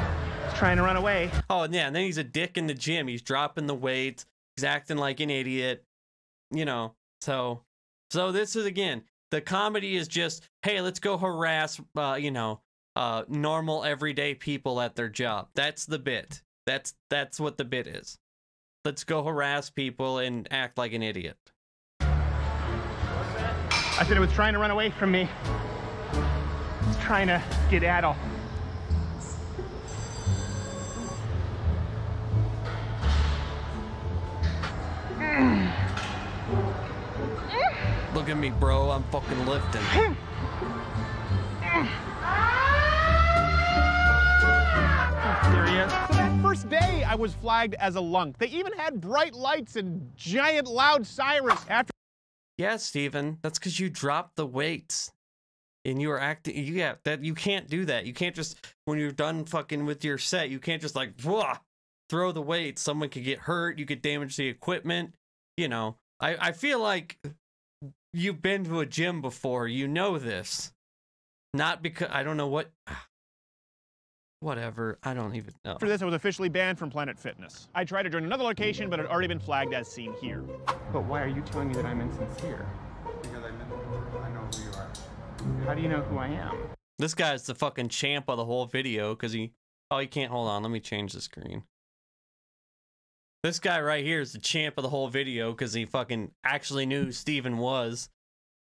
B: he's trying to run away.
A: Oh yeah, and then he's a dick in the gym. He's dropping the weight, he's acting like an idiot. You know, so this is, again, the comedy is just, hey, let's go harass, you know, normal everyday people at their job. That's the bit. That's what the bit is. Let's go harass people and act like an idiot.
B: I said it was trying to run away from me. It's trying to skedaddle.
A: Look at me, bro. I'm fucking lifting.
B: Serious?
D: That first day, I was flagged as a lunk. They even had bright lights and giant loud sirens after.
A: Yeah, Steven, that's because you dropped the weights. And you were acting, yeah, that you can't do that. You can't just, when you're done fucking with your set, you can't just like, throw the weights. Someone could get hurt. You could damage the equipment. You know, I feel like you've been to a gym before. You know this. Not because, I don't know what, whatever. I don't even know.
D: After this, I was officially banned from Planet Fitness. I tried to join another location, but had already been flagged as seen here.
B: But why are you telling me that I'm insincere?
F: Because I know who you are.
B: How do you know who I am?
A: This guy's the fucking champ of the whole video because he can't, hold on, let me change the screen. This guy right here is the champ of the whole video because he fucking actually knew who Steven was.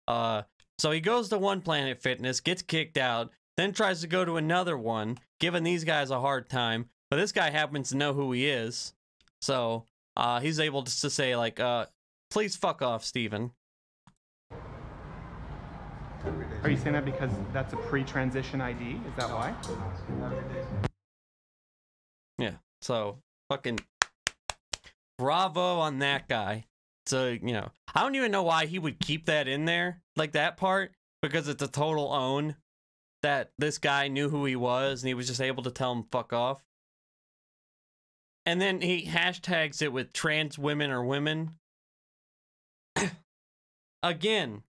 A: So he goes to one Planet Fitness, gets kicked out, then tries to go to another one, giving these guys a hard time. But this guy happens to know who he is. So he's able to say like, please fuck off, Steven.
B: Are you saying that because that's a pre-transition ID? Is that why?
A: Yeah, so fucking bravo on that guy. So, you know, I don't even know why he would keep that in there, like that part, because it's a total own that this guy knew who he was and he was just able to tell him fuck off. And then he hashtags it with trans women or women. Again,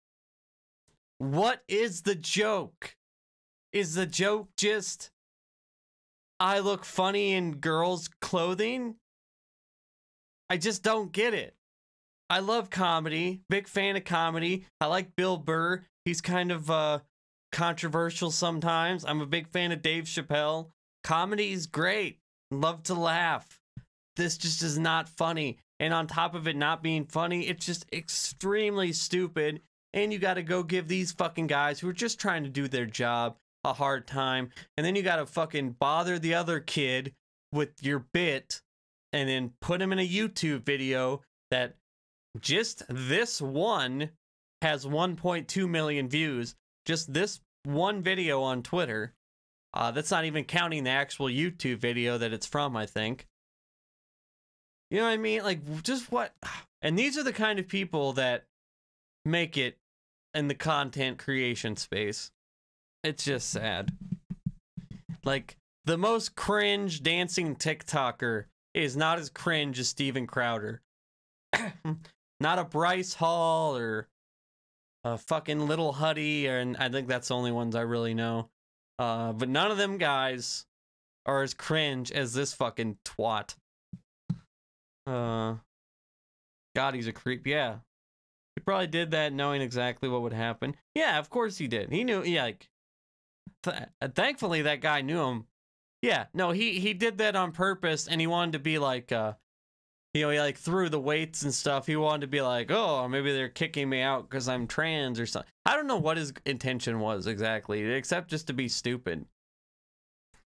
A: what is the joke? Is the joke just, I look funny in girls' clothing? I just don't get it. I love comedy, big fan of comedy. I like Bill Burr. He's kind of controversial sometimes. I'm a big fan of Dave Chappelle. Comedy is great. Love to laugh. This just is not funny. And on top of it not being funny, it's just extremely stupid. And you got to go give these fucking guys who are just trying to do their job a hard time. And then you got to fucking bother the other kid with your bit and then put him in a YouTube video that just this one has 1.2 million views. Just this one video on Twitter. That's not even counting the actual YouTube video that it's from, I think. You know what I mean? Like, just what? And these are the kind of people that make it in the content creation space. It's just sad. Like, the most cringe dancing TikToker is not as cringe as Steven Crowder. Not a Bryce Hall or a fucking Little Huddy, and I think that's the only ones I really know. But none of them guys are as cringe as this fucking twat. God, he's a creep. Yeah. He probably did that knowing exactly what would happen. Yeah, of course he did. He knew, yeah, like, thankfully that guy knew him. Yeah, no, he did that on purpose, and he wanted to be like, you know, he like threw the weights and stuff. He wanted to be like, oh, maybe they're kicking me out because I'm trans or something. I don't know what his intention was exactly, except just to be stupid.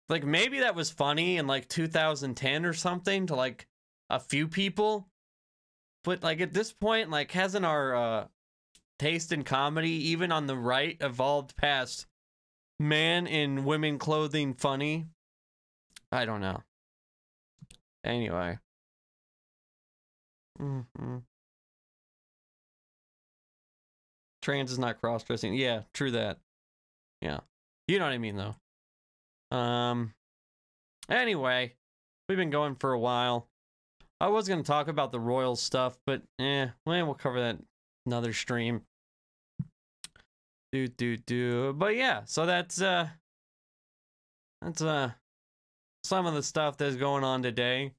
A: Like, maybe that was funny in like 2010 or something to like a few people. But like at this point, like, hasn't our taste in comedy, even on the right, evolved past man in women clothing funny? I don't know. Anyway. Trans is not cross-dressing. Yeah, true that. Yeah. You know what I mean, though. Anyway, we've been going for a while. I was going to talk about the Royals stuff, but we'll cover that another stream. But yeah, so that's some of the stuff that's going on today.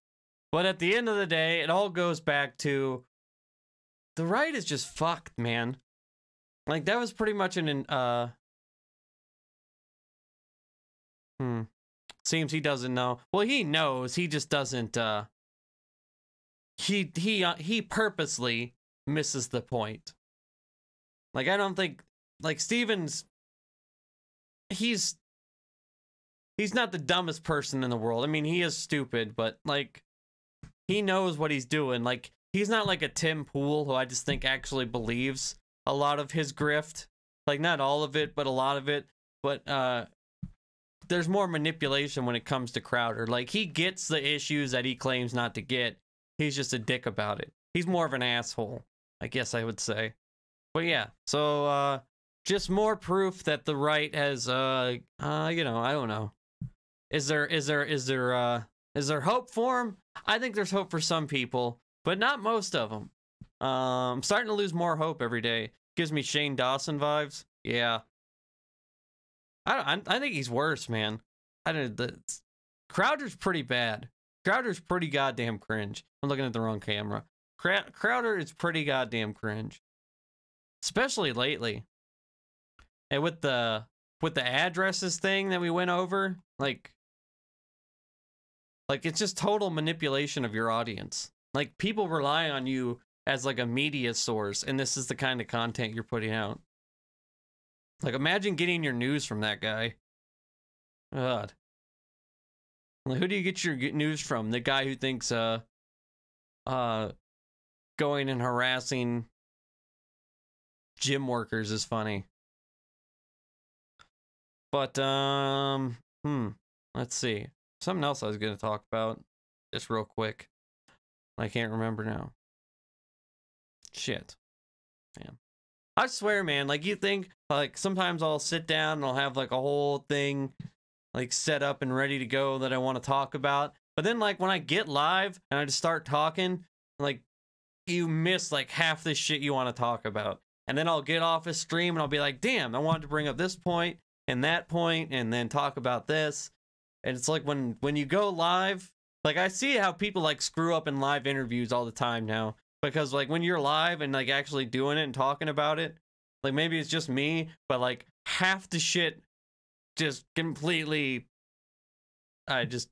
A: But at the end of the day, it all goes back to the right is just fucked, man. Like, that was pretty much seems he doesn't know. Well, he knows, he just doesn't he purposely misses the point. Like, I don't think, like, Steven's, he's not the dumbest person in the world. I mean, he is stupid, but like, he knows what he's doing. Like, he's not like a Tim Pool, who I just think actually believes a lot of his grift. Like, not all of it, but a lot of it. But there's more manipulation when it comes to Crowder. Like, he gets the issues that he claims not to get. He's just a dick about it. He's more of an asshole, I guess I would say. But yeah, so just more proof that the right has you know, I don't know. Is there hope for him? I think there's hope for some people, but not most of them. I'm starting to lose more hope every day. Gives me Shane Dawson vibes. Yeah. I think he's worse, man. Crowder's pretty bad. Crowder's pretty goddamn cringe. I'm looking at the wrong camera. Crowder is pretty goddamn cringe. Especially lately. And with the addresses thing that we went over, like it's just total manipulation of your audience. Like, people rely on you as like a media source, and this is the kind of content you're putting out. Like, imagine getting your news from that guy. God. Like, who do you get your news from? The guy who thinks going and harassing gym workers is funny. But let's see. Something else I was going to talk about just real quick. I can't remember now. Shit. Man. I swear, man, like, you think, like, sometimes I'll sit down and I'll have like a whole thing like set up and ready to go that I want to talk about. But then, like, when I get live and I just start talking, like, you miss like half the shit you want to talk about. And then I'll get off a stream and I'll be like, damn, I wanted to bring up this point and that point and then talk about this. And it's like when you go live, like, I see how people like screw up in live interviews all the time now. Because like when you're live and like actually doing it and talking about it, like, maybe it's just me, but like half the shit just completely, I just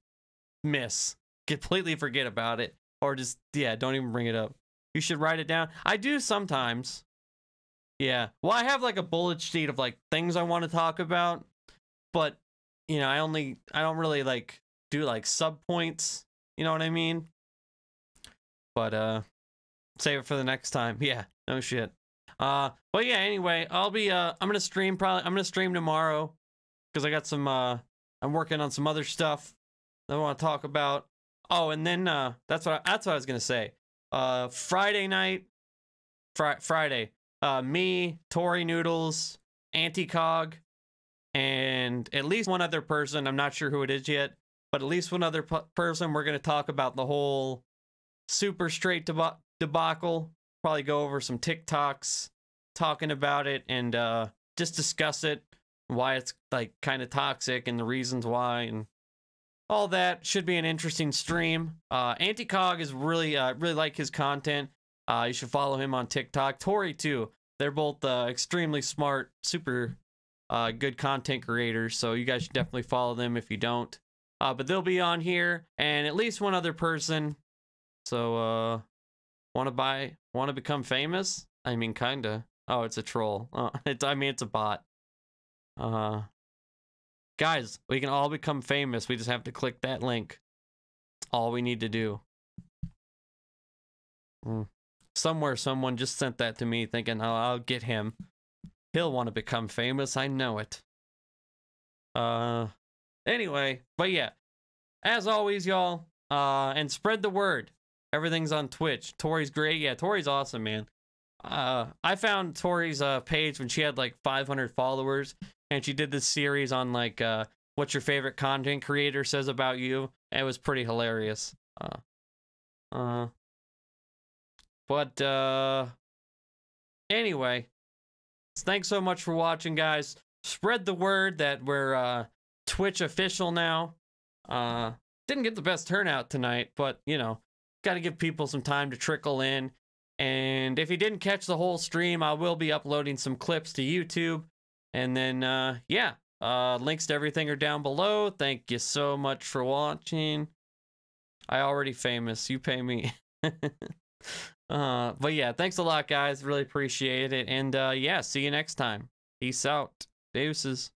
A: miss, completely forget about it, or just, yeah, don't even bring it up. You should write it down. I do sometimes. Yeah. Well, I have like a bullet sheet of like things I want to talk about, but you know, I don't really like do like sub points. You know what I mean? But save it for the next time. Yeah. No shit. But yeah, anyway, I'll be I'm gonna stream tomorrow because I got some I'm working on some other stuff that I want to talk about. Oh, and then that's what I was gonna say. Friday night, Friday. Me, Tori Noodles, Anti-Cog, and at least one other person. I'm not sure who it is yet, but at least one other person. We're gonna talk about the whole super straight debacle. Probably go over some TikToks, talking about it, and just discuss it, why it's like kind of toxic, and the reasons why, and all that. Should be an interesting stream. Anti-Cog is really like his content. You should follow him on TikTok. Tori too. They're both extremely smart, super good content creators. So you guys should definitely follow them if you don't. But they'll be on here, and at least one other person. So want to become famous? I mean, kinda. Oh, it's a troll. It's a bot. Guys, we can all become famous. We just have to click that link. All we need to do. Somewhere someone just sent that to me thinking, oh, I'll get him. He'll want to become famous. I know it. Anyway, but yeah. As always, y'all. And spread the word. Everything's on Twitch. Tori's great. Yeah, Tori's awesome, man. I found Tori's page when she had like 500 followers, and she did this series on like what your favorite content creator says about you. And it was pretty hilarious. But anyway, thanks so much for watching, guys. Spread the word that we're Twitch official now. Didn't get the best turnout tonight, but you know, got to give people some time to trickle in. And if you didn't catch the whole stream, I will be uploading some clips to YouTube. And then, yeah, links to everything are down below. Thank you so much for watching. I already famous. You pay me. But yeah, thanks a lot, guys. Really appreciate it. And yeah, see you next time. Peace out. Deuces.